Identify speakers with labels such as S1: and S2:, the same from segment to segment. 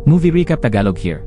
S1: Movie Recap Tagalog here.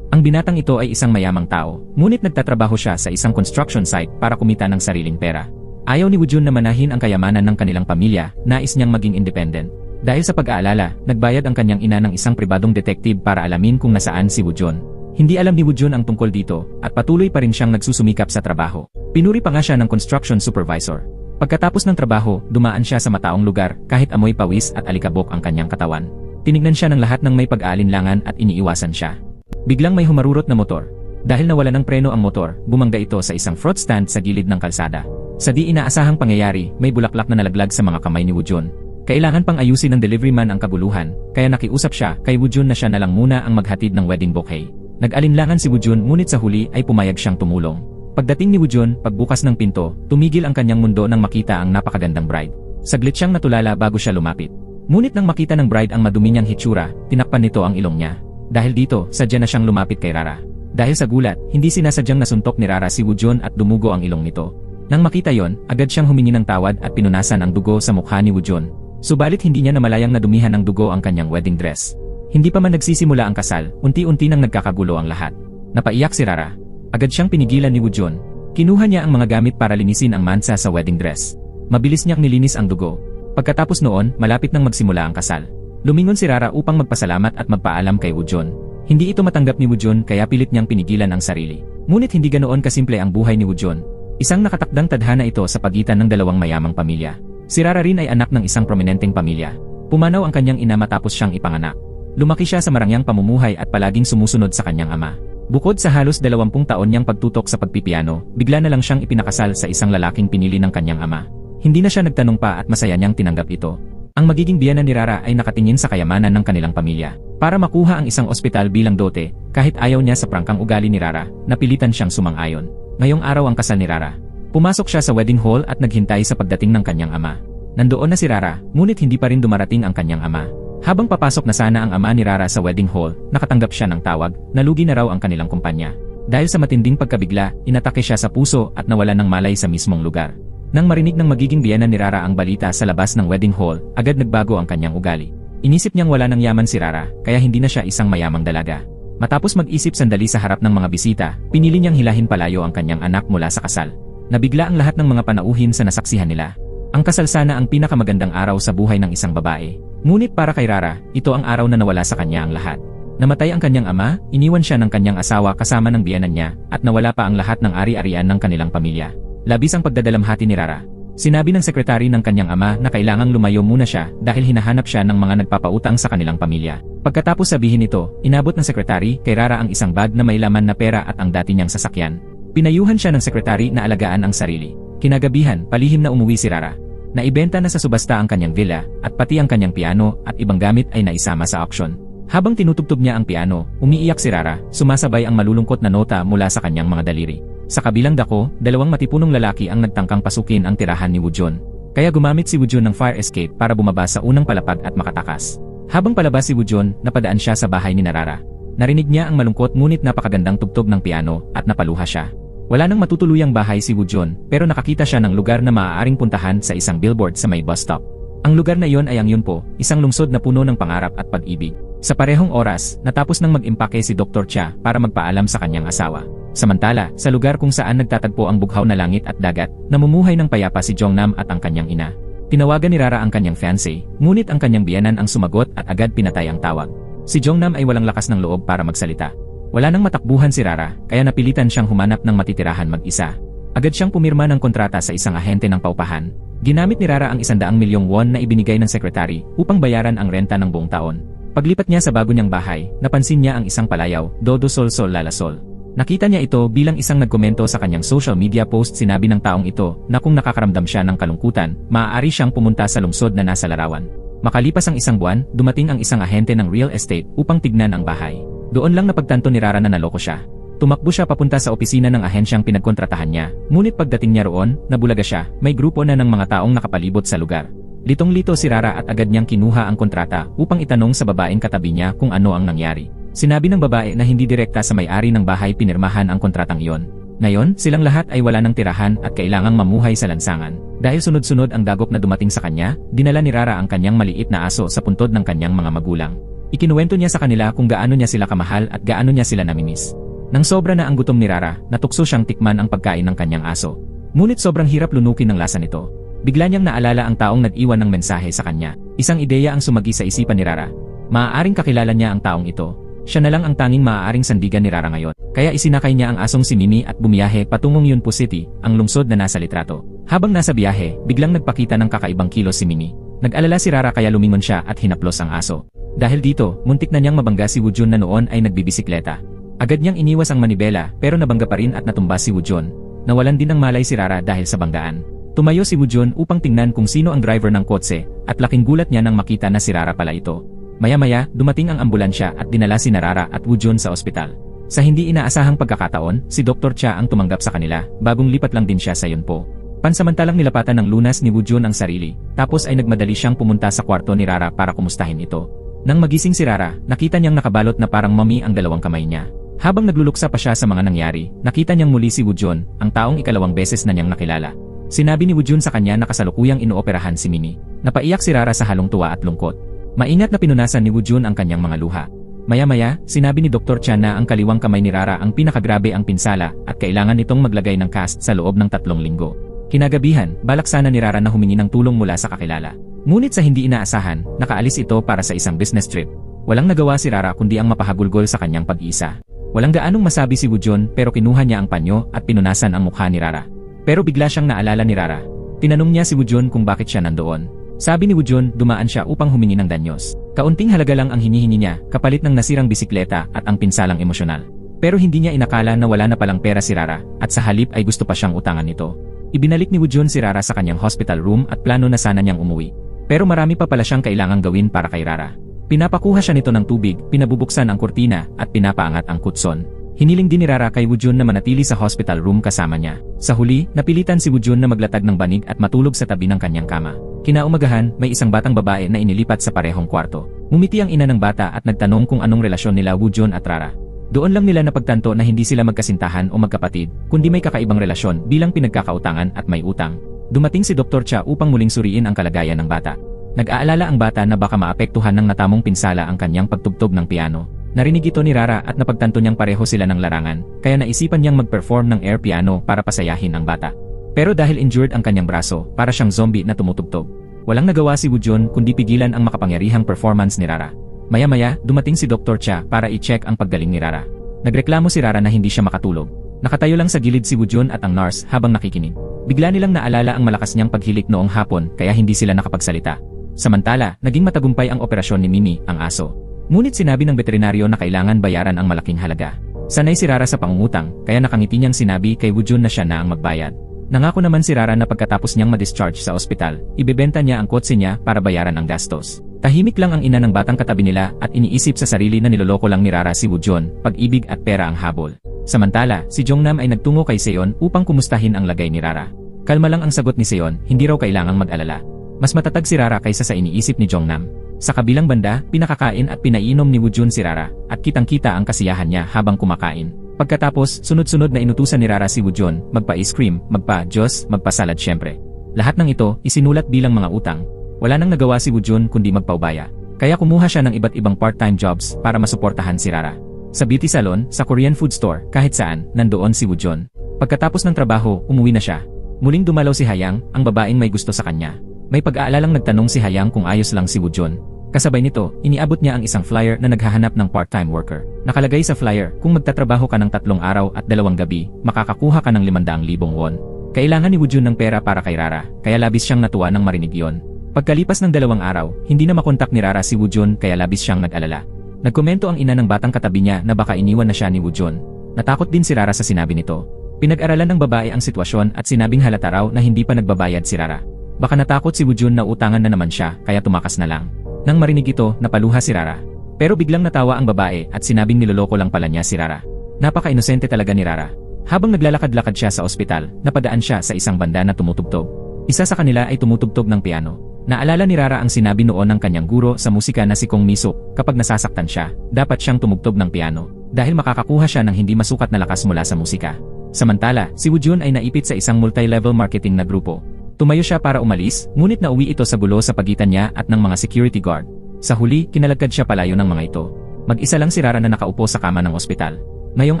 S1: Ang binatang ito ay isang mayamang tao, ngunit nagtatrabaho siya sa isang construction site para kumita ng sariling pera. Ayaw ni Woojun na manahin ang kayamanan ng kanilang pamilya, nais niyang maging independent. Dahil sa pag-aalala, nagbayad ang kanyang ina ng isang pribadong detective para alamin kung nasaan si Woojun. Hindi alam ni Woojun ang tungkol dito, at patuloy pa rin siyang nagsusumikap sa trabaho. Pinuri pa nga siya ng construction supervisor. Pagkatapos ng trabaho, dumaan siya sa mataong lugar, kahit amoy pawis at alikabok ang kanyang katawan. Tinignan siya ng lahat ng may pag-aalinlangan at iniiwasan siya. Biglang may humarurot na motor. Dahil nawala ng preno ang motor, bumangga ito sa isang fruit stand sa gilid ng kalsada. Sa di inaasahang pangyayari, may bulaklak na nalaglag sa mga kamay ni Woojun. Kailangan pang ayusin ng delivery man ang kaguluhan, kaya nakiusap siya kay Woojun na siya na lang muna ang maghatid ng wedding bouquet. Nag-alinlangan si Woojun ngunit sa huli ay pumayag siyang tumulong. Pagdating ni Woojun, pagbukas ng pinto, tumigil ang kanyang mundo nang makita ang napakagandang bride. Saglit siyang natulala bago siya lumapit. Ngunit nang makita ng bride ang madumi niyang hitsura, tinakpan nito ang ilong niya. Dahil dito, sadya na siyang lumapit kay Rara. Dahil sa gulat, hindi sinasadyang nasuntok ni Rara si Woojun at dumugo ang ilong nito. Nang makita yon, agad siyang humingi ng tawad at pinunasan ang dugo sa mukha ni Woojun. Subalit hindi niya namalayang nadumihan ng dugo ang kanyang wedding dress. Hindi pa man nagsisimula ang kasal, unti-unti nang nagkakagulo ang lahat. Napaiyak si Rara. Agad siyang pinigilan ni Woojun. Kinuha niya ang mga gamit para linisin ang mansa sa wedding dress. Mabilis niyang nilinis ang dugo. Pagkatapos noon, malapit nang magsimula ang kasal. Lumingon si Rara upang magpasalamat at magpaalam kay Woojun. Hindi ito matanggap ni Woojun kaya pilit niyang pinigilan ang sarili. Ngunit hindi ganoon kasimple ang buhay ni Woojun. Isang nakatakdang tadhana ito sa pagitan ng dalawang mayamang pamilya. Si Rara rin ay anak ng isang prominenteng pamilya. Pumanaw ang kanyang ina matapos siyang ipanganak. Lumaki siya sa marangyang pamumuhay at palaging sumusunod sa kanyang ama. Bukod sa halos 20 taon niyang pagtutok sa pagpipiano, bigla na lang siyang ipinakasal sa isang lalaking pinili ng kanyang ama. Hindi na siya nagtanong pa at masaya niyang tinanggap ito. Ang magiging biyenan ni Rara ay nakatingin sa kayamanan ng kanilang pamilya. Para makuha ang isang ospital bilang dote, kahit ayaw niya sa prangkang ugali ni Rara, napilitan siyang sumang-ayon. Ngayong araw ang kasal ni Rara. Pumasok siya sa wedding hall at naghintay sa pagdating ng kanyang ama. Nandoon na si Rara, ngunit hindi pa rin dumarating ang kanyang ama. Habang papasok na sana ang ama ni Rara sa wedding hall, nakatanggap siya ng tawag, nalugi na raw ang kanilang kumpanya. Dahil sa matinding pagkabigla, inatake siya sa puso at nawala ng malay sa mismong lugar. Nang marinig ng magiging biyenan ni Rara ang balita sa labas ng wedding hall, agad nagbago ang kanyang ugali. Inisip niyang wala ng yaman si Rara, kaya hindi na siya isang mayamang dalaga. Matapos mag-isip sandali sa harap ng mga bisita, pinili niyang hilahin palayo ang kanyang anak mula sa kasal. Nabigla ang lahat ng mga panauhin sa nasaksihan nila. Ang kasal sana ang pinakamagandang araw sa buhay ng isang babae. Ngunit para kay Rara, ito ang araw na nawala sa kanya ang lahat. Namatay ang kanyang ama, iniwan siya ng kanyang asawa kasama ng biyenan niya, at nawala pa ang lahat ng ari-arian ng kanilang pamilya. Labis ang pagdadalamhati ni Rara. Sinabi ng sekretary ng kanyang ama na kailangang lumayo muna siya dahil hinahanap siya ng mga nagpapautang sa kanilang pamilya. Pagkatapos sabihin ito, inabot ng sekretary kay Rara ang isang bag na may laman na pera at ang dati niyang sasakyan. Pinayuhan siya ng sekretary na alagaan ang sarili. Kinagabihan, palihim na umuwi si Rara. Naibenta na sa subasta ang kanyang villa, at pati ang kanyang piano at ibang gamit ay naisama sa auction. Habang tinutugtog niya ang piano, umiiyak si Rara, sumasabay ang malulungkot na nota mula sa kanyang mga daliri. Sa kabilang dako, dalawang matipunong lalaki ang nagtangkang pasukin ang tirahan ni Woojun. Kaya gumamit si Woojun ng fire escape para bumaba sa unang palapag at makatakas. Habang palabas si Woojun, napadaan siya sa bahay ni Rara. Narinig niya ang malungkot ngunit napakagandang tugtog ng piano at napaluha siya. Wala nang matutuluyang bahay si Woojun, pero nakakita siya ng lugar na maaaring puntahan sa isang billboard sa may bus stop. Ang lugar na iyon ay ang Yunpo, isang lungsod na puno ng pangarap at pag-ibig. Sa parehong oras, natapos nang mag-impake si Dr. Cha para magpaalam sa kanyang asawa. Samantala, sa lugar kung saan nagtatagpo ang bughaw na langit at dagat, namumuhay ng payapa si Jongnam at ang kanyang ina. Tinawagan ni Rara ang kanyang fiancé, ngunit ang kanyang biyenan ang sumagot at agad pinatay ang tawag. Si Jongnam ay walang lakas ng loob para magsalita. Wala nang matakbuhan si Rara, kaya napilitan siyang humanap ng matitirahan mag-isa. Agad siyang pumirma ng kontrata sa isang ahente ng paupahan. Ginamit ni Rara ang 100 milyong won na ibinigay ng sekretary upang bayaran ang renta ng buong taon. Paglipat niya sa bago niyang bahay, napansin niya ang isang palayaw, Dodo Sol Sol Lalasol. Nakita niya ito bilang isang nagkomento sa kanyang social media post. Sinabi ng taong ito na kung nakakaramdam siya ng kalungkutan, maaari siyang pumunta sa lungsod na nasa larawan. Makalipas ang isang buwan, dumating ang isang ahente ng real estate upang tignan ang bahay. Doon lang napagtanto ni Rara na naloko siya. Tumakbo siya papunta sa opisina ng ahensyang pinagkontratahan niya, ngunit pagdating niya roon, nabulaga siya, may grupo na ng mga taong nakapalibot sa lugar. Litong-lito si Rara at agad niyang kinuha ang kontrata upang itanong sa babaeng katabi niya kung ano ang nangyari. Sinabi ng babae na hindi direkta sa may-ari ng bahay pinirmahan ang kontratang iyon. Ngayon, silang lahat ay wala ng tirahan at kailangang mamuhay sa lansangan. Dahil sunod-sunod ang dagok na dumating sa kanya, dinala ni Rara ang kanyang maliit na aso sa puntod ng kanyang mga magulang. Ikinuwento niya sa kanila kung gaano niya sila kamahal at gaano niya sila namimiss. Nang sobra na ang gutom ni Rara, natukso siyang tikman ang pagkain ng kanyang aso. Ngunit sobrang hirap lunukin ng lasa nito. Bigla niyang naalala ang taong nag-iwan ng mensahe sa kanya. Isang ideya ang sumagi sa isipan ni Rara. Maaaring kakilala niya ang taong ito. Siya na lang ang tanging maaaring sandigan ni Rara ngayon. Kaya isinakay niya ang asong si Mimi at bumiyahe patungong Yunpo City, ang lungsod na nasa litrato. Habang nasa biyahe, biglang nagpakita ng kakaibang kilos si Mimi. Nag-alala si Rara kaya lumingon siya at hinaplos ang aso. Dahil dito, muntik na niyang mabangga si Woo-jun na noon ay nagbibisikleta. Agad niyang iniwas ang manibela pero nabangga pa rin at natumba si Woo-jun. Nawalan din ng malay si Rara dahil sa banggaan. Tumayo si Woo-jun upang tingnan kung sino ang driver ng kotse at laking gulat niya nang makita na si Rara pala ito. Maya-maya, dumating ang ambulansya at dinala si Rara at Woo-jun sa ospital. Sa hindi inaasahang pagkakataon, si Dr. Cha ang tumanggap sa kanila, bagong lipat lang din siya sa Yunpo. Pansamantalang nilapatan ng lunas ni Woo-jun ang sarili, tapos ay nagmadali siyang pumunta sa kwarto ni Rara para kumustahin ito. Nang magising si Rara, nakita niyang nakabalot na parang mummy ang dalawang kamay niya. Habang nagluluksa pa siya sa mga nangyari, nakita niyang muli si Woo-jun, ang taong ikalawang beses na niyang nakilala. Sinabi ni Woo-jun sa kanya na kasalukuyang inooperahan si Mimi. Napaiyak si Rara sa halong tuwa at lungkot. Maingat na pinunasan ni Woo-jun ang kanyang mga luha. Maya-maya, sinabi ni Dr. Chan na ang kaliwang kamay ni Rara ang pinakagrabe ang pinsala at kailangan nitong maglagay ng cast sa loob ng 3 linggo. Kinagabihan, balak sana ni Rara na humingi ng tulong mula sa kakilala. Ngunit sa hindi inaasahan, nakaalis ito para sa isang business trip. Walang nagawa si Rara kundi ang mapahagulgol sa kanyang pag-iisa. Walang gaanong masabi si Woo-jun pero kinuha niya ang panyo at pinunasan ang mukha ni Rara. Pero bigla siyang naalala ni Rara. Tinanong niya si Woo-jun kung bakit siya nandoon. Sabi ni Woo-jun, dumaan siya upang humingi ng danyos. Kaunting halaga lang ang hinihingi niya, kapalit ng nasirang bisikleta at ang pinsalang emosyonal. Pero hindi niya inakala na wala na palang pera si Rara, at sa halip ay gusto pa siyang utangan nito. Ibinalik ni Woo-jun si Rara sa kanyang hospital room at plano na sana niyang umuwi. Pero marami pa pala siyang kailangang gawin para kay Rara. Pinapakuha siya nito ng tubig, pinabubuksan ang kurtina, at pinapaangat ang kutson. Hiniling din ni Rara kay Woo-jun na manatili sa hospital room kasama niya. Sa huli, napilitan si Woo-jun na maglatag ng banig at matulog sa tabi ng kanyang kama. Kinaumagahan, may isang batang babae na inilipat sa parehong kwarto. Ngumiti ang ina ng bata at nagtanong kung anong relasyon nila Woo-jun at Rara. Doon lang nila napagtanto na hindi sila magkasintahan o magkapatid, kundi may kakaibang relasyon bilang pinagkakautangan at may utang. Dumating si Dr. Cha upang muling suriin ang kalagayan ng bata. Nag-aalala ang bata na baka maapektuhan ng natamong pinsala ang kanyang pagtugtog ng piano. Narinig ito ni Rara at napagtanto niyang pareho sila ng larangan, kaya naisipan niyang mag-perform ng air piano para pasayahin ang bata. Pero dahil injured ang kanyang braso, para siyang zombie na tumutugtog. Walang nagawa si Woo-jun kundi pigilan ang makapangyarihang performance ni Rara. Maya-maya, dumating si Dr. Cha para i-check ang paggaling ni Rara. Nagreklamo si Rara na hindi siya makatulog. Nakatayo lang sa gilid si Woo-jun at ang nurse habang nakikinig. Bigla nilang naalala ang malakas niyang paghilik noong hapon kaya hindi sila nakapagsalita. Samantala, naging matagumpay ang operasyon ni Mimi, ang aso. Ngunit sinabi ng veterinaryo na kailangan bayaran ang malaking halaga. Sanay si Rara sa pangungutang, kaya nakangiti niyang sinabi kay Woo-jun na siya na ang magbayad. Nangako naman si Rara na pagkatapos niyang ma-discharge sa ospital, ibebenta niya ang kotse niya para bayaran ang gastos. Tahimik lang ang ina ng batang katabi nila at iniisip sa sarili na niloloko lang ni Rara si Woo-jun, pag-ibig at pera ang habol. Samantala, si Jongnam ay nagtungo kay Seon upang kumustahin ang lagay ni Rara. Kalma lang ang sagot ni Seon, hindi raw kailangang mag-alala. Mas matatag si Rara kaysa sa iniisip ni Jongnam. Sa kabilang banda, pinakakain at pinainom ni Woo-jun si Rara, at kitang-kita ang kasiyahan niya habang kumakain. Pagkatapos, sunod-sunod na inutusan ni Rara si Woo-jun, magpa-ice cream, magpa-juice, magpa-salad syempre. Lahat ng ito, isinulat bilang mga utang. Wala nang nagawa si Woo-jun kundi magpaubaya. Kaya kumuha siya ng iba't ibang part-time jobs para masuportahan si Rara. Sa beauty salon, sa Korean food store, kahit saan, nandoon si Woo-jun. Pagkatapos ng trabaho, umuwi na siya. Muling dumalaw si Hayang, ang babaeng may gusto sa kanya. May pag-aalalang nagtanong si Hayang kung ayos lang si Woo-jun. Kasabay nito, iniabot niya ang isang flyer na naghahanap ng part-time worker. Nakalagay sa flyer, kung magtatrabaho ka ng 3 araw at 2 gabi, makakakuha ka ng 500,000 won. Kailangan ni Woo-jun ng pera para kay Rara, kaya labis siyang natuwa nang marinig yon. Pagkalipas ng 2 araw, hindi na makontak ni Rara si Woo-jun kaya labis siyang nag-alala. Nagkomento ang ina ng batang katabi niya na baka iniwan na siya ni Woo-jun. Natakot din si Rara sa sinabi nito. Pinag-aralan ng babae ang sitwasyon at sinabing halata raw na hindi pa nagbabayad si Rara. Baka natakot si Woo-jun na utangan na naman siya kaya tumakas na lang. Nang marinig ito, napaluha si Rara. Pero biglang natawa ang babae at sinabing niloloko lang pala niya si Rara. Napaka-inosente talaga ni Rara. Habang naglalakad-lakad siya sa ospital, napadaan siya sa isang banda na tumutugtog. Isa sa kanila ay tumutugtog ng piano. Naalala ni Rara ang sinabi noon ng kanyang guro sa musika na si Kong Misuk, kapag nasasaktan siya, dapat siyang tumugtog ng piano. Dahil makakakuha siya ng hindi masukat na lakas mula sa musika. Samantala, si Woo-jun ay naipit sa isang multi-level marketing na grupo. Tumayo siya para umalis, ngunit nauwi ito sa gulo sa pagitan niya at ng mga security guard. Sa huli, kinalagkad siya palayo ng mga ito. Mag-isa lang si Rara na nakaupo sa kama ng ospital. Ngayong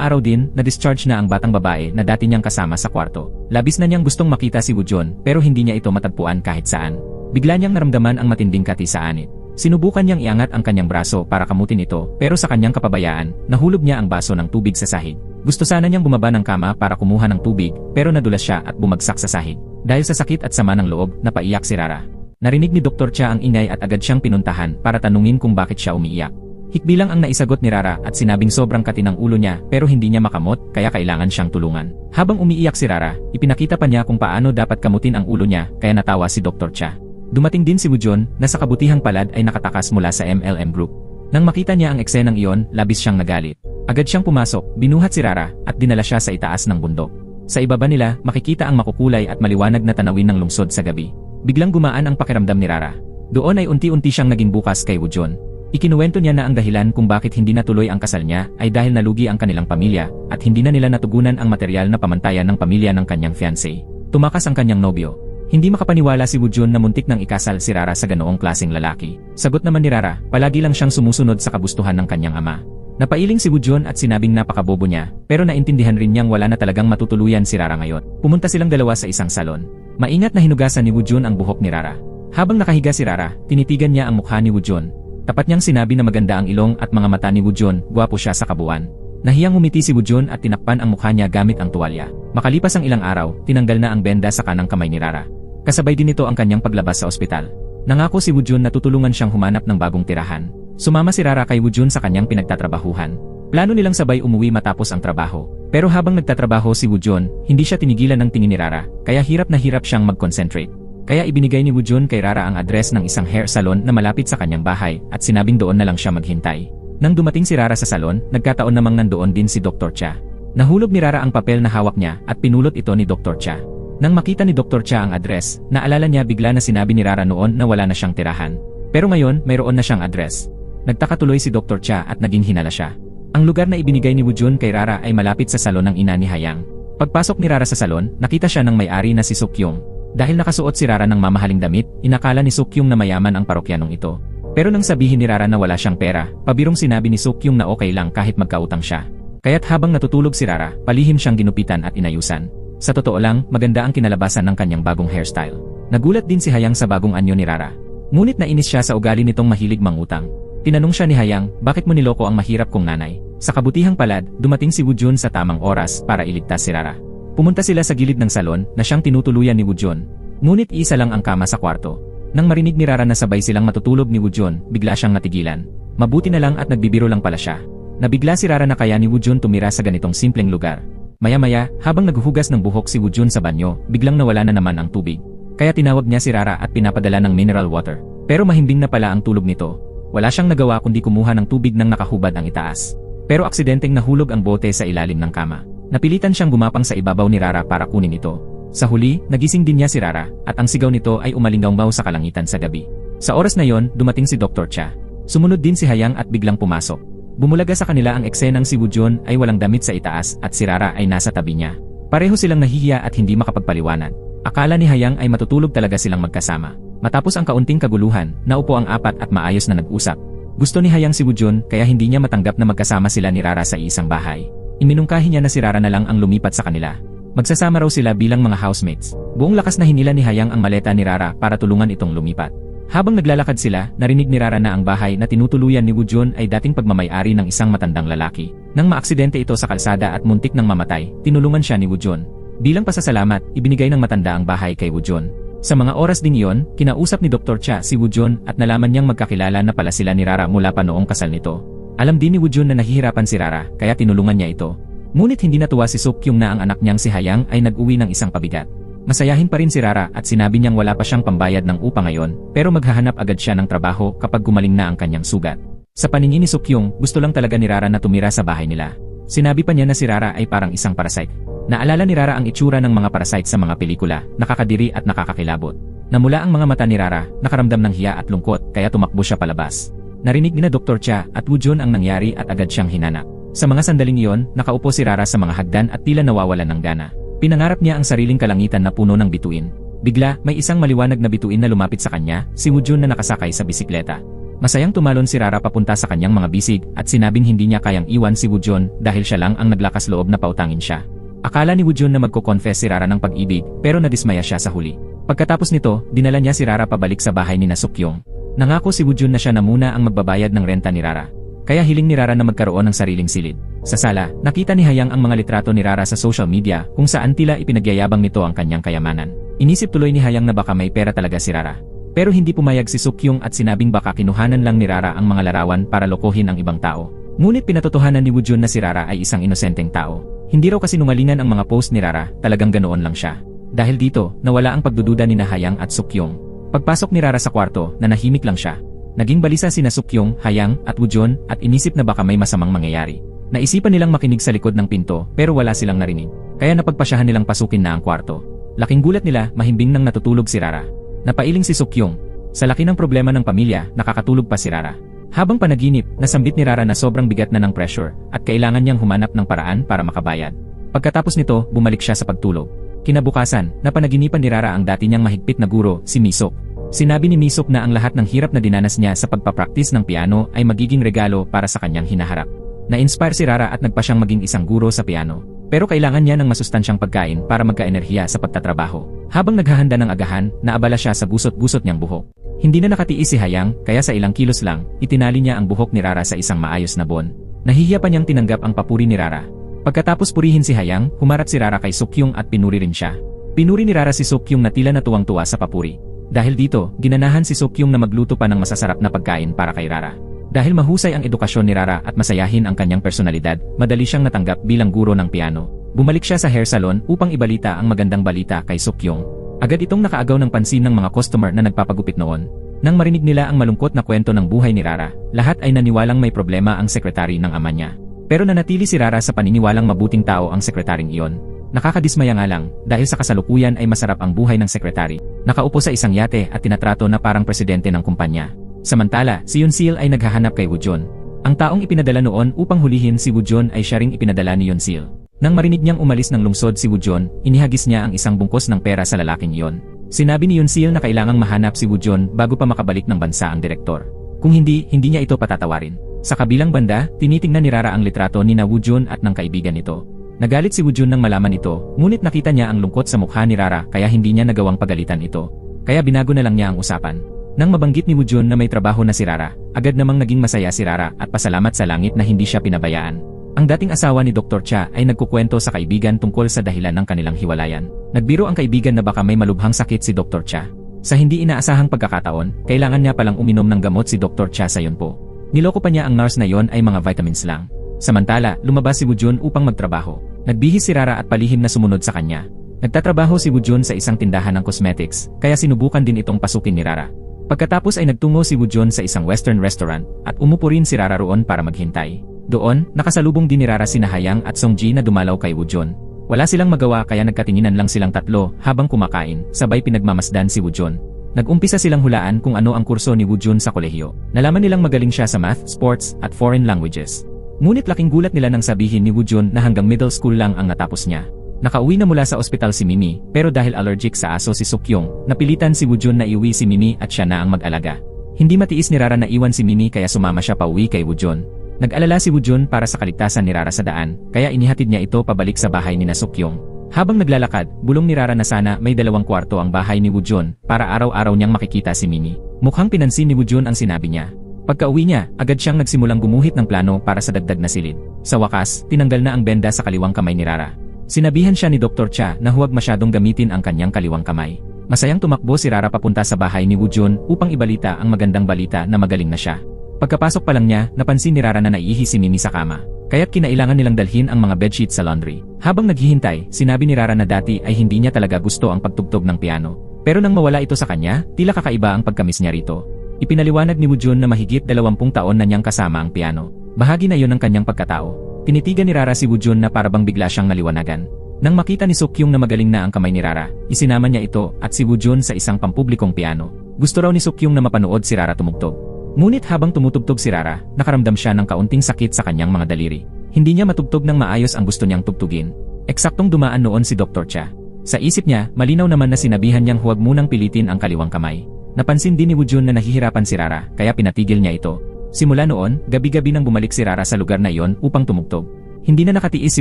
S1: araw din, na-discharge na ang batang babae na dati niyang kasama sa kwarto. Labis na niyang gustong makita si Woo-jun pero hindi niya ito matagpuan kahit saan. Bigla niyang naramdaman ang matinding kati sa anit. Sinubukan niyang iangat ang kanyang braso para kamutin ito pero sa kanyang kapabayaan, nahulog niya ang baso ng tubig sa sahig. Gusto sana niyang bumaba ng kama para kumuha ng tubig pero nadulas siya at bumagsak sa sahig. Dahil sa sakit at sama ng loob, napaiyak si Rara. Narinig ni Dr. Cha ang ingay at agad siyang pinuntahan para tanungin kung bakit siya umiiyak. Hikbilang ang naisagot ni Rara at sinabing sobrang kati ng ulo niya pero hindi niya makamot kaya kailangan siyang tulungan. Habang umiiyak si Rara, ipinakita pa niya kung paano dapat kamutin ang ulo niya kaya natawa si Dr. Cha. Dumating din si Woo-jun na sa kabutihang palad ay nakatakas mula sa MLM Group. Nang makita niya ang eksenang iyon, labis siyang nagalit. Agad siyang pumasok, binuhat si Rara at dinala siya sa itaas ng bundok. Sa ibaba nila, makikita ang makukulay at maliwanag na tanawin ng lungsod sa gabi. Biglang gumaan ang pakiramdam ni Rara. Doon ay unti-unti siyang naging bukas kay Woo-jun. Ikinuwento niya na ang dahilan kung bakit hindi natuloy ang kasal niya ay dahil nalugi ang kanilang pamilya at hindi na nila natugunan ang material na pamantayan ng pamilya ng kanyang fiancé. Tumakas ang kanyang nobyo. Hindi makapaniwala si Woo-jun na muntik nang ikasal si Rara sa ganoong klaseng lalaki. Sagot naman ni Rara, palagi lang siyang sumusunod sa kagustuhan ng kanyang ama. Napailing si Woo-jun at sinabing napakabobo niya, pero naintindihan rin niyang wala na talagang matutuluyan si Rara ngayon. Pumunta silang dalawa sa isang salon. Maingat na hinugasan ni Woo-jun ang buhok ni Rara. Habang nakahiga si Rara, tinitigan niya ang mukha ni Woo-jun. Tapat niyang sinabi na maganda ang ilong at mga mata ni Woo-jun, gwapo siya sa kabuuan. Nahiyang ngumiti si Woo-jun at tinakpan ang mukha niya gamit ang tuwalya. Makalipas ang ilang araw, tinanggal na ang benda sa kanang kamay ni Rara. Kasabay din ito ang kanyang paglabas sa ospital. Nangako si Woo-jun na tutulungan siyang humanap ng bagong tirahan. Sumama si Rara kay Woo-jun sa kanyang pinagtatrabahuhan. Plano nilang sabay umuwi matapos ang trabaho. Pero habang nagtatrabaho si Woo-jun, hindi siya tinigilan ng tingin ni Rara, kaya hirap na hirap siyang mag-concentrate. Kaya ibinigay ni Woo-jun kay Rara ang address ng isang hair salon na malapit sa kanyang bahay at sinabing doon na lang siya maghintay. Nang dumating si Rara sa salon, nagkataon namang nandoon din si Dr. Cha. Nahulog ni Rara ang papel na hawak niya at pinulot ito ni Dr. Cha. Nang makita ni Dr. Cha ang address, naalala niya bigla na sinabi ni Rara noon na wala na siyang tirahan. Pero ngayon, mayroon na siyang address. Nagtaka tuloy si Dr. Cha at naging hinala siya. Ang lugar na ibinigay ni Woo-jun kay Rara ay malapit sa salon ng ina ni Hayang. Pagpasok ni Rara sa salon, nakita siya ng may-ari na si Suk-kyung. Dahil nakasuot si Rara ng mamahaling damit, inakala ni Suk-kyung na mayaman ang parokyanong ito. Pero nang sabihin ni Rara na wala siyang pera, pabirong sinabi ni Suk-kyung na okay lang kahit magkautang siya. Kaya't habang natutulog si Rara, palihim siyang ginupitan at inayusan. Sa totoo lang, maganda ang kinalabasan ng kanyang bagong hairstyle. Nagulat din si Hayang sa bagong anyo ni Rara. Ngunit nainis siya sa ugali nitong mahilig mangutang. Tinanong siya ni Hayang, bakit mo niloko ang mahirap kong nanay? Sa kabutihang palad, dumating si Woo-jun sa tamang oras para iligtas si Rara. Pumunta sila sa gilid ng salon na siyang tinutuluyan ni Woo-jun. Ngunit isa lang ang kama sa kwarto. Nang marinig ni Rara na sabay silang matutulog ni Woo-jun, bigla siyang natigilan. Mabuti na lang at nagbibiro lang pala siya. Nabigla si Rara na kaya ni Woo-jun tumira sa ganitong simpleng lugar. Maya-maya, habang naghuhugas ng buhok si Woo-jun sa banyo, biglang nawala na naman ang tubig. Kaya tinawag niya si Rara at pinapadala ng mineral water. Pero mahimbing na pala ang tulog nito. Wala siyang nagawa kundi kumuha ng tubig nang nakahubad ang itaas. Pero aksidenteng nahulog ang bote sa ilalim ng kama. Napilitan siyang gumapang sa ibabaw ni Rara para kunin ito. Sa huli, nagising din niya si Rara, at ang sigaw nito ay umalinggaw sa kalangitan sa gabi. Sa oras na yon, dumating si Dr. Cha. Sumunod din si Hayang at biglang pumasok. Bumulaga sa kanila ang eksenang si Woo-jun ay walang damit sa itaas at si Rara ay nasa tabi niya. Pareho silang nahihiya at hindi makapagpaliwanag. Akala ni Hayang ay matutulog talaga silang magkasama. Matapos ang kaunting kaguluhan, naupo ang apat at maayos na nag-usap. Gusto ni Hayang si Woo-jun kaya hindi niya matanggap na magkasama sila ni Rara sa isang bahay. Iminungkahi niya na si Rara na lang ang lumipat sa kanila. Magsasama raw sila bilang mga housemates. Buong lakas na hinila ni Hayang ang maleta ni Rara para tulungan itong lumipat. Habang naglalakad sila, narinig ni Rara na ang bahay na tinutuluyan ni Woo-jun ay dating pagmamay-ari ng isang matandang lalaki. Nang maaksidente ito sa kalsada at muntik nang mamatay, tinulungan siya ni Woo-jun. Bilang pasasalamat, ibinigay ng matanda ang bahay kay Woo-jun. Sa mga oras ding iyon, kinausap ni Dr. Cha si Woo-jun at nalaman niyang magkakilala na pala sila ni Rara mula pa noong kasal nito. Alam din ni Woo-jun na nahihirapan si Rara, kaya tinulungan niya ito. Ngunit hindi natuwa si Suk-kyung na ang anak niyang si Hayang ay nag-uwi ng isang pabigat. Masayahin pa rin si Rara at sinabi niyang wala pa siyang pambayad ng upa ngayon, pero maghahanap agad siya ng trabaho kapag gumaling na ang kanyang sugat. Sa paningin ni Suk-kyung, gusto lang talaga ni Rara na tumira sa bahay nila. Sinabi pa niya na si Rara ay parang isang parasite. Naalala ni Rara ang itsura ng mga parasite sa mga pelikula, nakakadiri at nakakakilabot. Namula ang mga mata ni Rara, nakaramdam ng hiya at lungkot, kaya tumakbo siya palabas. Narinig ni Dr. Cha at Woo-jun ang nangyari at agad siyang hinanap. Sa mga sandaling iyon, nakaupo si Rara sa mga hagdan at tila nawawalan ng gana. Pinangarap niya ang sariling kalangitan na puno ng bituin. Bigla, may isang maliwanag na bituin na lumapit sa kanya, si Woo-jun na nakasakay sa bisikleta. Masayang tumalon si Rara papunta sa kanyang mga bisig at sinabing hindi niya kayang iwan si Woo-jun dahil siya lang ang naglakas loob na pautangin siya. Akala ni Woo-jun na magko-confess si Rara ng pag-ibig pero nadismaya siya sa huli. Pagkatapos nito, dinala niya si Rara pabalik sa bahay ni Suk-kyung. Nangako si Woo-jun na siya na muna ang magbabayad ng renta ni Rara. Kaya hiling ni Rara na magkaroon ng sariling silid. Sa sala, nakita ni Hayang ang mga litrato ni Rara sa social media kung saan tila ipinagyayabang nito ang kanyang kayamanan. Inisip tuloy ni Hayang na baka may pera talaga si Rara. Pero hindi pumayag si Suk-kyung at sinabing baka kinuhanan lang ni Rara ang mga larawan para lokohin ang ibang tao. Ngunit pinatotohanan ni Woo-jun na si Rara ay isang inosenteng tao. Hindi raw kasinungalingan ang mga post ni Rara, talagang ganoon lang siya. Dahil dito, nawala ang pagdududa ni Hayang at Suk-kyung. Pagpasok ni Rara sa kwarto, nanahimik lang siya. Naging balisa sina Suk-kyung, Hayang, at Woo-jun at inisip na baka may masamang mangyayari. Naisipan nilang makinig sa likod ng pinto pero wala silang narinig. Kaya napagpasyahan nilang pasukin na ang kwarto. Laking gulat nila, mahimbing nang natutulog si Rara. Napailing si Suk-kyung. Sa laki ng problema ng pamilya, nakakatulog pa si Rara. Habang panaginip, nasambit ni Rara na sobrang bigat na ng pressure at kailangan niyang humanap ng paraan para makabayad. Pagkatapos nito, bumalik siya sa pagtulog. Kinabukasan, napanaginipan ni Rara ang dati niyang mahigpit na guro, si Misok. Sinabi ni Misok na ang lahat ng hirap na dinanas niya sa pagpapraktis ng piano ay magiging regalo para sa kanyang hinaharap. Na-inspire si Rara at nagpa siyang maging isang guro sa piano. Pero kailangan niya ng masustansyang pagkain para magka-enerhiya sa pagtatrabaho. Habang naghahanda ng agahan, naabala siya sa gusot-gusot niyang buhok. Hindi na nakatiis si Hayang, kaya sa ilang kilos lang, itinali niya ang buhok ni Rara sa isang maayos na bon. Nahihiya pa niyang tinanggap ang papuri ni Rara. Pagkatapos purihin si Hayang, humarap si Rara kay Suk-kyung at pinuri rin siya. Pinuri ni Rara si Suk-kyung na tila natuwang-tuwa sa papuri. Dahil dito, ginanahan si Suk-kyung na magluto pa ng masasarap na pagkain para kay Rara. Dahil mahusay ang edukasyon ni Rara at masayahin ang kanyang personalidad, madali siyang natanggap bilang guro ng piano. Bumalik siya sa hair salon upang ibalita ang magandang balita kay Suk-kyung. Agad itong nakaagaw ng pansin ng mga customer na nagpapagupit noon. Nang marinig nila ang malungkot na kwento ng buhay ni Rara, lahat ay naniwalang may problema ang sekretary ng ama niya. Pero nanatili si Rara sa paniniwalang mabuting tao ang sekretaryeng iyon. Nakakadismaya nga lang, dahil sa kasalukuyan ay masarap ang buhay ng sekretary. Nakaupo sa isang yate at tinatrato na parang presidente ng kumpanya. Samantala, si Yoon-sil ay naghahanap kay Woo-jun. Ang taong ipinadala noon upang hulihin si Woo-jun ay siya ring ipinadala ni Yoon-sil. Nang marinig niyang umalis ng lungsod si Woo-jun, inihagis niya ang isang bungkos ng pera sa lalaking iyon. Sinabi ni Yoon-sil na kailangang mahanap si Woo-jun bago pa makabalik ng bansa ang direktor. Kung hindi niya ito patatawarin. Sa kabilang banda, tinitingnan ni Rara ang litrato ni Woo-jun at ng kaibigan nito. Nagalit si Woo-jun nang malaman ito, ngunit nakita niya ang lungkot sa mukha ni Rara kaya hindi niya nagawang pagalitan ito. Kaya binago na lang niya ang usapan. Nang mabanggit ni Woo-jun na may trabaho na si Rara, agad namang naging masaya si Rara at pasalamat sa langit na hindi siya pinabayaan. Ang dating asawa ni Dr. Cha ay nagkukwento sa kaibigan tungkol sa dahilan ng kanilang hiwalayan. Nagbiro ang kaibigan na baka may malubhang sakit si Dr. Cha. Sa hindi inaasahang pagkakataon, kailangan niya palang uminom ng gamot si Dr. Cha sa yun po. Niloko pa niya ang nurse na yon ay mga vitamins lang. Samantala, lumabas si Woo-jun upang magtrabaho. Nagbihis si Rara at palihim na sumunod sa kanya. Nagtatrabaho si Woo-jun sa isang tindahan ng cosmetics, kaya sinubukan din itong pasukin ni Rara. Pagkatapos ay nagtungo si Woo-jun sa isang western restaurant at umupo rin si Rara roon para maghintay. Doon, nakasalubong din ni Rara sina Hayang at Song-ji na dumalaw kay Woo-jun. Wala silang magawa kaya nagkatinginan lang silang tatlo habang kumakain, sabay pinagmamasdan si Woo-jun. Nag-umpisa silang hulaan kung ano ang kurso ni Woo-jun sa kolehiyo. Nalaman nilang magaling siya sa math, sports, at foreign languages. Ngunit laking gulat nila nang sabihin ni Woo-jun na hanggang middle school lang ang natapos niya. Nakauwi na mula sa ospital si Mimi, pero dahil allergic sa aso si Suk-kyung, napilitan si Woo-jun na iuwi si Mimi at siya na ang mag-alaga. Hindi matiis ni Rara na iwan si Mimi kaya sumama siya pauwi kay Woo-jun. Nag-alala si Woo-jun para sa kaligtasan ni Rara sa daan, kaya inihatid niya ito pabalik sa bahay ni Suk-kyung. Habang naglalakad, bulong ni Rara na sana may 2 kwarto ang bahay ni Woo-jun para araw-araw niyang makikita si Mimi. Mukhang pinansin ni Woo-jun ang sinabi niya. Pagka-uwi niya, agad siyang nagsimulang gumuhit ng plano para sa dagdag na silid. Sa wakas, tinanggal na ang benda sa kaliwang kamay ni Rara. Sinabihan siya ni Dr. Cha na huwag masyadong gamitin ang kanyang kaliwang kamay. Masayang tumakbo si Rara papunta sa bahay ni Woo-jun upang ibalita ang magandang balita na magaling na siya. Pagkapasok pa lang niya, napansin ni Rara na naiihi si Mimi sa kama. Kaya't kinailangan nilang dalhin ang mga bedsheet sa laundry. Habang naghihintay, sinabi ni Rara na dati ay hindi niya talaga gusto ang pagtugtog ng piano. Pero nang mawala ito sa kanya, tila kakaiba ang pagkamis niya rito. Ipinaliwanag ni Woo-jun na mahigit 20 taon na niyang kasama ang piano. Bahagi na yon ng kanyang pagkatao. Tinitigan ni Rara si Woo-jun na parabang bigla siyang naliwanagan. Nang makita ni Suk-kyung na magaling na ang kamay ni Rara, isinama niya ito at si Woo-jun sa isang pampublikong piano. Gusto raw ni Suk-kyung na mapanood si Rara tumugtog. Ngunit habang tumutugtog si Rara, nakaramdam siya ng kaunting sakit sa kanyang mga daliri. Hindi niya matugtog ng maayos ang gusto niyang tugtugin. Eksaktong dumaan noon si Dr. Cha. Sa isip niya, malinaw naman na sinabihan niyang huwag munang pilitin ang kaliwang kamay. Napansin din ni Woojun na nahihirapan si Rara, kaya pinatigil niya ito. Simula noon, gabi-gabi nang bumalik si Rara sa lugar na iyon upang tumugtog. Hindi na nakatiis si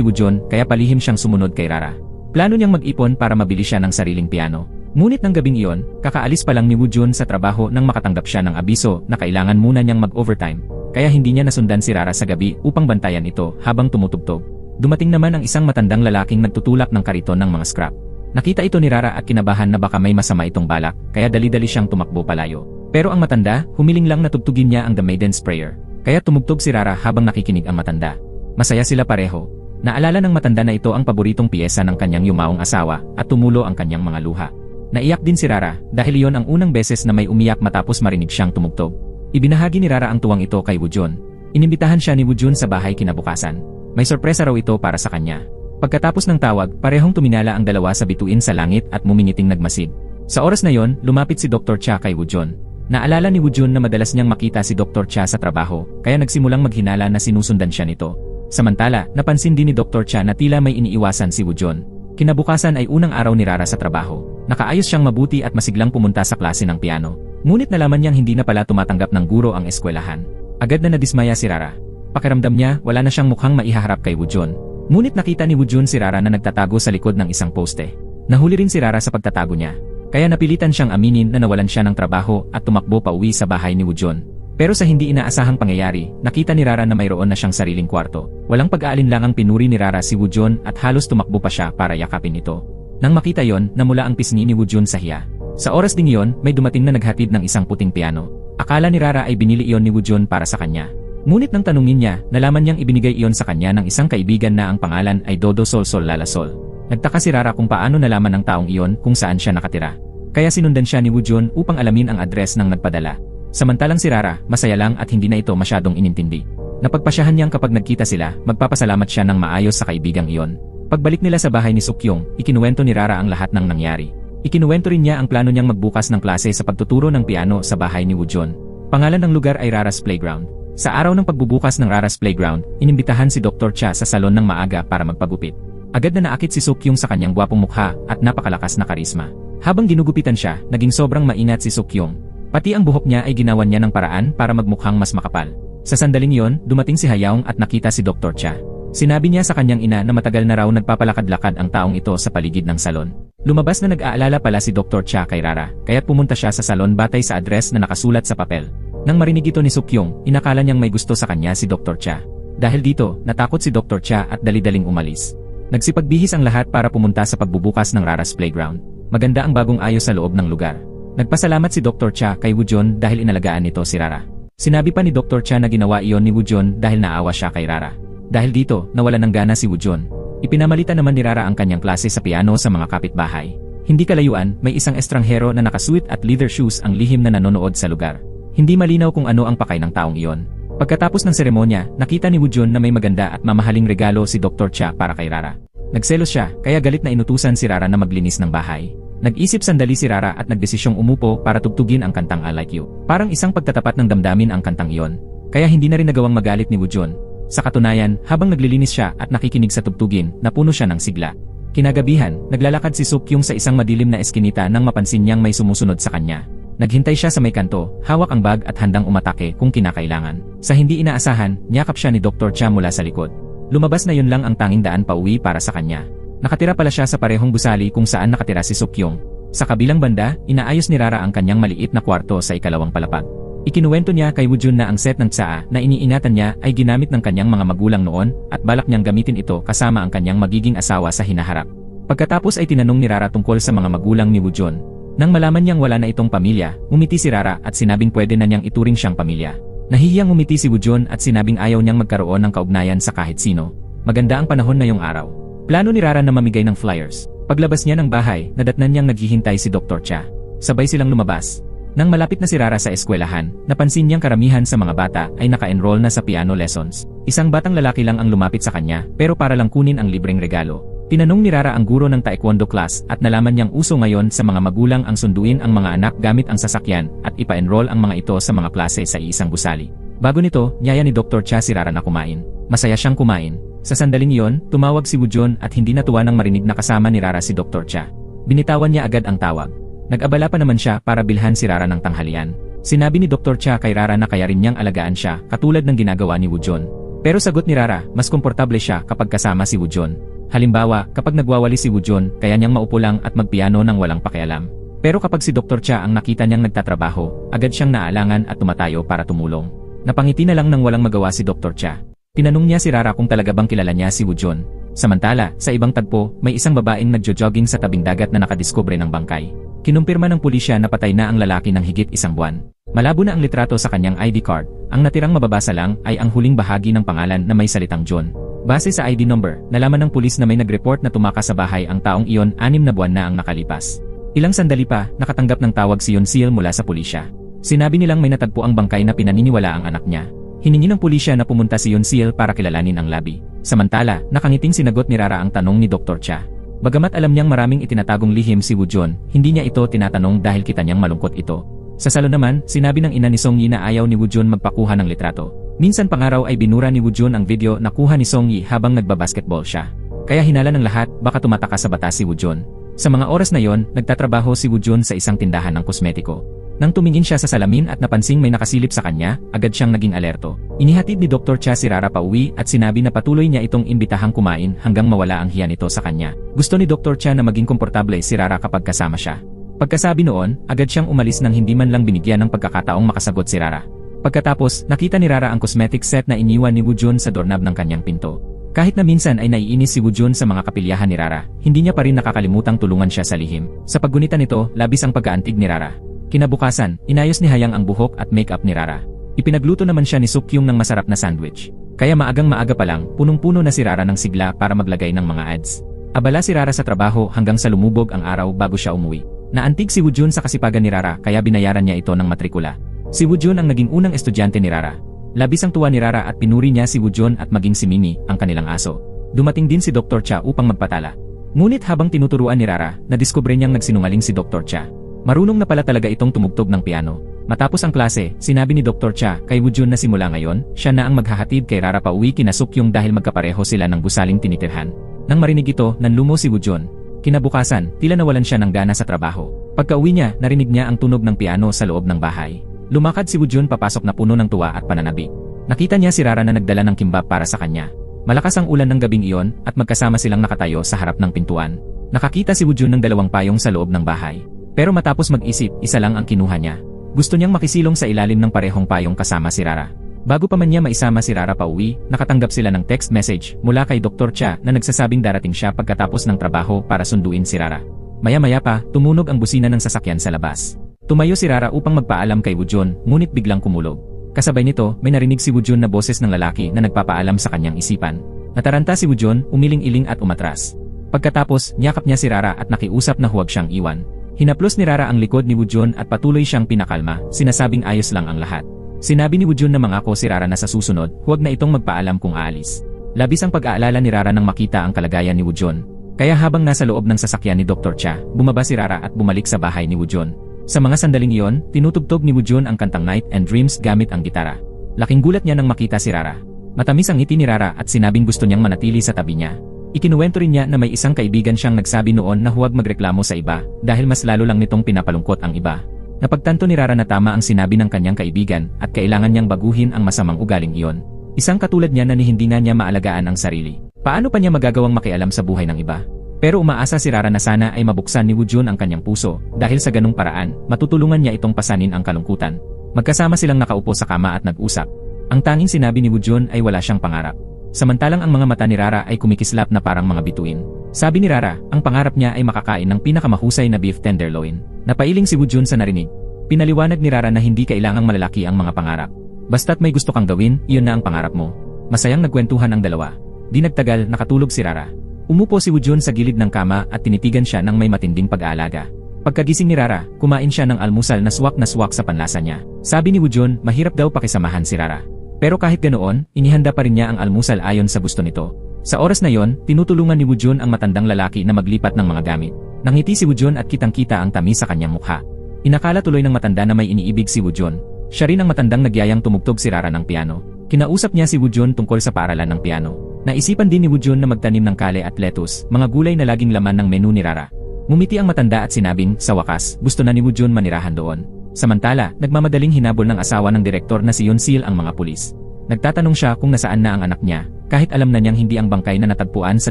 S1: Woojun, kaya palihim siyang sumunod kay Rara. Plano niyang mag-ipon para mabili siya ng sariling piano. Ngunit ng gabing iyon, kakaalis pa lang ni Woojun sa trabaho nang makatanggap siya ng abiso na kailangan muna niyang mag-overtime. Kaya hindi niya nasundan si Rara sa gabi upang bantayan ito habang tumutugtog. Dumating naman ang isang matandang lalaking nagtutulak ng kariton ng mga scrap. Nakita ito ni Rara at kinabahan na baka may masama itong balak, kaya dali-dali siyang tumakbo palayo. Pero ang matanda, humiling lang na tugtugin niya ang The Maiden's Prayer. Kaya tumugtog si Rara habang nakikinig ang matanda. Masaya sila pareho. Naalala ng matanda na ito ang paboritong piyesa ng kanyang yumaong asawa at tumulo ang kanyang mga luha. Naiyak din si Rara dahil iyon ang unang beses na may umiyak matapos marinig siyang tumugtog. Ibinahagi ni Rara ang tuwang ito kay Woojun. Inimbitahan siya ni Woojun sa bahay kinabukasan. May sorpresa raw ito para sa kanya. Pagkatapos ng tawag, parehong tuminala ang dalawa sa bituin sa langit at mumingiting nagmasid. Sa oras na yon, lumapit si Dr. Cha kay Woojun. Naalala ni Woojun na madalas niyang makita si Dr. Cha sa trabaho, kaya nagsimulang maghinala na sinusundan siya nito. Samantala, napansin din ni Dr. Cha na tila may iniiwasan si Woojun. Kinabukasan ay unang araw ni Rara sa trabaho. Nakaayos siyang mabuti at masiglang pumunta sa klase ng piano. Ngunit nalaman niyang hindi na pala tumatanggap ng guro ang eskwelahan. Agad na nadismaya si Rara. Pakiramdam niya, wala na siyang mukhang maihaharap kay Woojun. Ngunit nakita ni Woojun si Rara na nagtatago sa likod ng isang poste. Nahuli rin si Rara sa pagtatago niya. Kaya napilitan siyang aminin na nawalan siya ng trabaho at tumakbo pa uwi sa bahay ni Woojun. Pero sa hindi inaasahang pangyayari, nakita ni Rara na mayroon na siyang sariling kwarto. Walang pag-aalinlangang pinuri ni Rara si Woojun at halos tumakbo pa siya para yakapin ito. Nang makita yon, namula ang pisngi ni Woojun sa hiya. Sa oras ding yon, may dumating na naghatid ng isang puting piano. Akala ni Rara ay binili iyon ni Woojun para sa kanya. Ngunit nang tanungin niya, nalaman niyang ibinigay iyon sa kanya ng isang kaibigan na ang pangalan ay Dodo Sol Sol Lala Sol. Nagtaka si Rara kung paano nalaman ng taong iyon kung saan siya nakatira. Kaya sinundan siya ni Woojun upang alamin ang address ng nagpadala. Samantalang si Rara, masaya lang at hindi na ito masyadong inintindi. Napagpasyahan niyang kapag nagkita sila, magpapasalamat siya ng maayos sa kaibigang iyon. Pagbalik nila sa bahay ni Sukyong, ikinuwento ni Rara ang lahat ng nangyari. Ikinuwento rin niya ang plano niyang magbukas ng klase sa pagtuturo ng piano sa bahay ni Woojun. Pangalan ng lugar ay Rara's Playground. Sa araw ng pagbubukas ng Rara's Playground, inimbitahan si Dr. Cha sa salon ng maaga para magpagupit. Agad na naakit si Sukyong sa kanyang gwapong mukha at napakalakas na karisma. Habang ginugupitan siya, naging sobrang maingat si Sukyong. Pati ang buhok niya ay ginawan niya ng paraan para magmukhang mas makapal. Sa sandaling yon, dumating si Hayaong at nakita si Dr. Cha. Sinabi niya sa kanyang ina na matagal na raw nagpapalakad-lakad ang taong ito sa paligid ng salon. Lumabas na nag-aalala pala si Dr. Cha kay Rara, kaya't pumunta siya sa salon batay sa address na nakasulat sa papel. Nang marinig ito ni Sukyong, inakala niyang may gusto sa kanya si Dr. Cha. Dahil dito, natakot si Dr. Cha at dali-daling umalis. Nagsipagbihis ang lahat para pumunta sa pagbubukas ng Rara's Playground. Maganda ang bagong ayos sa loob ng lugar. Nagpasalamat si Dr. Cha kay Woojun dahil inalagaan nito si Rara. Sinabi pa ni Dr. Cha na ginawa iyon ni Woojun dahil naawa siya kay Rara. Dahil dito, nawalan ng gana si Woojun. Ipinamalita naman ni Rara ang kanyang klase sa piano sa mga kapitbahay. Hindi kalayuan, may isang estranghero na nakasuit at leather shoes ang lihim na nanonood sa lugar. Hindi malinaw kung ano ang pakay ng taong iyon. Pagkatapos ng seremonya, nakita ni Woojun na may maganda at mamahaling regalo si Dr. Cha para kay Rara. Nagselos siya, kaya galit na inutusan si Rara na maglinis ng bahay. Nag-isip sandali si Rara at nagdesisyong umupo para tugtugin ang kantang I Like You. Parang isang pagtatapat ng damdamin ang kantang iyon. Kaya hindi na rin nagawang magalit ni Woojun. Sa katunayan, habang naglilinis siya at nakikinig sa tugtugin, napuno siya ng sigla. Kinagabihan, naglalakad si Sukyong sa isang madilim na eskinita nang mapansin niyang may sumusunod sa kanya. Naghintay siya sa may kanto, hawak ang bag at handang umatake kung kinakailangan. Sa hindi inaasahan, niyakap siya ni Dr. Cha mula sa likod. Lumabas na yun lang ang tanging daan pauwi para sa kanya. Nakatira pala siya sa parehong gusali kung saan nakatira si Sukyong. Sa kabilang banda, inaayos ni Rara ang kanyang maliit na kwarto sa ikalawang palapag. Ikinuwento niya kay Woojun na ang set ng tsaa na iniingatan niya ay ginamit ng kanyang mga magulang noon at balak niyang gamitin ito kasama ang kanyang magiging asawa sa hinaharap. Pagkatapos ay tinanong ni Rara tungkol sa mga magulang ni Woojun. Nang malaman niyang wala na itong pamilya, umiti si Rara at sinabing pwede na niyang ituring siyang pamilya. Nahihiyang umiti si Woojun at sinabing ayaw niyang magkaroon ng kaugnayan sa kahit sino. Maganda ang panahon na yung araw. Plano ni Rara na mamigay ng flyers. Paglabas niya ng bahay, nadatnan niyang naghihintay si Dr. Cha. Sabay silang lumabas. Nang malapit na si Rara sa eskwelahan, napansin niyang karamihan sa mga bata ay naka-enroll na sa piano lessons. Isang batang lalaki lang ang lumapit sa kanya, pero para lang kunin ang libreng regalo. Tinanong ni Rara ang guro ng taekwondo class at nalaman niyang uso ngayon sa mga magulang ang sunduin ang mga anak gamit ang sasakyan at ipa-enroll ang mga ito sa mga klase sa iisang gusali. Bago nito, niyaya ni Dr. Cha si Rara na kumain. Masaya siyang kumain. Sa sandaling iyon, tumawag si Woojun at hindi natuwa nang marinig na kasama ni Rara si Dr. Cha. Binitawan niya agad ang tawag. Nag-abala pa naman siya para bilhan si Rara ng tanghalian. Sinabi ni Dr. Cha kay Rara na kaya rin niyang alagaan siya katulad ng ginagawa ni Woo-jun. Pero sagot ni Rara, mas komportable siya kapag kasama si Woo-jun. Halimbawa, kapag nagwawali si Woo-jun, kaya niyang maupo lang at magpiano nang walang pakialam. Pero kapag si Dr. Cha ang nakita niyang nagtatrabaho, agad siyang naalangan at tumatayo para tumulong. Napangiti na lang nang walang magawa si Dr. Cha. Tinanong niya si Rara kung talaga bang kilala niya si Woo-jun. Samantala, sa ibang tagpo, may isang babaeng nagjo-jogging sa tabing dagat na nakadiskubre ng bangkay. Kinumpirma ng pulisya na patay na ang lalaki ng higit 1 buwan. Malabo na ang litrato sa kanyang ID card. Ang natirang mababasa lang ay ang huling bahagi ng pangalan na may salitang John. Base sa ID number, nalaman ng pulis na may nag-report na tumakas sa bahay ang taong iyon 6 na buwan na ang nakalipas. Ilang sandali pa, nakatanggap ng tawag si Yoon Sil mula sa pulisya. Sinabi nilang may natagpo ang bangkay na pinaniniwala ang anak niya. Hiningi ng pulisya na pumunta si Yoon Sil para kilalanin ang labi. Samantala, nakangiting sinagot ni Rara ang tanong ni Dr. Cha. Bagamat alam niyang maraming itinatagong lihim si Woo-jun, hindi niya ito tinatanong dahil kita niyang malungkot ito. Sa salon naman, sinabi ng ina ni Song-yi na ayaw ni Woo-jun magpakuha ng litrato. Minsan pangaraw ay binura ni Woo-jun ang video na kuha ni Song-yi habang nagbabasketball siya. Kaya hinala ng lahat, baka tumatakas sa batas si Woo-jun. Sa mga oras na yon, nagtatrabaho si Woo-jun sa isang tindahan ng kosmetiko. Nang tumingin siya sa salamin at napansing may nakasilip sa kanya, agad siyang naging alerto. Inihatid ni Dr. Cha si Rara pauwi at sinabi na patuloy niya itong imbitahang kumain hanggang mawala ang hiya nito sa kanya. Gusto ni Dr. Cha na maging komportable si Rara kapag kasama siya. Pagkasabi noon, agad siyang umalis nang hindi man lang binigyan ng pagkakataong makasagot si Rara. Pagkatapos, nakita ni Rara ang cosmetic set na iniwan ni Woo-jun sa doorknob ng kanyang pinto. Kahit na minsan ay naiinis si Woo-jun sa mga kapilyahan ni Rara, hindi niya pa rin nakakalimutang tulungan siya sa lihim. Sa paggunita nito, labis ang pagkaantig ni Rara. Kinabukasan, inayos ni Hayang ang buhok at makeup ni Rara. Ipinagluto naman siya ni Suk-kyung ng masarap na sandwich. Kaya maagang maaga pa lang, punong-puno na si Rara ng sigla para maglagay ng mga ads. Abala si Rara sa trabaho hanggang sa lumubog ang araw bago siya umuwi. Naantig si Woo-jun sa kasipagan ni Rara kaya binayaran niya ito ng matrikula. Si Woo-jun ang naging unang estudyante ni Rara. Labis ang tuwa ni Rara at pinuri niya si Woo-jun at maging si Mimi, ang kanilang aso. Dumating din si Dr. Cha upang magpatala. Ngunit habang tinuturuan ni Rara, nadiskubre niyang nagsinungaling si Dr. Cha. Marunong na pala talaga itong tumugtog ng piano. Matapos ang klase, sinabi ni Dr. Cha kay Woo-jun na simula ngayon, siya na ang maghahatid kay Rara pauwi kina Suk-kyung dahil magkapareho sila ng gusaling tinitirhan. Nang marinig ito, nanlumo si Woo-jun. Kinabukasan, tila nawalan siya ng gana sa trabaho. Pagka-uwi niya, narinig niya ang tunog ng piano sa loob ng bahay. Lumakad si Woo-jun papasok na puno ng tuwa at pananabik. Nakita niya si Rara na nagdala ng kimbap para sa kanya. Malakas ang ulan ng gabing iyon at magkasama silang nakatayo sa harap ng pintuan. Nakakita si Woo-jun ng 2 payong sa loob ng bahay. Pero matapos mag-isip, isa lang ang kinuha niya. Gusto niyang makisilong sa ilalim ng parehong payong kasama si Rara. Bago pa man niya maisama si Rara pauwi, nakatanggap sila ng text message mula kay Dr. Cha na nagsasabing darating siya pagkatapos ng trabaho para sunduin si Rara. Maya-maya pa, tumunog ang busina ng sasakyan sa labas. Tumayo si Rara upang magpaalam kay Woo-jun, ngunit biglang kumulog. Kasabay nito, may narinig si Woo-jun na boses ng lalaki na nagpapaalam sa kanyang isipan. Nataranta si Woo-jun, umiling-iling at umatras. Pagkatapos, niyakap niya si Rara at nakiusap na huwag siyang iwan. Hinaplos ni Rara ang likod ni Woo-jun at patuloy siyang pinakalma, sinasabing ayos lang ang lahat. Sinabi ni Woo-jun na mangako si Rara na sa susunod, huwag na itong magpaalam kung aalis. Labis ang pag-aalala ni Rara nang makita ang kalagayan ni Woo-jun. Kaya habang nasa loob ng sasakyan ni Dr. Cha, bumaba si Rara at bumalik sa bahay ni Woo-jun. Sa mga sandaling iyon, tinutugtog ni Woo-jun ang kantang Night and Dreams gamit ang gitara. Laking gulat niya nang makita si Rara. Matamis ang ngiti ni Rara at sinabing gusto niyang manatili sa tabi niya. Ikinuwento rin niya na may isang kaibigan siyang nagsabi noon na huwag magreklamo sa iba dahil mas lalo lang nitong pinapalungkot ang iba. Napagtanto ni Rara na tama ang sinabi ng kanyang kaibigan at kailangan niyang baguhin ang masamang ugaling iyon. Isang katulad niya na hindi na niya maalagaan ang sarili. Paano pa niya magagawang makialam sa buhay ng iba? Pero umaasa si Rara na sana ay mabuksan ni Woo-jun ang kanyang puso dahil sa ganung paraan, matutulungan niya itong pasanin ang kalungkutan. Magkasama silang nakaupo sa kama at nag-usap. Ang tanging sinabi ni Woo-jun ay wala siyang pangarap. Samantalang ang mga mata ni Rara ay kumikislap na parang mga bituin. Sabi ni Rara, ang pangarap niya ay makakain ng pinakamahusay na beef tenderloin. Napailing si Woo-jun sa narinig. Pinaliwanag ni Rara na hindi kailangang malalaki ang mga pangarap. Basta't may gusto kang gawin, iyon na ang pangarap mo. Masayang nagkwentuhan ang dalawa. Di nagtagal, nakatulog si Rara. Umupo si Woo-jun sa gilid ng kama at tinitigan siya ng may matinding pag-aalaga. Pagkagising ni Rara, kumain siya ng almusal na swak sa panlasa niya. Sabi ni Woo-jun, mahirap daw pakisamahan si Rara. Pero kahit ganoon, inihanda pa rin niya ang almusal ayon sa gusto nito. Sa oras na yon, tinutulungan ni Woo-jun ang matandang lalaki na maglipat ng mga gamit. Nangiti si Woo-jun at kitang-kita ang tamis sa kanyang mukha. Inakala tuloy ng matanda na may iniibig si Woo-jun. Siya rin ang matandang nagyayang tumugtog si Rara ng piano. Kinausap niya si Woo-jun tungkol sa paaralan ng piano. Naisipan din ni Woo-jun na magtanim ng kale at lettuce, mga gulay na laging laman ng menu ni Rara. Ngumiti ang matanda at sinabing, sa wakas, gusto na ni Woo-jun manirahan doon. Samantala, nagmamadaling hinabol ng asawa ng direktor na si Yoon-sil ang mga pulis. Nagtatanong siya kung nasaan na ang anak niya, kahit alam na niyang hindi ang bangkay na natagpuan sa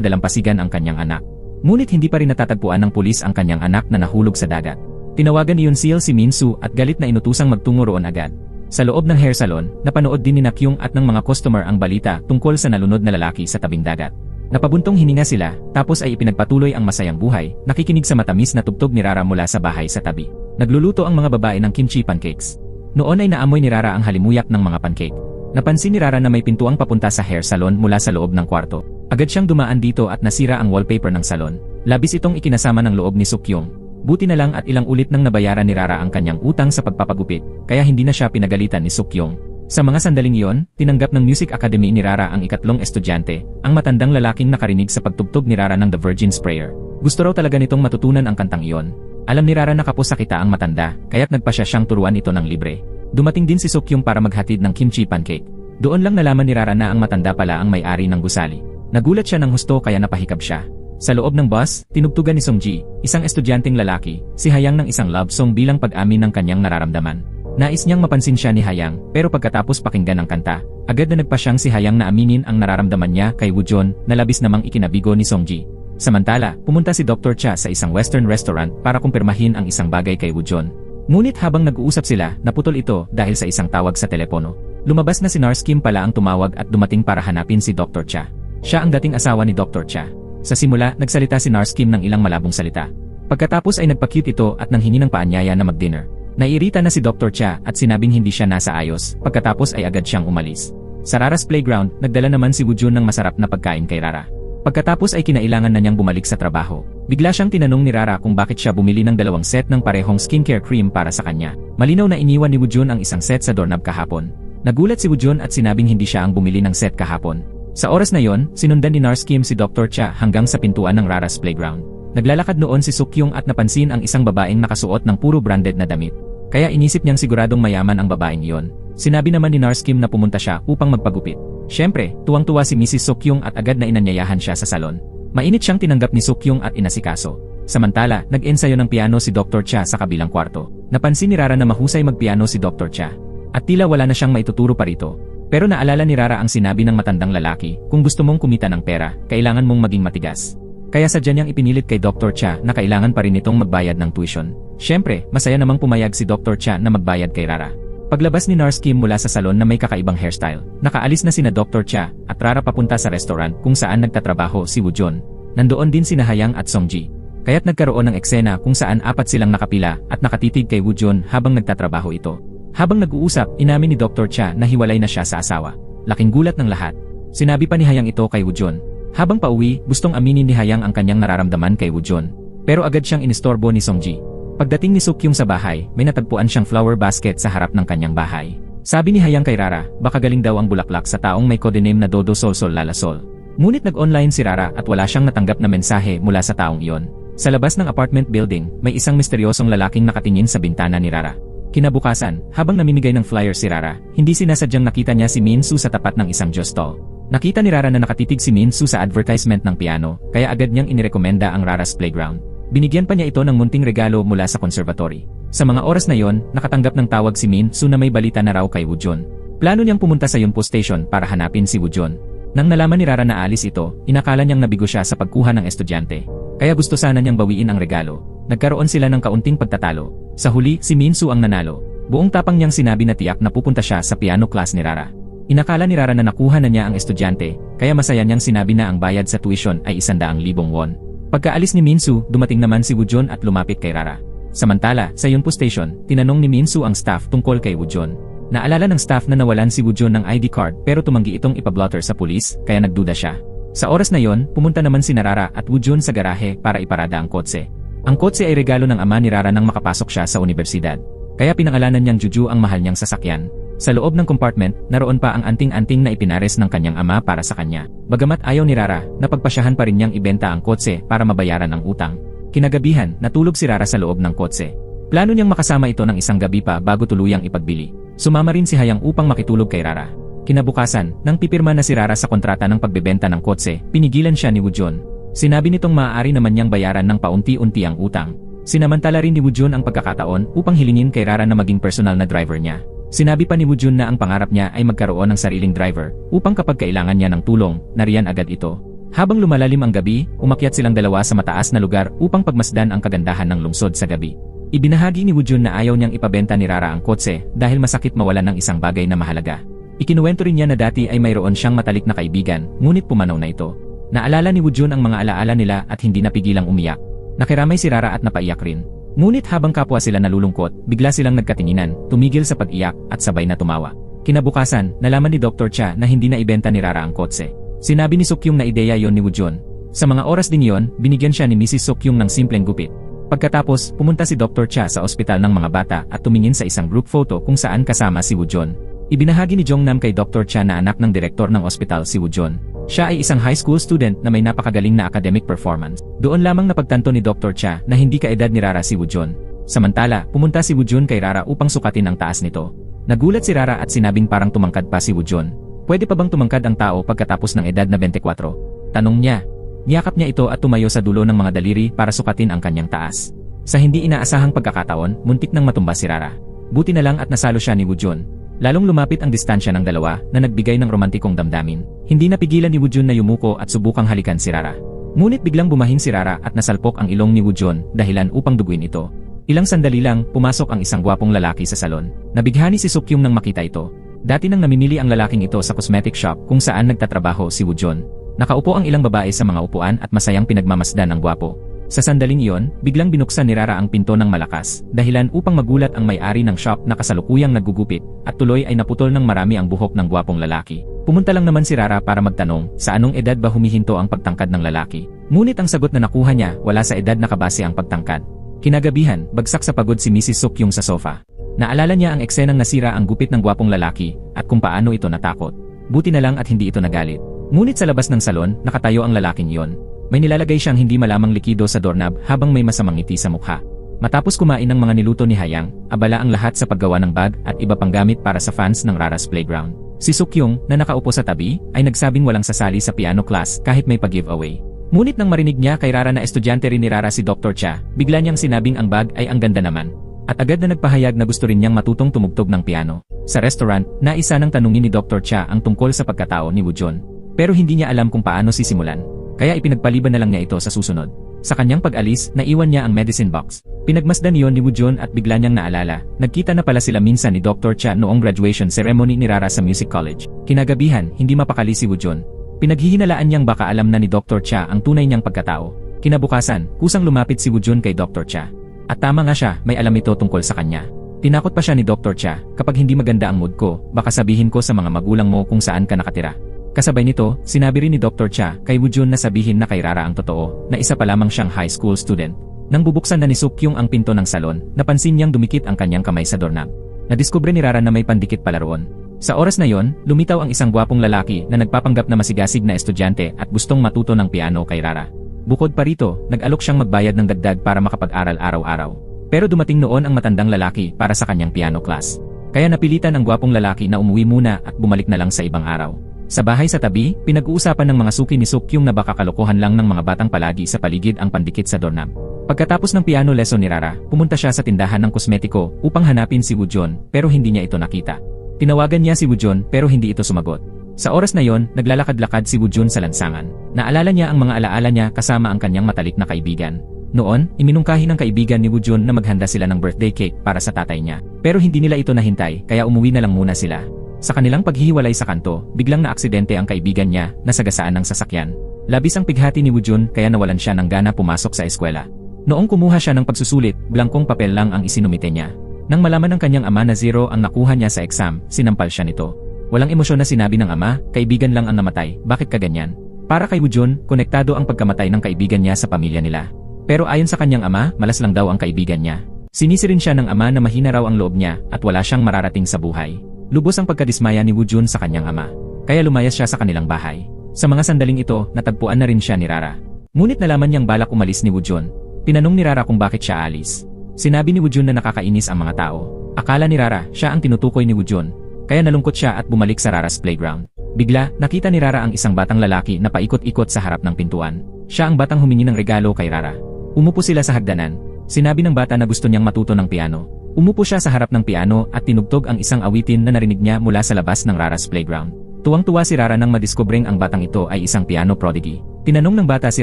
S1: dalampasigan ang kanyang anak. Ngunit hindi pa rin natatagpuan ng pulis ang kanyang anak na nahulog sa dagat. Tinawagan ni Yoon-sil si Min-soo at galit na inutusang magtungo roon agad. Sa loob ng hair salon, napanood din ni Na-kyung at ng mga customer ang balita tungkol sa nalunod na lalaki sa tabing dagat. Napabuntong hininga sila, tapos ay ipinagpatuloy ang masayang buhay, nakikinig sa matamis na tugtog ni Rara mula sa bahay sa tabi. Nagluluto ang mga babae ng kimchi pancakes. Noon ay naamoy ni Rara ang halimuyak ng mga pancake. Napansin ni Rara na may pintuang papunta sa hair salon mula sa loob ng kwarto. Agad siyang dumaan dito at nasira ang wallpaper ng salon. Labis itong ikinasama ng loob ni Suk-kyung. Buti na lang at ilang ulit nang nabayaran ni Rara ang kanyang utang sa pagpapagupit, kaya hindi na siya pinagalitan ni Suk-kyung. Sa mga sandaling iyon, tinanggap ng Music Academy ni Rara ang ikatlong estudyante, ang matandang lalaking nakarinig sa pagtugtog ni Rara ng The Virgin Sprayer. Gusto raw talaga nitong matutunan ang kantang iyon. Alam ni Rara na kapos sa kita ang matanda, kaya't nagpasya siyang turuan ito ng libre. Dumating din si Suk-kyung para maghatid ng kimchi pancake. Doon lang nalaman ni Rara na ang matanda pala ang may-ari ng gusali. Nagulat siya ng husto kaya napahikab siya. Sa loob ng bus, tinugtugan ni Song-ji, isang estudyanteng lalaki, si Hayang ng isang love song bilang pag-amin ng kanyang nararamdaman. Nais niyang mapansin siya ni Hayang, pero pagkatapos pakinggan ang kanta, agad na nagpa siyang si Hayang na aminin ang nararamdaman niya kay Woo-jun na labis namang ikinabigo ni Song-ji. Samantala, pumunta si Dr. Cha sa isang western restaurant para kumpirmahin ang isang bagay kay Woo-jun. Ngunit habang nag-uusap sila, naputol ito dahil sa isang tawag sa telepono. Lumabas na si Nurse Kim pala ang tumawag at dumating para hanapin si Dr. Cha. Siya ang dating asawa ni Dr. Cha. Sa simula, nagsalita si Nurse Kim ng ilang malabong salita. Pagkatapos ay nagpa-cute ito at nanghingi ng paanyaya na mag-dinner. Naiirita na si Dr. Cha at sinabing hindi siya nasa ayos, pagkatapos ay agad siyang umalis. Sa Rara's playground, nagdala naman si Woo-jun ng masarap na pagkain kay Rara. Pagkatapos ay kinailangan na niyang bumalik sa trabaho. Bigla siyang tinanong ni Rara kung bakit siya bumili ng 2 set ng parehong skincare cream para sa kanya. Malinaw na iniwan ni Woo-jun ang isang set sa doorknob kahapon. Nagulat si Woo-jun at sinabing hindi siya ang bumili ng set kahapon. Sa oras na yon, sinundan ni Nurse Kim si Dr. Cha hanggang sa pintuan ng Rara's playground. Naglalakad noon si Suk-kyung at napansin ang isang babaeng nakasuot ng puro branded na damit. Kaya inisip niyang siguradong mayaman ang babaeng iyon. Sinabi naman ni Nurse Kim na pumunta siya upang magpagupit. Siyempre, tuwang-tuwa si Mrs. Suk-kyung at agad na inanyayahan siya sa salon. Mainit siyang tinanggap ni Suk-kyung at inasikaso. Samantala, nag-ensayo ng piano si Dr. Cha sa kabilang kwarto. Napansin ni Rara na mahusay magpiano si Dr. Cha. At tila wala na siyang maituturo pa rito. Pero naalala ni Rara ang sinabi ng matandang lalaki, kung gusto mong kumita ng pera, kailangan mong maging matigas. Kaya sadya niyang ipinilit kay Dr. Cha na kailangan pa rin itong magbayad ng tuition. Siyempre, masaya namang pumayag si Dr. Cha na magbayad kay Rara. Paglabas ni Nurse Kim mula sa salon na may kakaibang hairstyle, nakaalis na sina Dr. Cha at Rara papunta sa restaurant kung saan nagtatrabaho si Woo-jun. Nandoon din sina Hayang at Song-ji. Kaya't nagkaroon ng eksena kung saan 4 silang nakapila at nakatitig kay Woo-jun habang nagtatrabaho ito. Habang nag-uusap, inamin ni Dr. Cha na hiwalay na siya sa asawa. Laking gulat ng lahat. Sinabi pa ni Hayang ito kay Woo-jun. Habang pauwi, gustong aminin ni Hayang ang kanyang nararamdaman kay Woo-jun. Pero agad siyang inistorbo ni Song-ji. Pagdating ni Suk-kyung sa bahay, may natagpuan siyang flower basket sa harap ng kanyang bahay. Sabi ni Hayang kay Rara, baka galing daw ang bulaklak sa taong may codename na Dodo Sol Sol Lala Sol. Ngunit nag-online si Rara at wala siyang natanggap na mensahe mula sa taong iyon. Sa labas ng apartment building, may isang misteryosong lalaking nakatingin sa bintana ni Rara. Kinabukasan, habang namimigay ng flyer si Rara, hindi sinasadyang nakita niya si Min-soo sa tapat ng isang juice stall. Nakita ni Rara na nakatitig si Min-soo sa advertisement ng piano, kaya agad niyang inirekomenda ang Rara's playground. Binigyan pa niya ito ng munting regalo mula sa conservatory. Sa mga oras na yon, nakatanggap ng tawag si Min-soo na may balita na raw kay Woo-jun. Plano niyang pumunta sa Yunpo Station para hanapin si Woo-jun. Nang nalaman ni Rara na alis ito, inakala niyang nabigo siya sa pagkuha ng estudyante. Kaya gusto sana niyang bawiin ang regalo. Nagkaroon sila ng kaunting pagtatalo. Sa huli, si Min-soo ang nanalo. Buong tapang niyang sinabi na tiyak na pupunta siya sa piano class ni Rara. Inakala ni Rara na nakuha na niya ang estudyante, kaya masaya niyang sinabi na ang bayad sa tuition ay 100,000 won. Pagkaalis ni Min-soo, dumating naman si Woo-jun at lumapit kay Rara. Samantala, sa Yunpo Station, tinanong ni Min-soo ang staff tungkol kay Woo-jun. Naalala ng staff na nawalan si Woo-jun ng ID card pero tumanggi itong ipablotter sa pulis, kaya nagduda siya. Sa oras na yon, pumunta naman si Rara at Woo-jun sa garahe para iparada ang kotse. Ang kotse ay regalo ng ama ni Rara nang makapasok siya sa universidad. Kaya pinangalanan niyang Juju ang mahal niyang sasakyan. Sa loob ng compartment, naroon pa ang anting-anting na ipinares ng kanyang ama para sa kanya. Bagamat ayaw ni Rara, napagpasyahan pa rin niyang ibenta ang kotse para mabayaran ang utang. Kinagabihan, natulog si Rara sa loob ng kotse. Plano niyang makasama ito ng isang gabi pa bago tuluyang ipagbili. Sumama rin si Hayang upang makitulog kay Rara. Kinabukasan, nang pipirma na si Rara sa kontrata ng pagbebenta ng kotse, pinigilan siya ni Woo-jun. Sinabi nitong maaari naman niyang bayaran ng paunti-unti ang utang. Sinamantala rin ni Woojun ang pagkakataon upang hilingin kay Rara na maging personal na driver niya. Sinabi pa ni Woojun na ang pangarap niya ay magkaroon ng sariling driver upang kapag kailangan niya ng tulong, nariyan agad ito. Habang lumalalim ang gabi, umakyat silang dalawa sa mataas na lugar upang pagmasdan ang kagandahan ng lungsod sa gabi. Ibinahagi ni Woojun na ayaw niyang ipabenta ni Rara ang kotse dahil masakit mawalan ng isang bagay na mahalaga. Ikinuwento rin niya na dati ay mayroon siyang matalik na kaibigan, ngunit pumanaw na ito. Naalala ni Woojun ang mga alaala nila at hindi napigilang umiyak. Nakiramay si Rara at napaiyak rin. Ngunit habang kapwa sila nalulungkot, bigla silang nagkatinginan, tumigil sa pag-iyak at sabay na tumawa. Kinabukasan, nalaman ni Dr. Cha na hindi na ibenta ni Rara ang kotse. Sinabi ni Sukyung na ideya yon ni Woojun. Sa mga oras din yon, binigyan siya ni Mrs. Sukyung ng simpleng gupit. Pagkatapos, pumunta si Dr. Cha sa ospital ng mga bata at tumingin sa isang group photo kung saan kasama si Woojun. Ibinahagi ni Jongnam kay Dr. Cha na anak ng direktor ng ospital si Woojun. Siya ay isang high school student na may napakagaling na academic performance. Doon lamang napagtanto ni Dr. Cha na hindi kaedad ni Rara si Woojun. Samantala, pumunta si Woojun kay Rara upang sukatin ang taas nito. Nagulat si Rara at sinabing parang tumangkad pa si Woojun. Pwede pa bang tumangkad ang tao pagkatapos ng edad na 24? Tanong niya. Niyakap niya ito at tumayo sa dulo ng mga daliri para sukatin ang kanyang taas. Sa hindi inaasahang pagkakataon, muntik nang matumba si Rara. Buti na lang at nasalo siya ni Woojun. Lalong lumapit ang distansya ng dalawa na nagbigay ng romantikong damdamin. Hindi napigilan ni Woojun na yumuko at subukang halikan si Rara. Ngunit biglang bumahin si Rara at nasalpok ang ilong ni Woojun dahilan upang duguin ito. Ilang sandali lang, pumasok ang isang gwapong lalaki sa salon. Nabighani si Sukyung nang makita ito. Dati nang namimili ang lalaking ito sa cosmetic shop kung saan nagtatrabaho si Woojun. Nakaupo ang ilang babae sa mga upuan at masayang pinagmamasdan ang gwapo. Sa sandaling iyon, biglang binuksan ni Rara ang pinto ng malakas, dahilan upang magulat ang may-ari ng shop na kasalukuyang naggugupit, at tuloy ay naputol ng marami ang buhok ng gwapong lalaki. Pumunta lang naman si Rara para magtanong, sa anong edad ba humihinto ang pagtangkad ng lalaki. Ngunit ang sagot na nakuha niya, wala sa edad nakabase ang pagtangkad. Kinagabihan, bagsak sa pagod si Mrs. Sukyung sa sofa. Naalala niya ang eksenang nasira ang gupit ng gwapong lalaki, at kung paano ito natakot. Buti na lang at hindi ito nagalit. Ngunit sa labas ng salon, nakatayo ang lalaking iyon. May nilalagay siyang hindi malamang likido sa doorknob habang may masamang ngiti sa mukha. Matapos kumain ng mga niluto ni Hayang, abala ang lahat sa paggawa ng bag at iba pang gamit para sa fans ng Rara's Playground. Si Sukyung, na nakaupo sa tabi, ay nagsabing walang sasali sa piano class kahit may pag-giveaway. Ngunit nang marinig niya kay Rara na estudyante rin ni Rara si Dr. Cha, bigla niyang sinabing ang bag ay ang ganda naman. At agad na nagpahayag na gusto rin niyang matutong tumugtog ng piano. Sa restaurant, naisa nang tanungin ni Dr. Cha ang tungkol sa pagkatao ni Woojun. Pero hindi niya alam kung paano sisimulan. Kaya ipinagpaliban na lang niya ito sa susunod. Sa kanyang pag-alis, naiwan niya ang medicine box. Pinagmasdan niyon ni Woojun at bigla niyang naalala. Nagkita na pala sila minsan ni Dr. Cha noong graduation ceremony ni Rara sa music college. Kinagabihan, hindi mapakali si Woojun. Pinaghihinalaan niyang baka alam na ni Dr. Cha ang tunay niyang pagkatao. Kinabukasan, kusang lumapit si Woojun kay Dr. Cha. At tama nga siya, may alam ito tungkol sa kanya. Tinakot pa siya ni Dr. Cha, kapag hindi maganda ang mood ko, baka sabihin ko sa mga magulang mo kung saan ka nakatira. Kasabay nito, sinabi rin ni Dr. Cha kay Woojun na sabihin na kay Rara ang totoo, na isa pa lamang siyang high school student. Nang bubuksan na ni Sukyung ang pinto ng salon, napansin niyang dumikit ang kanyang kamay sa doorknob. Nadiskubre ni Rara na may pandikit pala roon. Sa oras na yon, lumitaw ang isang gwapong lalaki na nagpapanggap na masigasig na estudyante at gustong matuto ng piano kay Rara. Bukod pa rito, nag-alok siyang magbayad ng dagdag para makapag-aral araw-araw. Pero dumating noon ang matandang lalaki para sa kanyang piano class. Kaya napilitan ang gwapong lalaki na umuwi muna at bumalik na lang sa ibang araw. Sa bahay sa tabi, pinag-uusapan ng mga suki ni Sukyung na baka kalokohan lang ng mga batang palagi sa paligid ang pandikit sa doorknob. Pagkatapos ng piano lesson ni Rara, pumunta siya sa tindahan ng kosmetiko upang hanapin si Woojun pero hindi niya ito nakita. Tinawagan niya si Woojun pero hindi ito sumagot. Sa oras na yon, naglalakad-lakad si Woojun sa lansangan. Naalala niya ang mga alaala niya kasama ang kanyang matalik na kaibigan. Noon, iminungkahi ng kaibigan ni Woojun na maghanda sila ng birthday cake para sa tatay niya. Pero hindi nila ito nahintay kaya umuwi na lang muna sila. Sa kanilang paghihiwalay sa kanto, biglang naaksidente ang kaibigan niya, nasagasaan ng sasakyan. Labis ang pighati ni Woojun kaya nawalan siya ng gana pumasok sa eskwela. Noong kumuha siya ng pagsusulit, blankong papel lang ang isinumite niya. Nang malaman ng kanyang ama na 0 ang nakuha niya sa exam, sinampal siya nito. Walang emosyon na sinabi ng ama, kaibigan lang ang namatay, bakit ka ganyan? Para kay Woojun, konektado ang pagkamatay ng kaibigan niya sa pamilya nila. Pero ayon sa kanyang ama, malas lang daw ang kaibigan niya. Sinisi rin siya ng ama na mahina raw ang loob niya at wala siyang mararating sa buhay. Lubos ang pagkadismaya ni Woojun sa kanyang ama, kaya lumayas siya sa kanilang bahay. Sa mga sandaling ito, natagpuan na rin siya ni Rara. Ngunit nalaman niyang balak umalis ni Woojun. Tinanong ni Rara kung bakit siya alis. Sinabi ni Woojun na nakakainis ang mga tao. Akala ni Rara, siya ang tinutukoy ni Woojun, kaya nalungkot siya at bumalik sa Rara's playground. Bigla, nakita ni Rara ang isang batang lalaki na paikot-ikot sa harap ng pintuan. Siya ang batang humingi ng regalo kay Rara. Umupo sila sa hagdanan. Sinabi ng bata na gusto niyang matuto ng piano. Umupo siya sa harap ng piano at tinugtog ang isang awitin na narinig niya mula sa labas ng Rara's playground. Tuwang-tuwa si Rara nang madiskubring ang batang ito ay isang piano prodigy. Tinanong ng bata si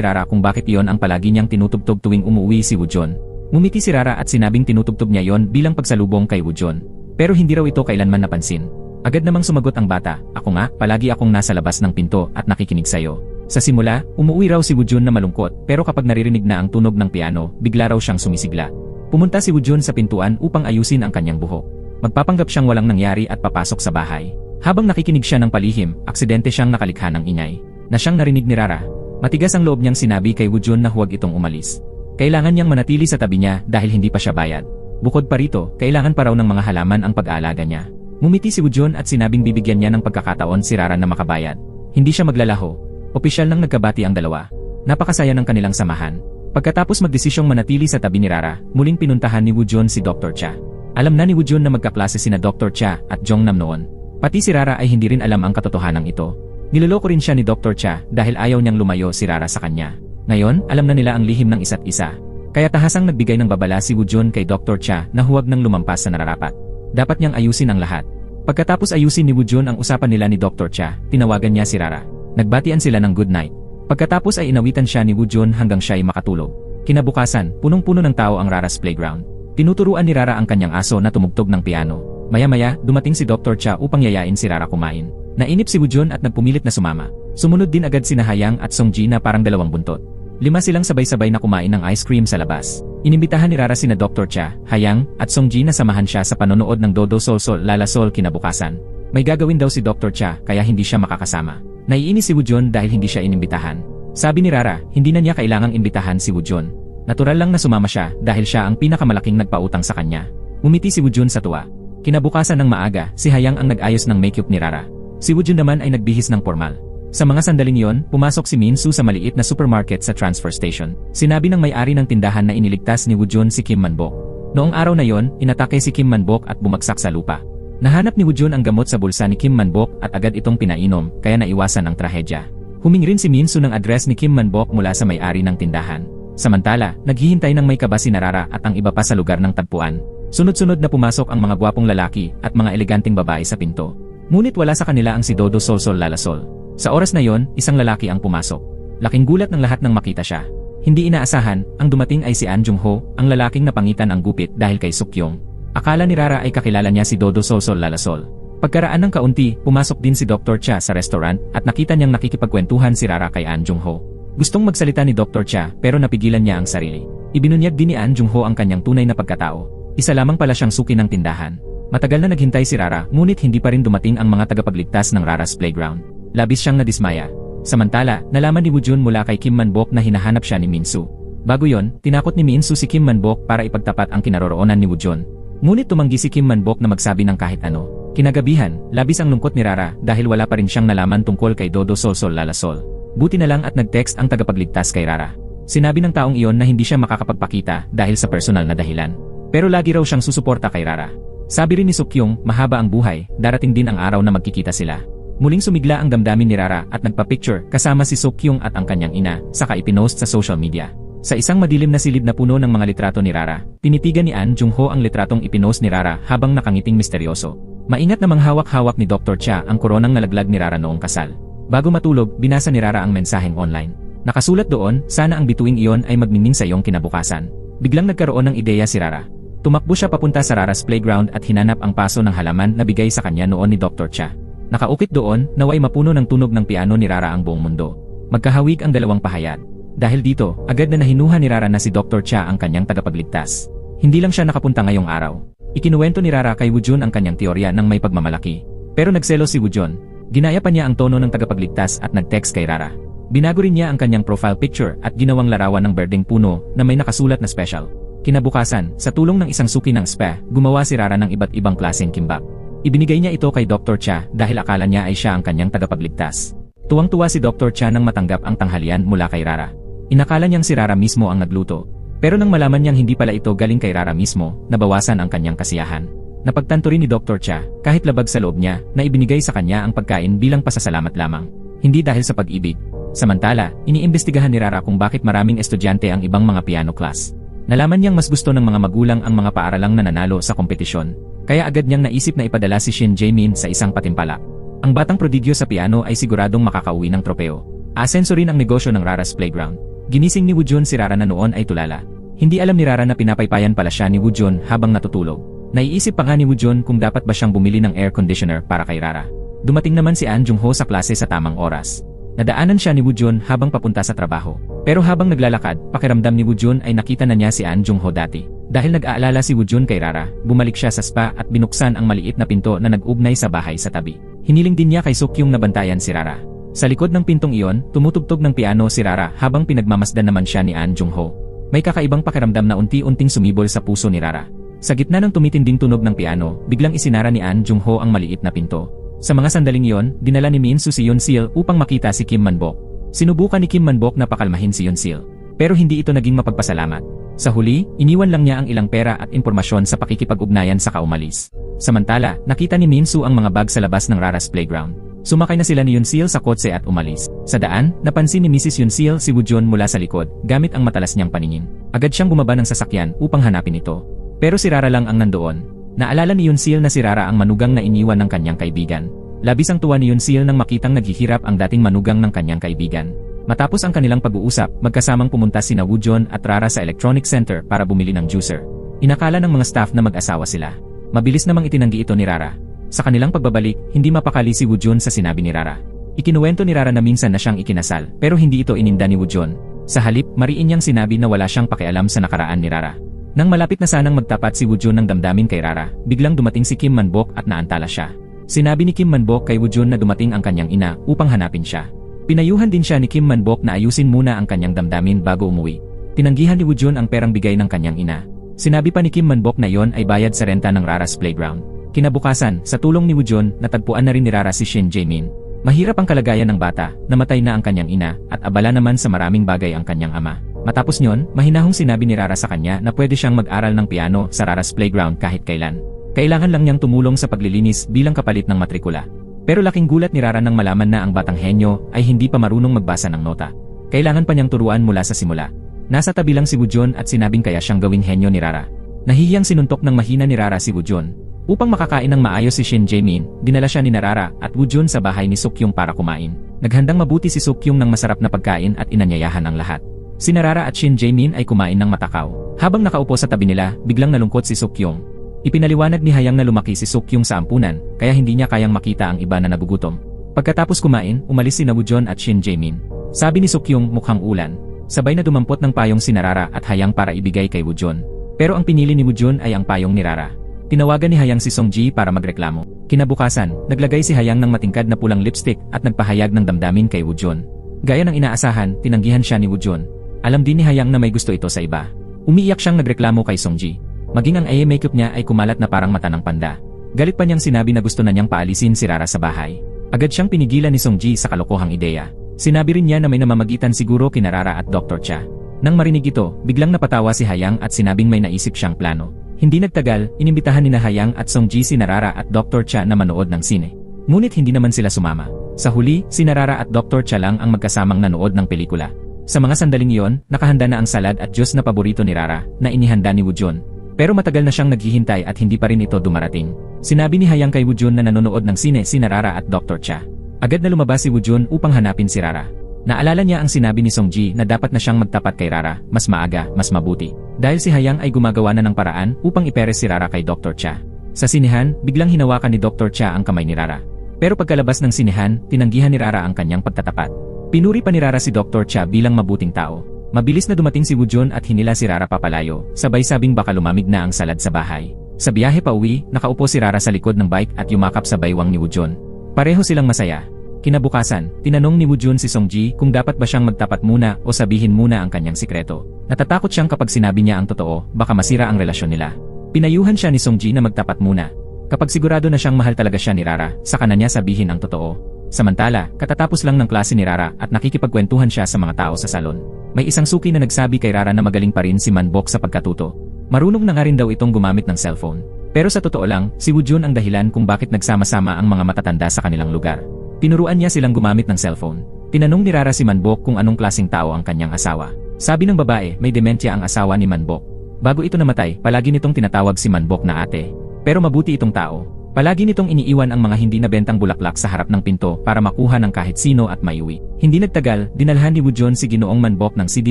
S1: Rara kung bakit iyon ang palagi niyang tinutugtog tuwing umuwi si Woo-jun. Ngumiti si Rara at sinabing tinutugtog niya yon bilang pagsalubong kay Woo-jun. Pero hindi raw ito kailanman napansin. Agad namang sumagot ang bata, "Ako nga, palagi akong nasa labas ng pinto at nakikinig sa'yo." Sa simula, umuwi raw si Woo-jun na malungkot pero kapag naririnig na ang tunog ng piano, bigla raw siyang sumisigla. Pumunta si Woo-jun sa pintuan upang ayusin ang kanyang buhok. Magpapanggap siyang walang nangyari at papasok sa bahay. Habang nakikinig siya ng palihim, aksidente siyang nakalikha ng ingay na siyang narinig ni Rara. Matigas ang loob niyang sinabi kay Woo-jun na huwag itong umalis. Kailangan niyang manatili sa tabi niya dahil hindi pa siya bayad. Bukod pa rito, kailangan pa raw ng mga halaman ang pag-aalaga niya. Ngumiti si Woo-jun at sinabing bibigyan niya ng pagkakataon si Rara na makabayad. Hindi siya maglalaho. Opisyal nang nagkabati ang dalawa. Napakasaya ng kanilang samahan. Pagkatapos magdesisyong manatili sa tabi ni Rara, muling pinuntahan ni Woo-jun si Dr. Cha. Alam na ni Woo-jun na magkaklase sina Dr. Cha at Jongnam noon. Pati si Rara ay hindi rin alam ang katotohanan ito. Niloloko rin siya ni Dr. Cha dahil ayaw niyang lumayo si Rara sa kanya. Ngayon, alam na nila ang lihim ng isa't isa. Kaya tahasang nagbigay ng babala si Woo-jun kay Dr. Cha na huwag nang lumampas sa nararapat. Dapat niyang ayusin ang lahat. Pagkatapos ayusin ni Woo-jun ang usapan nila ni Dr. Cha, tinawagan niya si Rara. Nagbatian sila ng good night. Pagkatapos ay inawitan siya ni Woo-jun hanggang siya ay makatulog. Kinabukasan, punong-puno ng tao ang Rara's playground. Tinuturuan ni Rara ang kanyang aso na tumugtog ng piano. Maya-maya, dumating si Dr. Cha upang yayain si Rara kumain. Nainip si Woo-jun at nagpumilit na sumama. Sumunod din agad sina Hayang at Songji na parang dalawang buntot. 5 silang sabay-sabay na kumain ng ice cream sa labas. Inimbitahan ni Rara sina Dr. Cha, Hayang, at Songji na samahan siya sa panonood ng Dodo Sol Sol Lala Sol kinabukasan. May gagawin daw si Dr. Cha kaya hindi siya makakasama. Naiinis si Woo-jun dahil hindi siya inimbitahan. Sabi ni Rara, hindi na niya kailangang imbitahan si Woo-jun. Natural lang na sumama siya dahil siya ang pinakamalaking nagpautang sa kanya. Ngumiti si Woo-jun sa tuwa. Kinabukasan ng maaga, si Hayang ang nag-ayos ng makeup ni Rara. Si Woo-jun naman ay nagbihis ng formal. Sa mga sandaling yon, pumasok si Min-soo sa maliit na supermarket sa transfer station. Sinabi ng may-ari ng tindahan na iniligtas ni Woo-jun si Kim Man-bok. Noong araw na yon, inatake si Kim Man-bok at bumagsak sa lupa. Nahanap ni Woo-jun ang gamot sa bulsa ni Kim Man-bok at agad itong pinainom, kaya naiwasan ang trahedya. Humingi rin si Min-soo ng address ni Kim Man-bok mula sa may-ari ng tindahan. Samantala, naghihintay ng may kaba si Rara at ang iba pa sa lugar ng tagpuan. Sunod-sunod na pumasok ang mga gwapong lalaki at mga eleganteng babae sa pinto. Ngunit wala sa kanila ang si Dodo Sol Sol Lala Sol. Sa oras na yon, isang lalaki ang pumasok. Laking gulat ng lahat nang makita siya. Hindi inaasahan, ang dumating ay si An Jung-ho, ang lalaking napangitan ang gupit dahil kay Suk-kyung. Akala ni Rara ay kakilala niya si Dodo Sol Sol Lala Sol. Pagkaraan ng kaunti, pumasok din si Dr. Cha sa restaurant at nakita niyang nakikipagkwentuhan si Rara kay An Jung-ho. Gustong magsalita ni Dr. Cha pero napigilan niya ang sarili. Ibinunyag din ni An Jung-ho ang kanyang tunay na pagkatao. Isa lamang pala siyang suki ng tindahan. Matagal na naghintay si Rara ngunit hindi pa rin dumating ang mga tagapagligtas ng Rara's playground. Labis siyang nadismaya. Samantala, nalaman ni Woo-jun mula kay Kim Man-bok na hinahanap siya ni Min-soo. Bago yon, tinakot ni Min-soo si Kim Man-bok para ipagtapat ang kinaroroonan ni Woo-jun. Ngunit tumanggi si Kim Man-bok na magsabi ng kahit ano. Kinagabihan, labis ang lungkot ni Rara dahil wala pa rin siyang nalaman tungkol kay Dodo Sol Sol Lala Sol. Buti na lang at nag-text ang tagapagligtas kay Rara. Sinabi ng taong iyon na hindi siya makakapagpakita dahil sa personal na dahilan. Pero lagi raw siyang susuporta kay Rara. Sabi rin ni Suk-kyung, mahaba ang buhay, darating din ang araw na magkikita sila. Muling sumigla ang damdamin ni Rara at nagpa-picture kasama si Suk-kyung at ang kanyang ina, saka ipinost sa social media. Sa isang madilim na silid na puno ng mga litrato ni Rara, tinitigan ni An Jung-ho ang litratong ipinost ni Rara habang nakangiting misteryoso. Maingat namang hawak-hawak ni Dr. Cha ang koronang nalaglag ni Rara noong kasal. Bago matulog, binasa ni Rara ang mensaheng online. Nakasulat doon, sana ang bituing iyon ay magmingming sa iyong kinabukasan. Biglang nagkaroon ng ideya si Rara. Tumakbo siya papunta sa Rara's playground at hinanap ang paso ng halaman na bigay sa kanya noon ni Dr. Cha. Nakaukit doon, naway mapuno ng tunog ng piano ni Rara ang buong mundo. Magkahawig ang dalawang pahayag. Dahil dito, agad na nahinuha ni Rara na si Dr. Cha ang kanyang tagapagligtas. Hindi lang siya nakapunta ngayong araw. Ikinuwento ni Rara kay Woo-jun ang kanyang teorya ng may pagmamalaki. Pero nagselos si Woo-jun. Ginaya pa niya ang tono ng tagapagligtas at nag-text kay Rara. Binago rin niya ang kanyang profile picture at ginawang larawan ng berdeng puno na may nakasulat na special. Kinabukasan, sa tulong ng isang suki ng spa, gumawa si Rara ng iba't ibang klaseng kimbap. Ibinigay niya ito kay Dr. Cha dahil akala niya ay siya ang kanyang tagapagligtas. Tuwang-tuwa si Dr. Cha nang matanggap ang tanghalian mula kay Rara. Inakala niyang si Rara mismo ang nagluto. Pero nang malaman niyang hindi pala ito galing kay Rara mismo, nabawasan ang kanyang kasiyahan. Napagtanto rin ni Dr. Cha, kahit labag sa loob niya, na ibinigay sa kanya ang pagkain bilang pasasalamat lamang. Hindi dahil sa pag-ibig. Samantala, iniimbestigahan ni Rara kung bakit maraming estudyante ang ibang mga piano class. Nalaman niyang mas gusto ng mga magulang ang mga paaralang nananalo sa kompetisyon. Kaya agad niyang naisip na ipadala si Shin Jae-min sa isang patimpalak. Ang batang prodigyo sa piano ay siguradong makakauwi ng tropeo. Asenso rin ang negosyo ng Rara's Playground. Ginising ni Woojun si Rara na noon ay tulala. Hindi alam ni Rara na pinapaypayan pala siya ni Woojun habang natutulog. Naiisip pa nga ni Woojun kung dapat ba siyang bumili ng air conditioner para kay Rara. Dumating naman si An Jung-ho sa klase sa tamang oras. Nadaanan siya ni Woojun habang papunta sa trabaho. Pero habang naglalakad, pakiramdam ni Woojun ay nakita na niya si An Jung-ho dati. Dahil nag-aalala si Woojun kay Rara, bumalik siya sa spa at binuksan ang maliit na pinto na nag-ugnay sa bahay sa tabi. Hiniling din niya kay Sukyung na bantayan si Rara. Sa likod ng pintong iyon, tumutugtog ng piano si Rara habang pinagmamasdan naman siya ni An Jung-ho. May kakaibang pakiramdam na unti-unting sumibol sa puso ni Rara. Sa gitna ng tumitinding tunog ng piano, biglang isinara ni An Jung-ho ang maliit na pinto. Sa mga sandaling iyon, dinala ni Min Soo si Yeon-sil upang makita si Kim Man-bok. Sinubukan ni Kim Man-bok na pakalmahin si Yeon-sil. Pero hindi ito naging mapagpasalamat. Sa huli, iniwan lang niya ang ilang pera at impormasyon sa pakikipag-ugnayan sa kaumalis. Samantala, nakita ni Min Soo ang mga bag sa labas ng Rara's Playground. Sumakay na sila ni Yeon-sil sa kotse at umalis. Sa daan, napansin ni Mrs. Yeon-sil si Woojun mula sa likod, gamit ang matalas niyang paningin. Agad siyang bumaba ng sasakyan upang hanapin ito. Pero si Rara lang ang nandoon. Naalala ni Yeon-sil na si Rara ang manugang na iniwan ng kanyang kaibigan. Labis ang tuwa ni Yeon-sil nang makitang naghihirap ang dating manugang ng kanyang kaibigan. Matapos ang kanilang pag-uusap, magkasamang pumunta sina Woojun at Rara sa Electronic Center para bumili ng juicer. Inakala ng mga staff na mag-asawa sila. Mabilis namang itinanggi ito ni Rara. Sa kanilang pagbabalik, hindi mapakali si Woojun sa sinabi ni Rara. Ikinuwento ni Rara na minsan na siyang ikinasal, pero hindi ito ininda ni Woojun. Sa halip, mariin niyang sinabi na wala siyang pakialam sa nakaraan ni Rara. Nang malapit na sanang magtapat si Woojun ng damdamin kay Rara, biglang dumating si Kim Man-bok at naantala siya. Sinabi ni Kim Man-bok kay Woojun na dumating ang kanyang ina upang hanapin siya. Pinayuhan din siya ni Kim Man-bok na ayusin muna ang kanyang damdamin bago umuwi. Tinanggihan ni Woojun ang perang bigay ng kanyang ina. Sinabi pa ni Kim Man-bok na yon ay bayad sa renta ng Rara's Playground. Kinabukasan, sa tulong ni Woojun, natagpuan na rin ni Rara si Shin Jae-min. Mahirap ang kalagayan ng bata, namatay na ang kanyang ina, at abala naman sa maraming bagay ang kanyang ama. Matapos nyon, mahinahong sinabi ni Rara sa kanya na pwede siyang mag-aral ng piano sa Rara's Playground kahit kailan. Kailangan lang niyang tumulong sa paglilinis bilang kapalit ng matrikula. Pero laking gulat ni Rara nang malaman na ang batang henyo ay hindi pa marunong magbasa ng nota. Kailangan pa niyang turuan mula sa simula. Nasa tabi lang si Woojun at sinabing kaya siyang gawing henyo ni Rara. Nahihiyang sinuntok ng mahina ni Rara si Woojun. Upang makakain ng maayos si Shin Jae-min, dinala siya ni Rara at Woojun sa bahay ni Sukyung para kumain. Naghandang mabuti si Sukyung ng masarap na pagkain at inanyayahan ang lahat. Si Rara at Shin Jae-min ay kumain ng matakaw. Habang nakaupo sa tabi nila, biglang nalungkot si Sukyung. Ipinaliwanag ni Hayang na lumaki si Sukyung sa ampunan, kaya hindi niya kayang makita ang iba na nagugutom. Pagkatapos kumain, umalis si Woojun at Shin Jae-min. Sabi ni Sukyung mukhang ulan. Sabay na dumampot ng payong si Rara at Hayang para ibigay kay Woojun. Pero ang pinili ni Woojun ay ang payong ni Rara. Tinawagan ni Hayang si Songji para magreklamo. Kinabukasan, naglagay si Hayang ng matingkad na pulang lipstick at nagpahayag ng damdamin kay Woojun. Gaya ng inaasahan, tinanggihan siya ni Woojun. Alam din ni Hayang na may gusto ito sa iba. Umiiyak siyang nagreklamo kay Songji. Maging ang eye makeup niya ay kumalat na parang mata ng panda. Galit pa niyang sinabi na gusto na niyang paalisin si Rara sa bahay. Agad siyang pinigilan ni Songji sa kalokohang ideya. Sinabi rin niya na may namamagitan siguro kina Rara at Dr. Cha. Nang marinig ito, biglang napatawa si Hayang at sinabing may naisip siyang plano. Hindi nagtagal, inimbitahan ni Hayang at Songji si Rara at Dr. Cha na manood ng sine. Ngunit hindi naman sila sumama. Sa huli, si Rara at Dr. Cha lang ang magkasamang nanood ng pelikula. Sa mga sandaling iyon, nakahanda na ang salad at juice na paborito ni Rara na inihanda ni Woojun. Pero matagal na siyang naghihintay at hindi pa rin ito dumarating. Sinabi ni Hayang kay Woojun na nanonood ng sine si Rara at Dr. Cha. Agad na lumabas si Woojun upang hanapin si Rara. Naalala niya ang sinabi ni Songji na dapat na siyang magtapat kay Rara, mas maaga, mas mabuti. Dahil si Hayang ay gumagawa na ng paraan upang iperes si Rara kay Dr. Cha. Sa sinehan, biglang hinawakan ni Dr. Cha ang kamay ni Rara. Pero pagkalabas ng sinehan, tinanggihan ni Rara ang kanyang pagtatapat. Pinuri pa ni Rara si Dr. Cha bilang mabuting tao. Mabilis na dumating si Woojun at hinila si Rara papalayo, sabay sabing baka lumamig na ang salad sa bahay. Sa biyahe pa uwi, nakaupo si Rara sa likod ng bike at yumakap sa baywang ni Woojun. Pareho silang masaya. Kinabukasan, tinanong ni Woojun si Songji kung dapat ba siyang magtapat muna o sabihin muna ang kanyang sikreto. Natatakot siyang kapag sinabi niya ang totoo, baka masira ang relasyon nila. Pinayuhan siya ni Songji na magtapat muna. Kapag sigurado na siyang mahal talaga siya ni Rara, saka na niya sabihin ang totoo. Samantala, katatapos lang ng klase ni Rara at nakikipagkwentuhan siya sa mga tao sa salon. May isang suki na nagsabi kay Rara na magaling pa rin si Man-bok sa pagkatuto. Marunong na nga rin daw itong gumamit ng cellphone. Pero sa totoo lang, si Woojun ang dahilan kung bakit nagsama-sama ang mga matatanda sa kanilang lugar. Tinuruan niya silang gumamit ng cellphone. Tinanong ni Rara si Manbok kung anong klaseng tao ang kanyang asawa. Sabi ng babae, may dementia ang asawa ni Manbok. Bago ito namatay, palagi nitong tinatawag si Manbok na ate. Pero mabuti itong tao. Palagi nitong iniiwan ang mga hindi nabentang bulaklak sa harap ng pinto para makuha ng kahit sino at maiuwi. Hindi nagtagal, dinalhan ni Woo-jun si Ginoong Manbok ng CD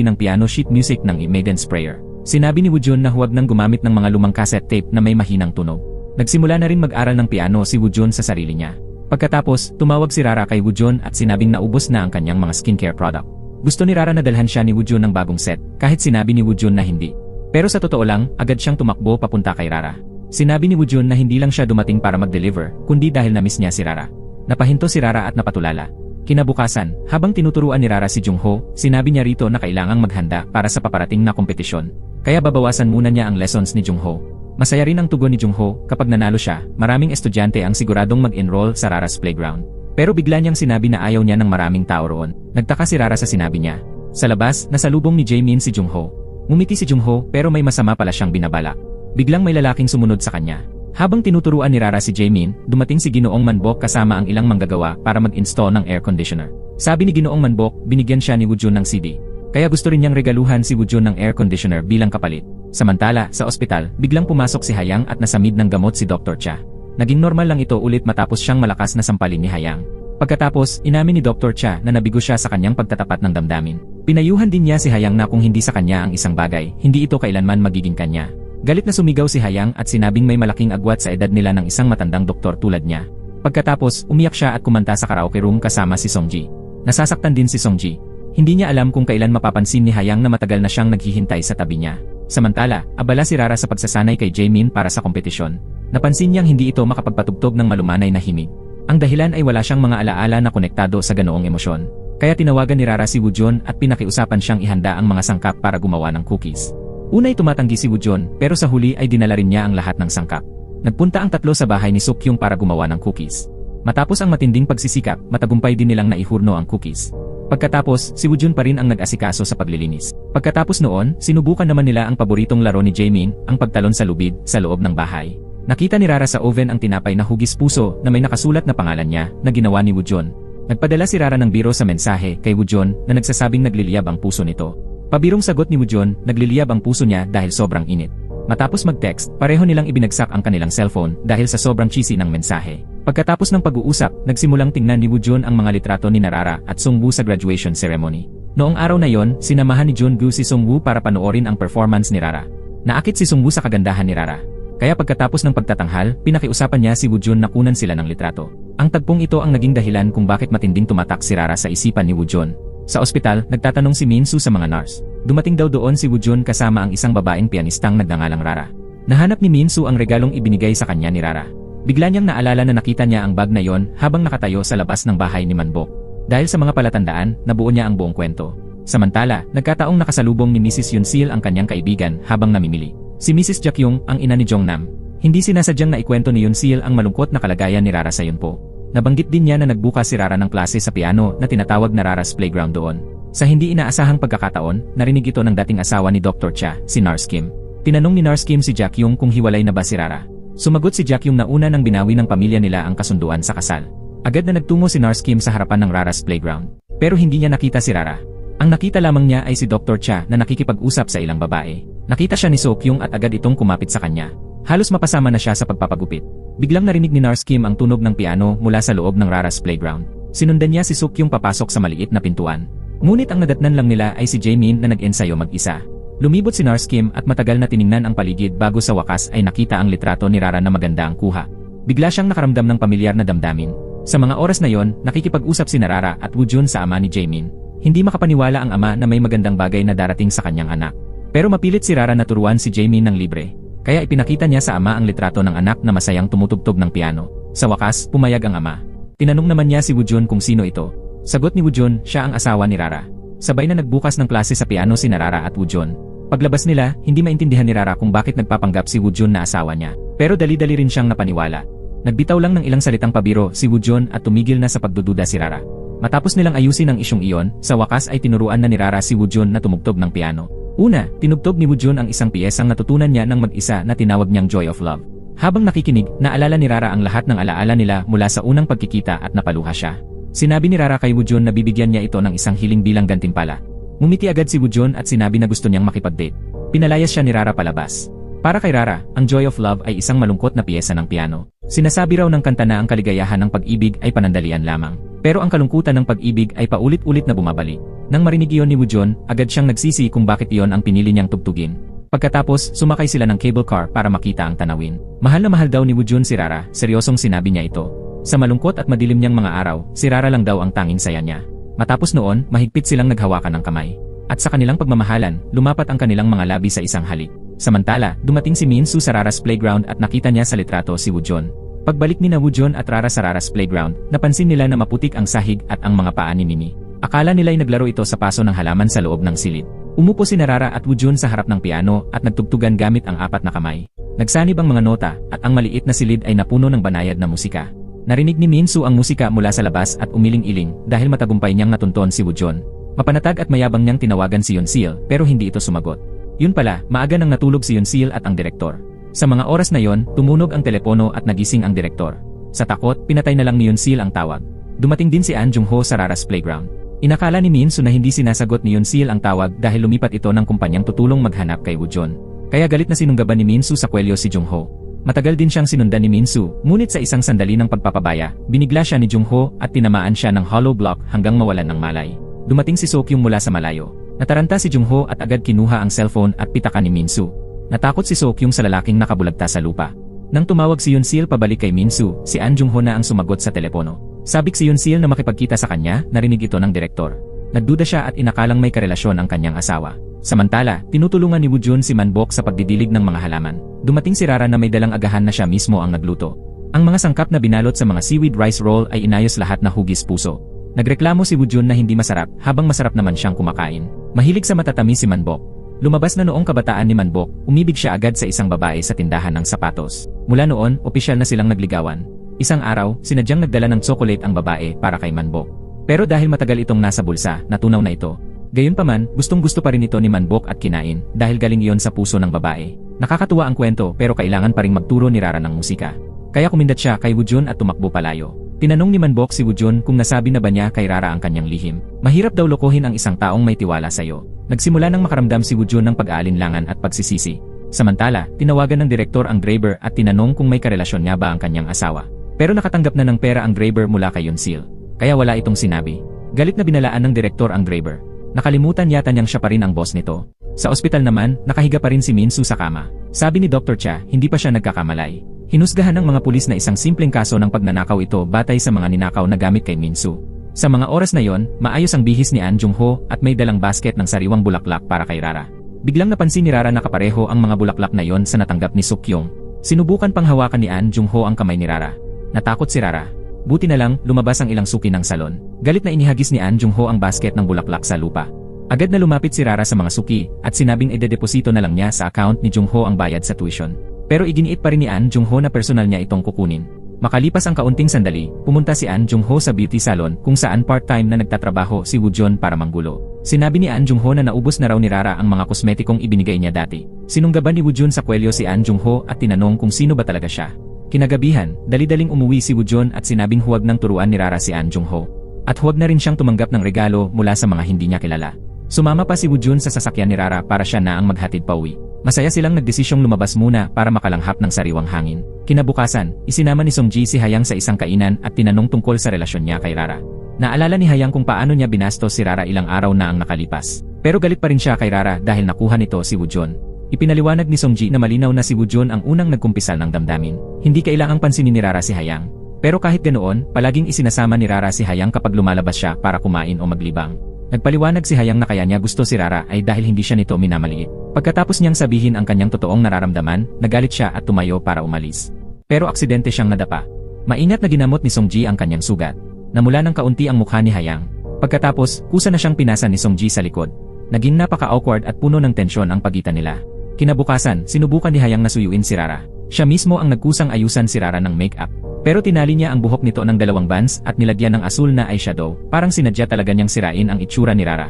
S1: ng piano sheet music ng Maiden's Prayer. Sinabi ni Woo-jun na huwag nang gumamit ng mga lumang cassette tape na may mahinang tunog. Nagsimula na rin mag-aral ng piano si Woo-jun sa sarili niya. Pagkatapos, tumawag si Rara kay Woo-jun at sinabing naubos na ang kanyang mga skincare product. Gusto ni Rara na dalhan siya ni Woo-jun ng bagong set, kahit sinabi ni Woo-jun na hindi. Pero sa totoo lang, agad siyang tumakbo papunta kay Rara. Sinabi ni Woo-jun na hindi lang siya dumating para mag-deliver, kundi dahil na-miss niya si Rara. Napahinto si Rara at napatulala. Kinabukasan, habang tinuturuan ni Rara si Jungho, sinabi niya rito na kailangang maghanda para sa paparating na kompetisyon. Kaya babawasan muna niya ang lessons ni Jungho. Masaya rin ang tugon ni Jungho, kapag nanalo siya, maraming estudyante ang siguradong mag-enroll sa Rara's playground. Pero bigla niyang sinabi na ayaw niya ng maraming tao roon. Nagtaka si Rara sa sinabi niya. Sa labas, nasalubong ni Jaemin si Jungho. Ngumiti si Jungho pero may masama pala siyang binabalak. Biglang may lalaking sumunod sa kanya. Habang tinuturuan ni Rara si Jaemin, dumating si Ginoong Manbok kasama ang ilang manggagawa para mag-install ng air conditioner. Sabi ni Ginoong Manbok, binigyan siya ni Woo-jun ng CD. Kaya gusto rin niyang regaluhan si Woo-jun ng air conditioner bilang kapalit. Samantala, sa ospital, biglang pumasok si Hayang at nasamid ng gamot si Dr. Cha. Naging normal lang ito ulit matapos siyang malakas na sampalin ni Hayang. Pagkatapos, inamin ni Dr. Cha na nabigo siya sa kanyang pagtatapat ng damdamin. Pinayuhan din niya si Hayang na kung hindi sa kanya ang isang bagay, hindi ito kailanman magiging kanya. Galit na sumigaw si Hayang at sinabing may malaking agwat sa edad nila ng isang matandang doktor tulad niya. Pagkatapos, umiyak siya at kumanta sa karaoke room kasama si Songji. Nasasaktan din si Songji. Hindi niya alam kung kailan mapapansin ni Hayang na matagal na siyang naghihintay sa tabi niya. Samantala, abala si Rara sa pagsasanay kay Jaemin para sa kompetisyon. Napansin niyang hindi ito makapagpatugtog ng malumanay na himig. Ang dahilan ay wala siyang mga alaala na konektado sa ganoong emosyon. Kaya tinawagan ni Rara si Woo-jun at pinakiusapan siyang ihanda ang mga sangkap para gumawa ng cookies. Una'y tumatanggi si Woo-jun pero sa huli ay dinala rin niya ang lahat ng sangkap. Nagpunta ang tatlo sa bahay ni Suk-kyung para gumawa ng cookies. Matapos ang matinding pagsisikap, matagumpay din nilang naihurno ang cookies. Pagkatapos, si Woo-jun pa rin ang nag-asikaso sa paglilinis. Pagkatapos noon, sinubukan naman nila ang paboritong laro ni Jaemin, ang pagtalon sa lubid, sa loob ng bahay. Nakita ni Rara sa oven ang tinapay na hugis puso na may nakasulat na pangalan niya, na ginawa ni Woo-jun. Nagpadala si Rara ng biro sa mensahe kay Woo-jun na nagsasabing nagliliyab ang puso nito. Pabirong sagot ni Woo-jun, nagliliyab ang puso niya dahil sobrang init. Matapos mag-text, pareho nilang ibinagsak ang kanilang cellphone dahil sa sobrang cheesy ng mensahe. Pagkatapos ng pag-uusap, nagsimulang tingnan ni Woo-jun ang mga litrato ni Rara at Sungwoo sa graduation ceremony. Noong araw na yon, sinamahan ni Jungwoo si Sungwoo para panoorin ang performance ni Rara. Naakit si Sungwoo sa kagandahan ni Rara. Kaya pagkatapos ng pagtatanghal, pinakiusapan niya si Woo-jun na kunan sila ng litrato. Ang tagpong ito ang naging dahilan kung bakit matinding tumatak si Rara sa isipan ni Woo-jun. Sa ospital, nagtatanong si Min-soo sa mga nurse. Dumating daw doon si Woo-jun kasama ang isang babaeng pianistang nagngangalang Rara. Nahanap ni Min-soo ang regalong ibinigay sa kanya ni Rara. Bigla niyang naalala na nakita niya ang bag na yon habang nakatayo sa labas ng bahay ni Manbok. Dahil sa mga palatandaan, nabuo niya ang buong kwento. Samantala, nagkataong nakasalubong ni Mrs. Yun-sil ang kanyang kaibigan habang namimili. Si Mrs. Jak-yung, ang ina ni Jong-nam. Hindi sinasadyang naikwento ni Yun-sil ang malungkot na kalagayan ni Rara sa Yunpo. Nabanggit din niya na nagbukas si Rara ng klase sa piano na tinatawag na Rara's Playground doon. Sa hindi inaasahang pagkakataon, narinig ito ng dating asawa ni Dr. Cha, si Nurse Kim. Tinanong ni Nurse Kim si Jak-yung kung hiwalay na ba si Rara. Sumagot si Jak-yung na una nang binawi ng pamilya nila ang kasunduan sa kasal. Agad na nagtungo si Nurse Kim sa harapan ng Rara's Playground. Pero hindi niya nakita si Rara. Ang nakita lamang niya ay si Dr. Cha na nakikipag-usap sa ilang babae. Nakita siya ni Sok-yung at agad itong kumapit sa kanya. Halos mapasama na siya sa pagpapagupit. Biglang narinig ni Nurse Kim ang tunog ng piano mula sa loob ng Rara's Playground. Sinundan niya si Sok-yung papasok sa maliit na pintuan. Ngunit ang nadatnan lang nila ay si Jaemin na nag-ensayo mag-isa. Lumibot si Nurse Kim at matagal na tiningnan ang paligid bago sa wakas ay nakita ang litrato ni Rara na maganda ang kuha. Bigla siyang nakaramdam ng pamilyar na damdamin. Sa mga oras na yon, nakikipag-usap si Rara at Woo-jun sa ama ni Jaemin. Hindi makapaniwala ang ama na may magandang bagay na darating sa kanyang anak. Pero mapilit si Rara na turuan si Jaemin ng libre. Kaya ipinakita niya sa ama ang litrato ng anak na masayang tumutugtog ng piano. Sa wakas, pumayag ang ama. Tinanong naman niya si Woo-jun kung sino ito. Sagot ni Woo-jun, siya ang asawa ni Rara. Sabay na nagbukas ng klase sa piano si Rara at Woo-jun. Paglabas nila, hindi maintindihan ni Rara kung bakit nagpapanggap si Woo-jun na asawa niya. Pero dali-dali rin siyang napaniwala. Nagbitaw lang ng ilang salitang pabiro si Woo-jun at tumigil na sa pagdududa si Rara. Matapos nilang ayusin ang isyong iyon, sa wakas ay tinuruan na ni Rara si Woo-jun na tumugtog ng piano. Una, tinugtog ni Woo-jun ang isang piyesang natutunan niya ng mag-isa na tinawag niyang Joy of Love. Habang nakikinig, naalala ni Rara ang lahat ng alaala nila mula sa unang pagkikita at napaluha siya. Sinabi ni Rara kay Woojun na bibigyan niya ito ng isang hiling bilang gantimpala. Ngumiti agad si Woojun at sinabi na gusto niyang makipag-date. Pinalayas siya ni Rara palabas. Para kay Rara, ang Joy of Love ay isang malungkot na piyesa ng piano. Sinasabi raw ng kanta na ang kaligayahan ng pag-ibig ay panandalian lamang. Pero ang kalungkutan ng pag-ibig ay paulit-ulit na bumabalik. Nang marinig iyon ni Woojun, agad siyang nagsisi kung bakit iyon ang pinili niyang tugtugin. Pagkatapos, sumakay sila ng cable car para makita ang tanawin. Mahal na mahal daw ni Woojun si Rara, seryosong sinabi niya ito. Sa malungkot at madilim niyang mga araw, si Rara lang daw ang tanging saya niya. Matapos noon, mahigpit silang naghawakan ng kamay. At sa kanilang pagmamahalan, lumapat ang kanilang mga labi sa isang halik. Samantala, dumating si Minsu sa Rara's playground at nakita niya sa litrato si Woojun. Pagbalik ni Woojun at Rara sa Rara's playground, napansin nila na maputik ang sahig at ang mga paa ni Mimi. Akala nila'y naglaro ito sa paso ng halaman sa loob ng silid. Umupo si Rara at Woojun sa harap ng piano at nagtugtugan gamit ang 4 na kamay. Nagsanib ang mga nota at ang maliit na silid ay napuno ng banayad na musika. Narinig ni Minsu ang musika mula sa labas at umiling-iling dahil matagumpay niyang natunton si Woojun. Mapanatag at mayabang niyang tinawagan si Yunsil pero hindi ito sumagot. Yun pala, maaga nang natulog si Yunsil at ang direktor. Sa mga oras na yon, tumunog ang telepono at nagising ang direktor. Sa takot, pinatay na lang ni Yunsil ang tawag. Dumating din si An Jung-ho sa Rara's playground. Inakala ni Minsu na hindi sinasagot ni Yunsil ang tawag dahil lumipat ito ng kumpanyang tutulong maghanap kay Woojun. Kaya galit na sinunggaban ni Minsu sa kwelyo si Jung-ho. Matagal din siyang sinundan ni Minsu, ngunit sa isang sandali ng pagpapabaya, binigla siya ni Jung-ho at tinamaan siya ng hollow block hanggang mawalan ng malay. Dumating si Sokyung mula sa malayo. Nataranta si Jung-ho at agad kinuha ang cellphone at pitakan ni Minsu. Natakot si Sokyung sa lalaking nakabulagta sa lupa. Nang tumawag si Yunsil pabalik kay Minsu, si An Jung-ho na ang sumagot sa telepono. Sabik si Yunsil na makipagkita sa kanya, narinig ito ng direktor. Nagduda siya at inakalang may karelasyon ang kanyang asawa. Samantala, tinutulungan ni Woojun si Manbok sa pagdidilig ng mga halaman. Dumating si Rara na may dalang agahan na siya mismo ang nagluto. Ang mga sangkap na binalot sa mga seaweed rice roll ay inayos lahat na hugis puso. Nagreklamo si Woojun na hindi masarap, habang masarap naman siyang kumakain. Mahilig sa matatamis si Manbok. Lumabas na noong kabataan ni Manbok, umibig siya agad sa isang babae sa tindahan ng sapatos. Mula noon, opisyal na silang nagligawan. Isang araw, sinadyang nagdala ng tsokolate ang babae para kay Manbok. Pero dahil matagal itong nasa bulsa, natunaw na ito. Gayunpaman, gustong-gusto pa rin ito ni Manbok at kinain dahil galing iyon sa puso ng babae. Nakakatuwa ang kwento pero kailangan pa ring magturo ni Rara ng musika. Kaya kumindat siya kay Woojun at tumakbo palayo. Tinanong ni Manbok si Woojun kung nasabi na ba niya kay Rara ang kanyang lihim. Mahirap daw lokohin ang isang taong may tiwala sa'yo. Nagsimula nang makaramdam si Woojun ng pag-aalinlangan at pagsisisi. Samantala, tinawagan ng direktor ang Graber at tinanong kung may karelasyon niya ba ang kanyang asawa. Pero nakatanggap na ng pera ang Graber mula kay Yunsil. Kaya wala itong sinabi. Galit na binalaan ng direktor ang Graber. Nakalimutan yata niyang siya pa rin ang boss nito. Sa ospital naman, nakahiga pa rin si Minsu sa kama. Sabi ni Dr. Cha, hindi pa siya nagkakamalay. Hinusgahan ng mga pulis na isang simpleng kaso ng pagnanakaw ito batay sa mga ninakaw na gamit kay Minsu. Sa mga oras na yon, maayos ang bihis ni An Jung-ho at may dalang basket ng sariwang bulaklak para kay Rara. Biglang napansin ni Rara na kapareho ang mga bulaklak na yon sa natanggap ni Sokyung. Sinubukan pang hawakan ni An Jung-ho ang kamay ni Rara. Natakot si Rara. Buti na lang, lumabas ang ilang suki ng salon. Galit na inihagis ni An Jung-ho ang basket ng bulaklak sa lupa. Agad na lumapit si Rara sa mga suki at sinabing idedeposito na lang niya sa account ni Jung-ho ang bayad sa tuition. Pero iginiit pa rin ni An Jung-ho na personal niya itong kukunin. Makalipas ang kaunting sandali, pumunta si An Jung-ho sa beauty salon kung saan part-time na nagtatrabaho si Woojun para manggulo. Sinabi ni An Jung-ho na naubos na raw ni Rara ang mga kosmetikong ibinigay niya dati. Sinunggaban ni Woojun sa kwelyo si An Jung-ho at tinanong kung sino ba talaga siya. Kinagabihan, dali-daling umuwi si Woojun at sinabing huwag nang turuan ni Rara si An Jung-ho. At huwag na rin siyang tumanggap ng regalo mula sa mga hindi niya kilala. Sumama pa si Woojun sa sasakyan ni Rara para siya na ang maghatid pauwi. Masaya silang nagdesisyong lumabas muna para makalanghap ng sariwang hangin. Kinabukasan, isinama ni Songji si Hayang sa isang kainan at tinanong tungkol sa relasyon niya kay Rara. Naalala ni Hayang kung paano niya binastos si Rara ilang araw na ang nakalipas. Pero galit pa rin siya kay Rara dahil nakuha nito si Woojun. Ipinaliwanag ni Songji na malinaw na si Woojun ang unang nagkumpisal ng damdamin. Hindi kailangang pansinin ni Rara si Hayang. Pero kahit ganoon, palaging isinasama ni Rara si Hayang kapag lumalabas siya para kumain o maglibang. Nagpaliwanag si Hayang na kaya niya gusto si Rara ay dahil hindi siya nito minamaliit. Pagkatapos niyang sabihin ang kanyang totoong nararamdaman, nagalit siya at tumayo para umalis. Pero aksidente siyang nadapa. Maingat na ginamot ni Songji ang kanyang sugat. Namula ng kaunti ang mukha ni Hayang. Pagkatapos, kusa na siyang pinasa ni Songji sa likod. Naging napaka-awkward at puno ng tensyon ang pagitan nila. Kinabukasan, sinubukan ni Hayang na suyuin si Rara. Siya mismo ang nagkusang ayusan si Rara ng make-up. Pero tinali niya ang buhok nito ng 2 bands at nilagyan ng asul na eyeshadow, parang sinadya talaga niyang sirain ang itsura ni Rara.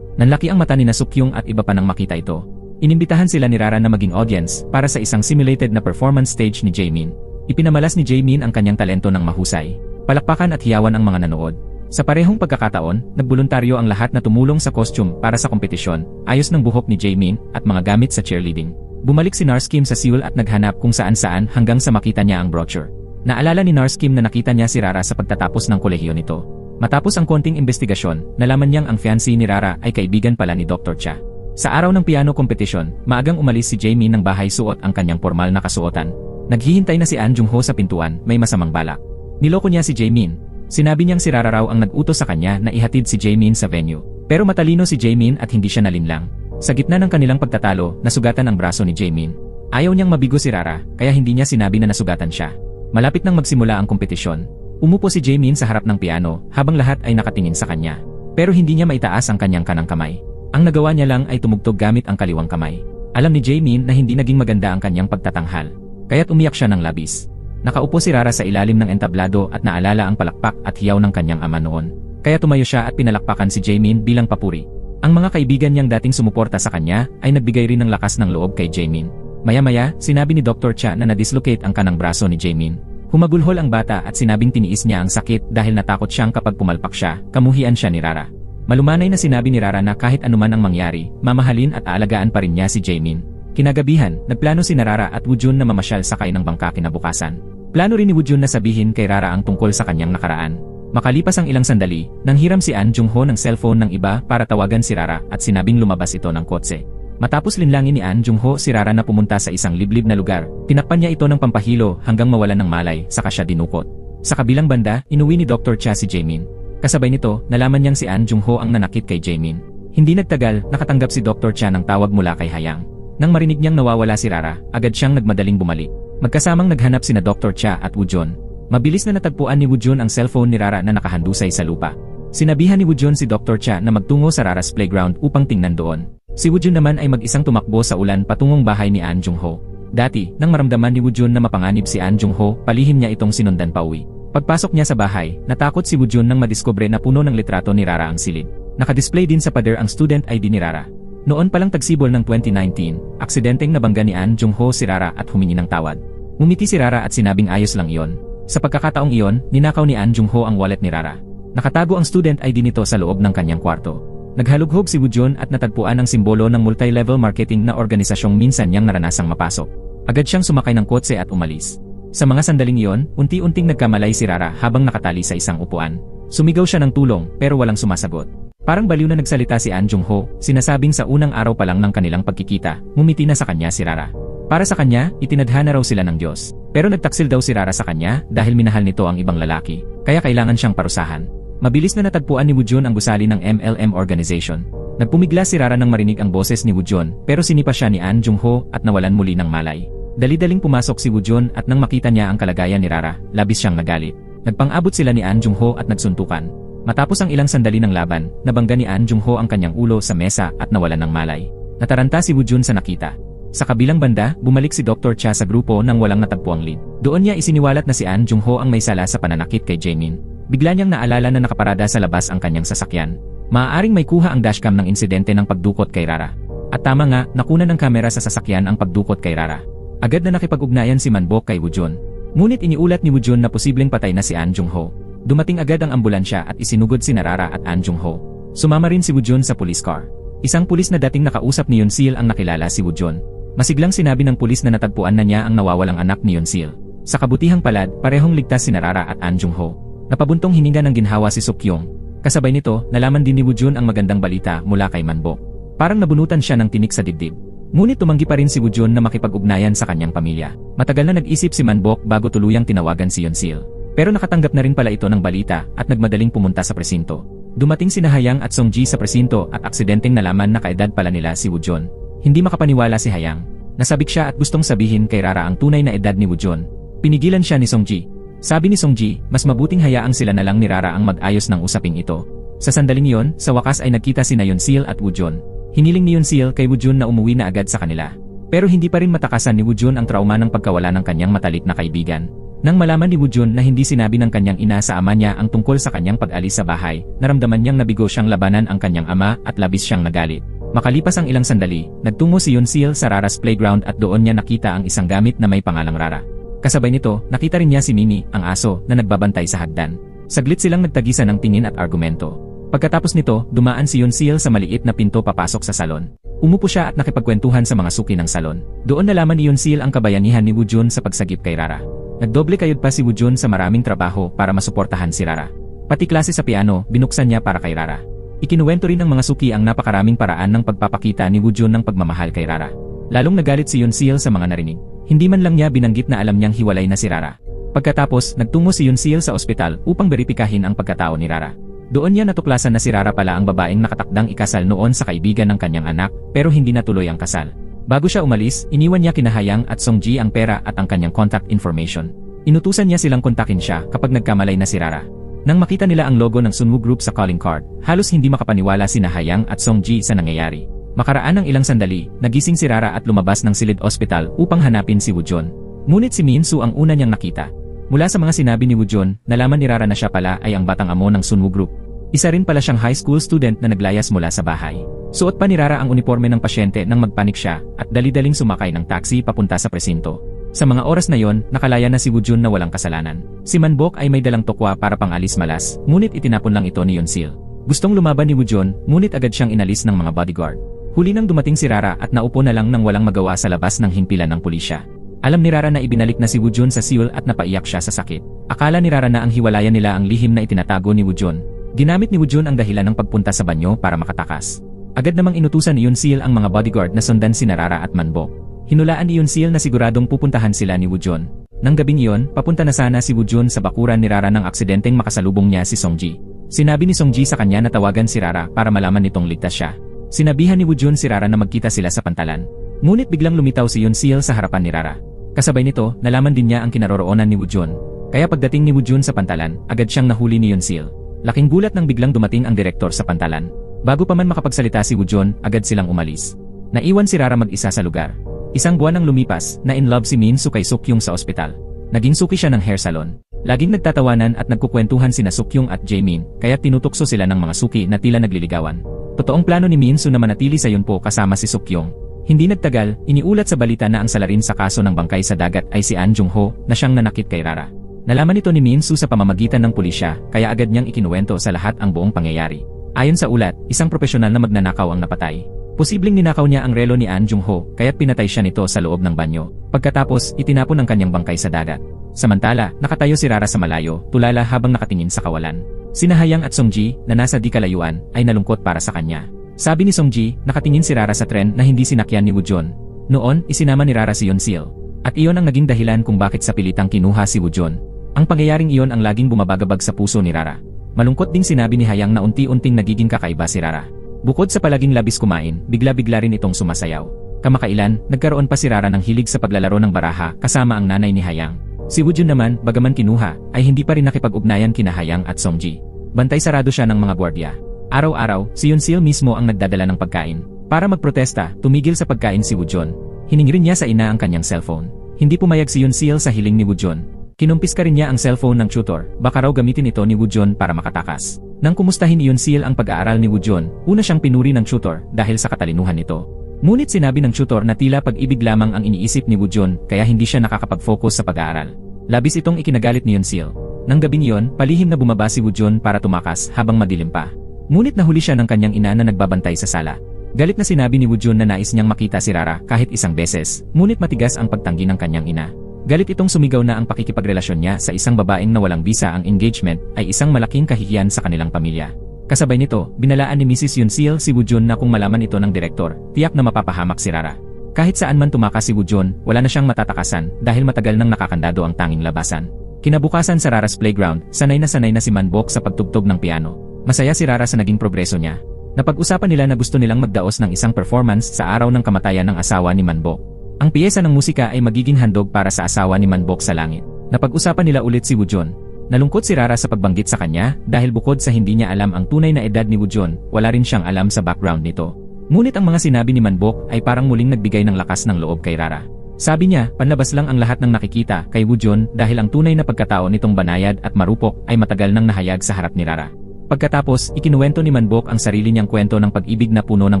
S1: Nanlaki ang mata ni Sokyung at iba pa nang makita ito. Inimbitahan sila ni Rara na maging audience para sa isang simulated na performance stage ni Jaemin. Ipinamalas ni Jaemin ang kanyang talento ng mahusay. Palakpakan at hiyawan ang mga nanood. Sa parehong pagkakataon, nagboluntaryo ang lahat na tumulong sa costume para sa kompetisyon, ayos ng buhok ni Jaemin, at mga gamit sa cheerleading. Bumalik si Narskim sa Seoul at naghanap kung saan-saan hanggang sa makita niya ang brochure. Naalala ni Narskim na nakita niya si Rara sa pagtatapos ng kolehiyo nito. Matapos ang konting investigasyon, nalaman niyang ang fiancé ni Rara ay kaibigan pala ni Dr. Cha. Sa araw ng piano competition, maagang umalis si Jaemin ng bahay suot ang kanyang formal na kasuotan. Naghihintay na si An Jung-ho sa pintuan, may masamang balak. Niloko niya si Jaemin. Sinabi niyang si Rara raw ang nag-utos sa kanya na ihatid si Jaemin sa venue. Pero matalino si Jaemin at hindi siya nalinlang. Sa gitna ng kanilang pagtatalo, nasugatan ang braso ni Jaemin. Ayaw niyang mabigo si Rara, kaya hindi niya sinabi na nasugatan siya. Malapit nang magsimula ang kompetisyon. Umupo si Jaemin sa harap ng piano habang lahat ay nakatingin sa kanya. Pero hindi niya maitaas ang kanyang kanang kamay. Ang nagawa niya lang ay tumugtog gamit ang kaliwang kamay. Alam ni Jaemin na hindi naging maganda ang kanyang pagtatanghal. Kaya't umiyak siya ng labis. Nakaupo si Rara sa ilalim ng entablado at naalala ang palakpak at hiyaw ng kanyang ama noon. Kaya tumayo siya at pinalakpakan si Jaemin bilang papuri. Ang mga kaibigan niyang dating sumuporta sa kanya ay nagbigay rin ng lakas ng loob kay Jaemin. Maya-maya, sinabi ni Dr. Cha na na-dislocate ang kanang braso ni Jaemin. Humagulhol ang bata at sinabing tiniis niya ang sakit dahil natakot siyang kapag pumalpak siya, kamuhian siya ni Rara. Malumanay na sinabi ni Rara na kahit anuman ang mangyari, mamahalin at aalagaan pa rin niya si Jaemin. Kinagabihan, nagplano si Rara at Woojun na mamasyal sakay ng bangka kinabukasan. Plano rin ni Woojun na sabihin kay Rara ang tungkol sa kanyang nakaraan. Makalipas ang ilang sandali, nanghiram si An Jung-ho ng cellphone ng iba para tawagan si Rara at sinabing lumabas ito ng kotse. Matapos linlangin ni An Jung-ho si Rara na pumunta sa isang liblib na lugar, tinakpan niya ito ng pampahilo hanggang mawalan ng malay, saka siya dinukot. Sa kabilang banda, inuwi ni Dr. Cha si Jaemin. Kasabay nito, nalaman niyang si An Jung-ho ang nanakit kay Jaemin. Hindi nagtagal, nakatanggap si Dr. Cha ng tawag mula kay Hayang. Nang marinig niyang nawawala si Rara, agad siyang nagmadaling bumalik. Magkasamang naghanap sina Dr. Cha at Woojun. Mabilis na natagpuan ni Woojun ang cellphone ni Rara na nakahandusay sa lupa. Sinabihan ni Woojun si Dr. Cha na magtungo sa Rara's playground upang tingnan doon. Si Woojun naman ay mag-isang tumakbo sa ulan patungong bahay ni An Jung-ho. Dati, nang maramdaman ni Woojun na mapanganib si An Jung-ho, palihim niya itong sinundan pauwi. Pagpasok niya sa bahay, natakot si Woojun nang madiskubre na puno ng litrato ni Rara ang silid. Nakadisplay din sa pader ang student ID ni Rara. Noon palang tagsibol ng 2019, aksidenteng nabangga ni An Jung-ho si Rara at humingi ng tawad. Ngumiti si Rara at sinabing ayos lang iyon. Sa pagkakataong iyon, ninakaw ni An Jung-ho ang wallet ni Rara. Nakatago ang student ID nito sa loob ng kanyang kwarto. Naghalughog si Woojun at natagpuan ang simbolo ng multi-level marketing na organisasyong minsan niyang naranasang mapasok. Agad siyang sumakay ng kotse at umalis. Sa mga sandaling iyon, unti-unting nagkamalay si Rara habang nakatali sa isang upuan. Sumigaw siya ng tulong pero walang sumasagot. Parang baliw na nagsalita si An Jung-ho, sinasabing sa unang araw pa lang ng kanilang pagkikita, ngumiti na sa kanya si Rara. Para sa kanya, itinadhana raw sila ng Diyos. Pero nagtaksil daw si Rara sa kanya dahil minahal nito ang ibang lalaki, kaya kailangan siyang parusahan. Mabilis na natagpuan ni Woojun ang gusali ng MLM organization. Nagpumigla si Rara nang marinig ang boses ni Woojun, pero sinipa siya ni An Jung-ho at nawalan muli ng malay. Dali-daling pumasok si Woojun at nang makita niya ang kalagayan ni Rara, labis siyang nagalit. Nagpang-abot sila ni An Jung-ho at nagsuntukan. Matapos ang ilang sandali ng laban, nabangga ni An Jung-ho ang kanyang ulo sa mesa at nawalan ng malay. Nataranta si Woojun sa nakita. Sa kabilang banda, bumalik si Dr. Cha sa grupo nang walang natagpuang lead. Doon niya isiniwalat na si An Jung-ho ang may sala sa pananakit kay Jaemin. Bigla niyang naalala na nakaparada sa labas ang kanyang sasakyan. Maaaring may kuha ang dashcam ng insidente ng pagdukot kay Rara. At tama nga, nakuna ng kamera sa sasakyan ang pagdukot kay Rara. Agad na nakipag-ugnayan si Manbok kay Woojun. Ngunit iniulat ni Woojun na posibleng patay na si An Jung-ho. Dumating agad ang ambulansya at isinugod si Rara at An Jung-ho. Sumama rin si Woojun sa police car. Isang pulis na dating nakausap ni Yoon-sil ang nakilala si Woojun. Masiglang sinabi ng pulis na natagpuan na niya ang nawawalang anak ni Yoon-sil. Sa kabutihang palad, parehong ligtas si Rara at An Jung-ho. Napabuntong hininga ng ginhawa si Suk-kyung. Kasabay nito, nalaman din ni Woojun ang magandang balita mula kay Manbok. Parang nabunutan siya ng tinik sa dibdib. Ngunit tumanggi pa rin si Woojun na makipag-ugnayan sa kanyang pamilya. Matagal na nag-isip si Manbok bago tuluyang tinawagan si Yoon-sil. Pero nakatanggap na rin pala ito ng balita at nagmadaling pumunta sa presinto. Dumating sina Hayang at Song Ji sa presinto at aksidenteng nalaman na kaedad pala nila si Woojun. Hindi makapaniwala si Hayang. Nasabik siya at gustong sabihin kay Rara ang tunay na edad ni Woojun. Pinigilan siya ni Song Ji. Sabi ni Song Ji, mas mabuting hayaang sila na lang ni Rara ang mag-ayos ng usaping ito. Sa sandaling iyon, sa wakas ay nagkita sina Yoon-sil at Woojun. Hiniling ni Yoon-sil kay Woojun na umuwi na agad sa kanila. Pero hindi pa rin matakasan ni Woojun ang trauma ng pagkawala ng kanyang matalik na kaibigan. Nang malaman ni Woojun na hindi sinabi ng kanyang ina sa ama niya ang tungkol sa kanyang pag-alis sa bahay, naramdaman niyang nabigo siyang labanan ang kanyang ama at labis siyang nagalit. Makalipas ang ilang sandali, nagtungo si Yoon-sil sa Rara's playground at doon niya nakita ang isang gamit na may pangalang Rara. Kasabay nito, nakita rin niya si Mimi, ang aso, na nagbabantay sa hagdan. Saglit silang nagtagisan ng tingin at argumento. Pagkatapos nito, dumaan si Yunsil sa maliit na pinto papasok sa salon. Umupo siya at nakipagkwentuhan sa mga suki ng salon. Doon nalaman ni Yunsil ang kabayanihan ni Woojun sa pagsagip kay Rara. Nagdoble kayod pa si Woojun sa maraming trabaho para masuportahan si Rara. Pati klase sa piano, binuksan niya para kay Rara. Ikinuwento rin ng mga suki ang napakaraming paraan ng pagpapakita ni Woojun ng pagmamahal kay Rara. Lalong nagalit si Yunsil sa mga narinig. Hindi man lang niya binanggit na alam niyang hiwalay na si Rara. Pagkatapos, nagtungo si Yunsil sa ospital upang beripikahin ang pagkatao ni Rara. Doon niya natuklasan na si Rara pala ang babaeng nakatakdang ikasal noon sa kaibigan ng kanyang anak, pero hindi natuloy ang kasal. Bago siya umalis, iniwan niya kina Hayang at Songji ang pera at ang kanyang contact information. Inutusan niya silang kontakin siya kapag nagkamalay na si Rara. Nang makita nila ang logo ng Sunwoo Group sa calling card, halos hindi makapaniwala sina Hayang at Songji sa nangyayari. Makaraan ng ilang sandali, nagising si Rara at lumabas ng silid ospital upang hanapin si Woojun. Ngunit si Minsu ang una niyang nakita. Mula sa mga sinabi ni Woojun, nalaman ni Rara na siya pala ay ang batang amo ng Sunwoo Group. Isa rin pala siyang high school student na naglayas mula sa bahay. Suot pa ni Rara ang uniforme ng pasyente nang magpanik siya at dali-daling sumakay ng taxi papunta sa presinto. Sa mga oras na yon, nakalaya na si Woojun na walang kasalanan. Si Manbok ay may dalang tokwa para pang-alis malas, ngunit itinapon lang ito ni Yunsil. Gustong lumaban ni Woojun, ngunit agad siyang inalis ng mga bodyguard. Huli nang dumating si Rara at naupo na lang nang walang magawa sa labas ng himpilan ng pulisya. Alam ni Rara na ibinalik na si Woojun sa Seoul at napaiyak siya sa sakit. Akala ni Rara na ang hiwalayan nila ang lihim na itinatago ni Woojun. Ginamit ni Woojun ang dahilan ng pagpunta sa banyo para makatakas. Agad namang inutusan ni Yunsil ang mga bodyguard na sundan si Rara at Manbok. Hinulaan ni Yunsil na siguradong pupuntahan sila ni Woojun. Nang gabing iyon, papunta na sana si Woojun sa bakuran ni Rara nang aksidenteng makasalubong niya si Songji. Sinabi ni Songji sa kanya na tawagan si Rara para malaman nitong ligtas siya. Sinabihan ni Woojun si Rara na magkita sila sa pantalan. Ngunit biglang lumitaw si Yunsil sa harapan ni Rara. Kasabay nito, nalaman din niya ang kinaroroonan ni Woojun. Kaya pagdating ni Woojun sa pantalan, agad siyang nahuli ni Yunsil. Laking gulat nang biglang dumating ang direktor sa pantalan. Bago pa man makapagsalita si Woojun, agad silang umalis. Naiwan si Rara mag-isa sa lugar. Isang buwan nang lumipas, na in love si Minsu kay Sukyung sa ospital. Naging suki siya ng hair salon. Laging nagtatawanan at nagkukwentuhan sina Sukyung at Jaemin, kaya tinutukso sila ng mga suki na tila nagliligawan. Totoong plano ni Minsu na manatili sa Yunpo kasama si Sukyung. Hindi nagtagal, iniulat sa balita na ang salarin sa kaso ng bangkay sa dagat ay si An Jung-ho na siyang nanakit kay Rara. Nalaman ito ni Minsu sa pamamagitan ng pulisya, kaya agad niyang ikinuwento sa lahat ang buong pangyayari. Ayon sa ulat, isang profesional na magnanakaw ang napatay. Posibleng ninakaw niya ang relo ni An Jung-ho, kaya't pinatay siya nito sa loob ng banyo. Pagkatapos, itinapon ang kanyang bangkay sa dagat. Samantala, nakatayo si Rara sa malayo, tulala habang nakatingin sa kawalan. Sina Hayang at Songji, na nasa di kalayuan, ay nalungkot para sa kanya. Sabi ni Songji, nakatingin si Rara sa tren na hindi sinakyan ni Woojun. Noon, isinama ni Rara si Yunsil. At iyon ang naging dahilan kung bakit sa pilitang kinuha si Woojun. Ang pangyayaring iyon ang laging bumabagabag sa puso ni Rara. Malungkot ding sinabi ni Hayang na unti-unting nagiging kakaiba si Rara. Bukod sa palaging labis kumain, bigla-bigla rin itong sumasayaw. Kamakailan, nagkaroon pa si Rara ng hilig sa paglalaro ng baraha kasama ang nanay ni Hayang. Si Woojun naman, bagaman kinuha, ay hindi pa rin nakipag-ugnayan kina Hayang at Songji. Bantay sarado siya ng mga gwardiya. Araw-araw, si Yunsil mismo ang nagdadala ng pagkain. Para magprotesta, tumigil sa pagkain si Woojun. Hiningi rin niya sa ina ang kanyang cellphone. Hindi pumayag si Yunsil sa hiling ni Woojun. Kinumpiska rin niya ang cellphone ng tutor, baka raw gamitin ito ni Woojun para makatakas. Nang kumustahin ni Yunsil ang pag-aaral ni Woojun, una siyang pinuri ng tutor dahil sa katalinuhan nito. Ngunit sinabi ng tutor na tila pag-ibig lamang ang iniisip ni Woojun kaya hindi siya nakakapag-focus sa pag-aaral. Labis itong ikinagalit ni Yunsil. Nang gabing iyon, palihim na bumaba si Woojun para tumakas habang madilim pa. Ngunit nahuli siya ng kanyang ina na nagbabantay sa sala. Galit na sinabi ni Woojun na nais niyang makita si Rara kahit isang beses, ngunit matigas ang pagtanggi ng kanyang ina. Galit itong sumigaw na ang pakikipagrelasyon niya sa isang babaeng na walang bisa ang engagement ay isang malaking kahihiyan sa kanilang pamilya. Kasabay nito, binalaan ni Mrs. Yunsil si Woojun na kung malaman ito ng direktor, tiyak na mapapahamak si Rara. Kahit saan man tumakas si Woojun, wala na siyang matatakasan dahil matagal nang nakakandado ang tanging labasan. Kinabukasan sa Rara's playground, sanay na si Manbok sa pagtugtog ng piano. Masaya si Rara sa naging progreso niya. Napag-usapan nila na gusto nilang magdaos ng isang performance sa araw ng kamatayan ng asawa ni Manbok. Ang piyesa ng musika ay magiging handog para sa asawa ni Manbok sa langit. Napag-usapan nila ulit si Woojun. Nalungkot si Rara sa pagbanggit sa kanya dahil bukod sa hindi niya alam ang tunay na edad ni Woojun, wala rin siyang alam sa background nito. Ngunit ang mga sinabi ni Manbok ay parang muling nagbigay ng lakas ng loob kay Rara. Sabi niya, panlabas lang ang lahat ng nakikita kay Woojun dahil ang tunay na pagkatao nitong banayad at marupok ay matagal nang nahayag sa harap ni Rara. Pagkatapos, ikinuwento ni Manbok ang sarili niyang kwento ng pag-ibig na puno ng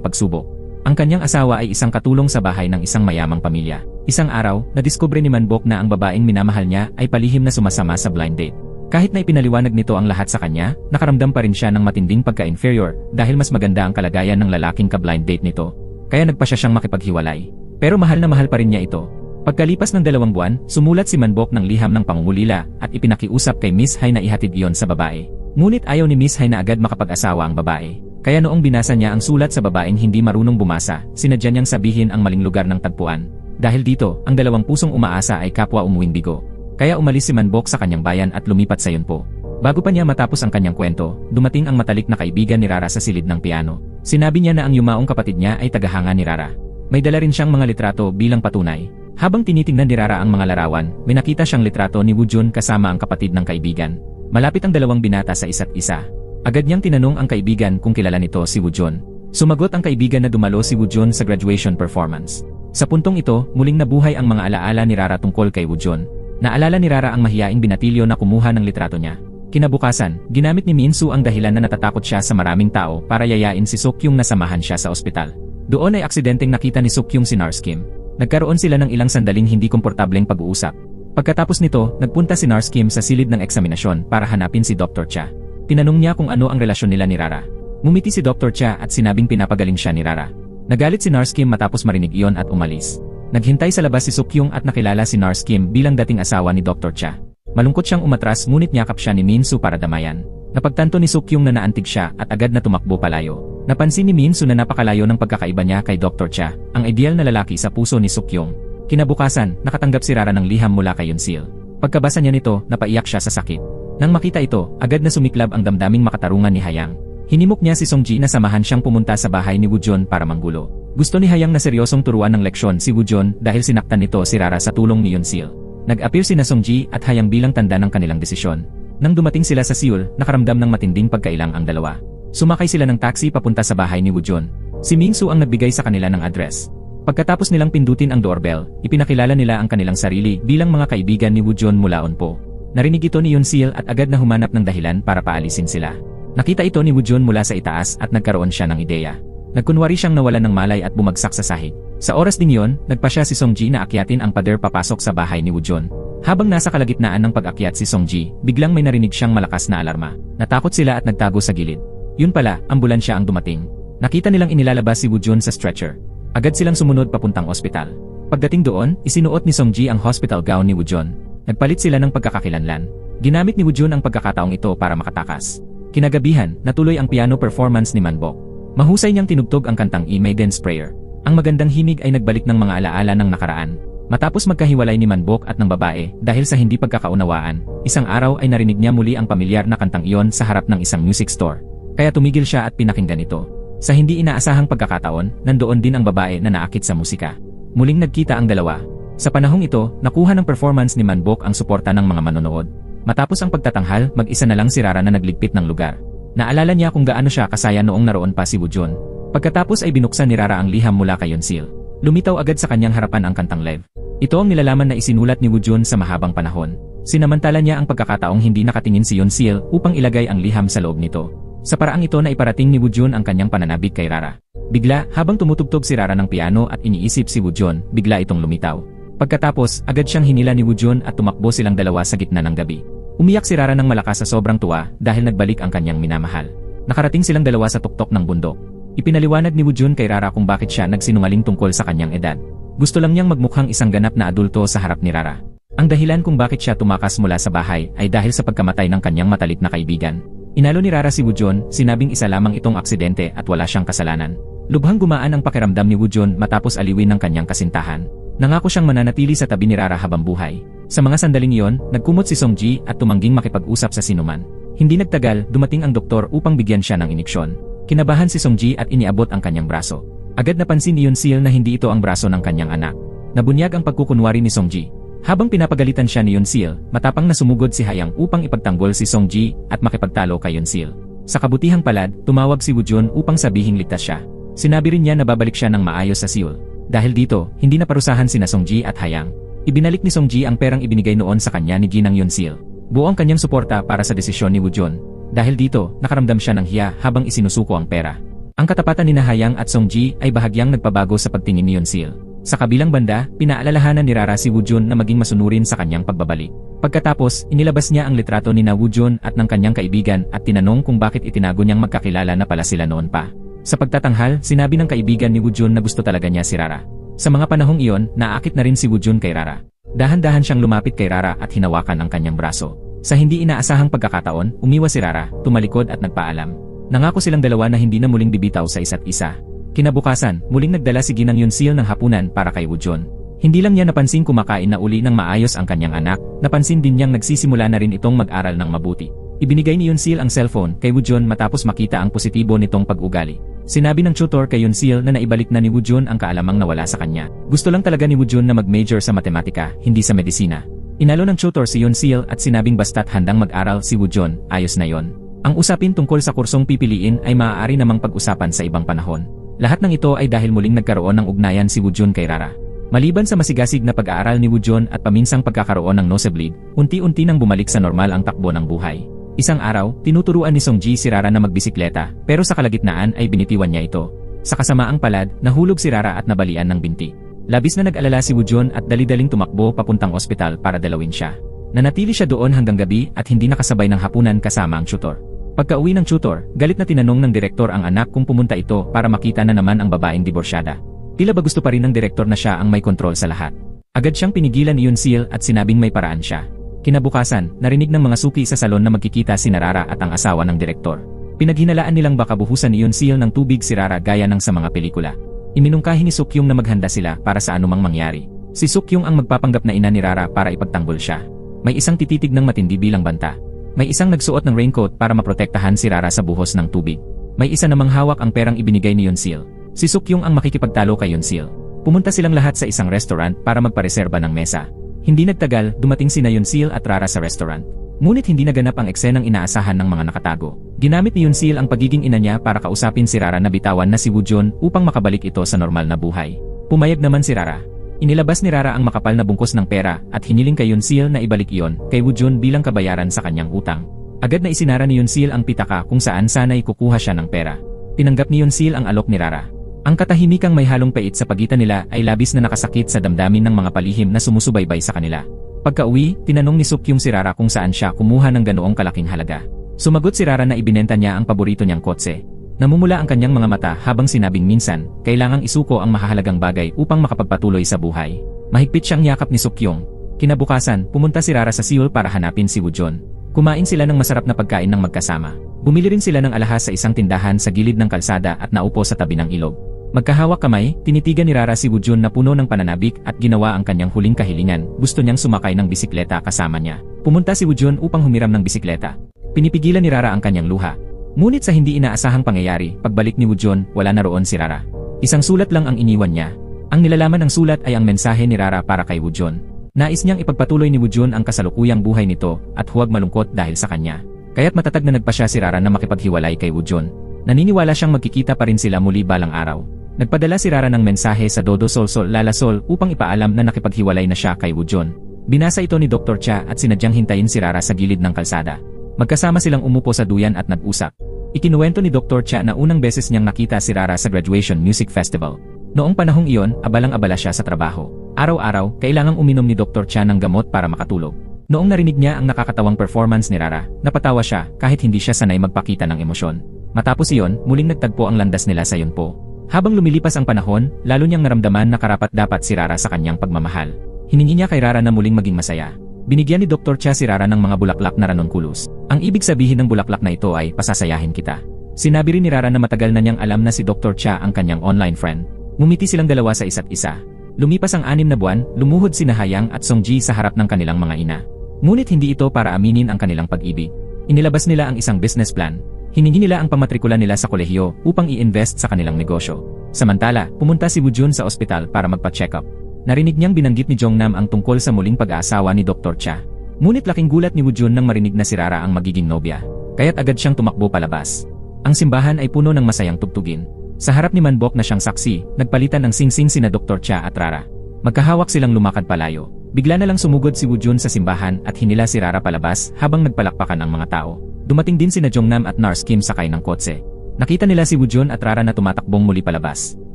S1: pagsubok. Ang kanyang asawa ay isang katulong sa bahay ng isang mayamang pamilya. Isang araw, nadiskubre ni Manbok na ang babaeng minamahal niya ay palihim na sumasama sa blind date. Kahit na ipinaliwanag nito ang lahat sa kanya, nakaramdam pa rin siya ng matinding pagka-inferior dahil mas maganda ang kalagayan ng lalaking ka-blind date nito. Kaya nagpa siya siyang makipaghiwalay. Pero mahal na mahal pa rin niya ito. Pagkalipas ng 2 buwan, sumulat si Manbok ng liham ng pangungulila at ipinakiusap kay Miss Hai na ihatid iyon sa babae. Ngunit ayaw ni Miss Hai na agad makapag-asawa ang babae. Kaya noong binasa niya ang sulat sa babaeng hindi marunong bumasa, sinadya niyang sabihin ang maling lugar ng tagpuan. Dahil dito, ang 2 pusong umaasa ay kapwa umuwing bigo. Kaya umalis si Manbok sa kanyang bayan at lumipat sa Yunpo. Bago pa niya matapos ang kanyang kwento, dumating ang matalik na kaibigan ni Rara sa silid ng piano. Sinabi niya na ang yumaong kapatid niya ay tagahanga ni Rara. May dala rin siyang mga litrato bilang patunay. Habang tinitingnan ni Rara ang mga larawan, may nakita siyang litrato ni Woojun kasama ang kapatid ng kaibigan. Malapit ang 2 binata sa isa't isa. Agad niyang tinanong ang kaibigan kung kilala nito si Woojun. Sumagot ang kaibigan na dumalo si Woojun sa graduation performance. Sa puntong ito, muling nabuhay ang mga alaala ni Rara tungkol kay Woojun. Naalala ni Rara ang mahiyaing binatilyo na kumuha ng litrato niya. Kinabukasan, ginamit ni Minsu ang dahilan na natatakot siya sa maraming tao para yayain si Sukyung na samahan siya sa ospital. Doon ay aksidenteng nakita ni Sukyung si Narskim. Nagkaroon sila ng ilang sandaling hindi komportableng pag-uusap. Pagkatapos nito, nagpunta si Narskim sa silid ng eksaminasyon para hanapin si Dr. Cha. Tinanong niya kung ano ang relasyon nila ni Rara. Ngumiti si Dr. Cha at sinabing pinapagaling siya ni Rara. Nagalit si Narskim matapos marinig iyon at umalis. Naghintay sa labas si Sukyung at nakilala si Narskim bilang dating asawa ni Dr. Cha. Malungkot siyang umatras ngunit niyakap siya ni Minsu para damayan. Napagtanto ni Sukyung na naantig siya at agad na tumakbo palayo. Napansin ni Minsu na napakalayo ng pagkakaiba niya kay Dr. Cha, ang ideal na lalaki sa puso ni Sukyung. Kinabukasan, nakatanggap si Rara ng liham mula kay Yunsil. Pagkabasa niya nito, napaiyak siya sa sakit. Nang makita ito, agad na sumiklab ang damdaming makatarungan ni Hayang. Hinimok niya si Songji na samahan siyang pumunta sa bahay ni Woojun para manggulo. Gusto ni Hayang na seryosong turuan ng leksyon si Woojun dahil sinaktan nito si Rara sa tulong ni Yunsil. Nag-appear sina Songji at Hayang bilang tanda ng kanilang desisyon. Nang dumating sila sa Seoul, nakaramdam ng matinding pagkailang ang dalawa. Sumakay sila ng taxi papunta sa bahay ni Woojun. Si Mingsu ang nagbigay sa kanila ng address. Pagkatapos nilang pindutin ang doorbell, ipinakilala nila ang kanilang sarili bilang mga kaibigan ni Woojun mula Onpo. Narinig ito ni Yunsil at agad na humanap ng dahilan para paalisin sila. Nakita ito ni Woojun mula sa itaas at nagkaroon siya ng ideya. Nagkunwari siyang nawalan ng malay at bumagsak sa sahig. Sa oras ding yon, nagpa siya si Songji na akyatin ang pader papasok sa bahay ni Woojun. Habang nasa kalagitnaan ng pag-akyat si Songji, biglang may narinig siyang malakas na alarma. Natakot sila at nagtago sa gilid. Yun pala, ambulansya ang dumating. Nakita nilang inilalabas si Woojun sa stretcher. Agad silang sumunod papuntang ospital. Pagdating doon, isinuot ni Songji ang hospital gown ni Woojun. Nagpalit sila ng pagkakakilanlan. Ginamit ni Woojun ang pagkakataong ito para makatakas. Kinagabihan, natuloy ang piano performance ni Manbok. Mahusay niyang tinugtog ang kantang E Maiden's Prayer. Ang magandang himig ay nagbalik ng mga alaala ng nakaraan. Matapos magkahiwalay ni Manbok at ng babae dahil sa hindi pagkakaunawaan, isang araw ay narinig niya muli ang pamilyar na kantang iyon sa harap ng isang music store. Kaya tumigil siya at pinakinggan ito. Sa hindi inaasahang pagkakataon, nandoon din ang babae na naakit sa musika. Muling nagkita ang dalawa. Sa panahong ito, nakuha ng performance ni Manbok ang suporta ng mga manonood. Matapos ang pagtatanghal, mag-isa na lang si Rara na nagligpit ng lugar. Naalala niya kung gaano siya kasaya noong naroon pa si Woojun. Pagkatapos ay binuksan ni Rara ang liham mula kay Yunsil. Lumitaw agad sa kanyang harapan ang kantang live. Ito ang nilalaman na isinulat ni Woojun sa mahabang panahon. Sinamantala niya ang pagkakataong hindi nakatingin si Yunsil upang ilagay ang liham sa loob nito. Sa paraang ito na iparating ni Woojun ang kanyang pananabik kay Rara. Bigla, habang tumutugtog si Rara ng piano at iniisip si Woojun, bigla itong lumitaw. Pagkatapos, agad siyang hinila ni Woojun at tumakbo silang dalawa sa gitna ng gabi. Umiyak si Rara ng malakas sa sobrang tuwa dahil nagbalik ang kanyang minamahal. Nakarating silang dalawa sa tuktok ng bundok. Ipinaliwanag ni Woojun kay Rara kung bakit siya nagsinungaling tungkol sa kanyang edad. Gusto lang niyang magmukhang isang ganap na adulto sa harap ni Rara. Ang dahilan kung bakit siya tumakas mula sa bahay ay dahil sa pagkamatay ng kanyang matalit na kaibigan. Inalo ni Rara si Woojun, sinabing isa lamang itong aksidente at wala siyang kasalanan. Lubhang gumaan ang pakiramdam ni Woojun matapos aliwin ng kanyang kasintahan. Nangako siyang mananatili sa tabi ni Rara habang buhay. Sa mga sandaling iyon, nagkumot si Songji at tumangging makipag-usap sa sinuman. Hindi nagtagal, dumating ang doktor upang bigyan siya ng iniksyon. Kinabahan si Songji at iniabot ang kanyang braso. Agad napansin ni Yunsil na hindi ito ang braso ng kanyang anak. Nabunyag ang pagkukunwari ni Songji. Habang pinapagalitan siya ni Yunsil, matapang na sumugod si Hayang upang ipagtanggol si Songji at makipagtalo kay Yunsil. Sa kabutihang palad, tumawag si Woojun upang sabihing ligtas siya. Sinabi rin niya na babalik siya ng maayos sa Seoul. Dahil dito, hindi naparusahan sina Songji at Hayang. Ibinalik ni Songji ang perang ibinigay noon sa kanya ni Ginang Yunsil. Buo ang kanyang suporta para sa desisyon ni Woojun. Dahil dito, nakaramdam siya ng hiya habang isinusuko ang pera. Ang katapatan ni Hayang at Songji ay bahagyang nagpabago sa pagtingin ni Yunsil. Sa kabilang banda, pinaalalahanan ni Rara si Woojun na maging masunurin sa kanyang pagbabalik. Pagkatapos, inilabas niya ang litrato ni Woojun at ng kanyang kaibigan at tinanong kung bakit itinago niyang magkakilala na pala sila noon pa. Sa pagtatanghal, sinabi ng kaibigan ni Woojun na gusto talaga niya si Rara. Sa mga panahong iyon, naakit na rin si Woojun kay Rara. Dahan-dahan siyang lumapit kay Rara at hinawakan ang kanyang braso. Sa hindi inaasahang pagkakataon, umiwas si Rara, tumalikod at nagpaalam. Nangako silang dalawa na hindi na muling bibitaw sa isa't isa. Kinabukasan, muling nagdala si Ginang Yunsil ng hapunan para kay Woojun. Hindi lang niya napansing kumakain na uli ng maayos ang kanyang anak, napansin din niyang nagsisimula na rin itong mag-aral ng mabuti. Ibinigay ni Yunsil ang cellphone kay Woojun matapos makita ang positibo nitong pag-ugali. Sinabi ng tutor kay Yunsil na naibalik na ni Woojun ang kaalamang nawala sa kanya. Gusto lang talaga ni Woojun na mag-major sa matematika, hindi sa medisina. Inalo ng tutor si Yunsil at sinabing basta't handang mag-aral si Woojun, ayos na yon. Ang usapin tungkol sa kursong pipiliin ay maaari namang pag-usapan sa ibang panahon. Lahat ng ito ay dahil muling nagkaroon ng ugnayan si Woojun kay Rara. Maliban sa masigasig na pag-aaral ni Woojun at paminsang pagkakaroon ng nosebleed, unti-unti nang bumalik sa normal ang takbo ng buhay. Isang araw, tinuturuan ni Songji si Rara na magbisikleta, pero sa kalagitnaan ay binitiwan niya ito. Sa kasamaang palad, nahulog si Rara at nabalian ng binti. Labis na nag-alala si Woojun at dali-daling tumakbo papuntang ospital para dalawin siya. Nanatili siya doon hanggang gabi at hindi nakasabay ng hapunan kasama ang tutor. Pagka-uwi ng tutor, galit na tinanong ng direktor ang anak kung pumunta ito para makita na naman ang babaeng diborsyada. Tila ba gusto pa rin ng direktor na siya ang may kontrol sa lahat. Agad siyang pinigilan ni Yunsil at sinabing may paraan siya. Kinabukasan, narinig ng mga suki sa salon na magkikita si Rara at ang asawa ng direktor. Pinaghinalaan nilang baka buhusan ni Yunsil ng tubig si Rara gaya ng sa mga pelikula. Iminungkahi ni Sukyung na maghanda sila para sa anumang mangyari. Si Sukyung ang magpapanggap na ina ni Rara para ipagtanggol siya. May isang tititig ng matindi bilang banta. May isang nagsuot ng raincoat para maprotektahan si Rara sa buhos ng tubig. May isa namang hawak ang perang ibinigay ni Yunsil. Si Sukyung ang makikipagtalo kay Yunsil. Pumunta silang lahat sa isang restaurant para magpareserba ng mesa. Hindi nagtagal, dumating sina Yunsil at Rara sa restaurant. Ngunit hindi naganap ang eksenang inaasahan ng mga nakatago. Ginamit ni Yunsil ang pagiging ina niya para kausapin si Rara na bitawan na si Woojun upang makabalik ito sa normal na buhay. Pumayag naman si Rara. Inilabas ni Rara ang makapal na bungkus ng pera at hiniling kay Yunsil na ibalik iyon kay Woojun bilang kabayaran sa kanyang utang. Agad na isinara ni Yunsil ang pitaka kung saan sana ikukuha siya ng pera. Tinanggap ni Yunsil ang alok ni Rara. Ang katahimikang may halong pait sa pagitan nila ay labis na nakasakit sa damdamin ng mga palihim na sumusubaybay sa kanila. Pagka-uwi, tinanong ni Sukyung si Rara kung saan siya kumuha ng ganoong kalaking halaga. Sumagot si Rara na ibinenta niya ang paborito niyang kotse. Namumula ang kanyang mga mata habang sinabing minsan, kailangang isuko ang mahahalagang bagay upang makapagpatuloy sa buhay. Mahigpit siyang yakap ni Sukyung. Kinabukasan, pumunta si Rara sa Seoul para hanapin si Woojun. Kumain sila ng masarap na pagkain ng magkasama. Bumili rin sila ng alahas sa isang tindahan sa gilid ng kalsada at naupo sa tabi ng ilog. Magkahawak kamay, tinitigan ni Rara si Woojun na puno ng pananabik at ginawa ang kanyang huling kahilingan. Gusto niyang sumakay ng bisikleta kasama niya. Pumunta si Woojun upang humiram ng bisikleta. Pinipigilan ni Rara ang kanyang luha. Ngunit sa hindi inaasahang pangyayari, pagbalik ni Woojun, wala na roon si Rara. Isang sulat lang ang iniwan niya. Ang nilalaman ng sulat ay ang mensahe ni Rara para kay Woojun. Nais niyang ipagpatuloy ni Woojun ang kasalukuyang buhay nito at huwag malungkot dahil sa kanya. Kaya't matatag na nagpasya si Rara na makipaghiwalay kay Woojun. Naniniwala siyang magkikita pa rin sila muli balang araw. Nagpadala si Rara ng mensahe sa Dodo Solsol Lalasol upang ipaalam na nakipaghiwalay na siya kay Woojun. Binasa ito ni Dr. Cha at sinadyang hintayin si Rara sa gilid ng kalsada. Magkasama silang umupo sa duyan at nag-usap. Ikinuwento ni Dr. Cha na unang beses niyang nakita si Rara sa Graduation Music Festival. Noong panahong iyon, abalang-abala siya sa trabaho. Araw-araw, kailangang uminom ni Dr. Cha ng gamot para makatulog. Noong narinig niya ang nakakatawang performance ni Rara, napatawa siya kahit hindi siya sanay magpakita ng emosyon. Matapos iyon, muling nagtagpo ang landas nila sa Yunpo. Habang lumilipas ang panahon, lalo niyang naramdaman na karapat-dapat si Rara sa kanyang pagmamahal. Hiningi niya kay Rara na muling maging masaya. Binigyan ni Dr. Cha si Rara ng mga bulaklak na ranunculus. Ang ibig sabihin ng bulaklak na ito ay pasasayahin kita. Sinabi rin ni Rara na matagal na niyang alam na si Dr. Cha ang kanyang online friend. Ngumiti silang dalawa sa isa't isa. Lumipas ang 6 na buwan, lumuhod si Hayang at Songji sa harap ng kanilang mga ina. Ngunit hindi ito para aminin ang kanilang pag-ibig. Inilabas nila ang isang business plan. Hiningi nila ang pamatrikula nila sa kolehiyo upang i-invest sa kanilang negosyo. Samantala, pumunta si Woojun sa ospital para magpa-check up. Narinig niyang binanggit ni Jongnam ang tungkol sa muling pag-aasawa ni Dr. Cha. Ngunit laking gulat ni Woojun nang marinig na si Rara ang magiging nobya. Kaya't agad siyang tumakbo palabas. Ang simbahan ay puno ng masayang tugtugin. Sa harap ni Manbok na siyang saksi, nagpalitan ng singsing sina Dr. Cha at Rara. Magkahawak silang lumakad palayo. Bigla na lang sumugod si Woojun sa simbahan at hinila si Rara palabas habang nagpalakpakan ang mga tao. Dumating din sina Jongnam at Nurse Kim sakay ng kotse. Nakita nila si Woojun at Rara na tumatakbong muli palabas.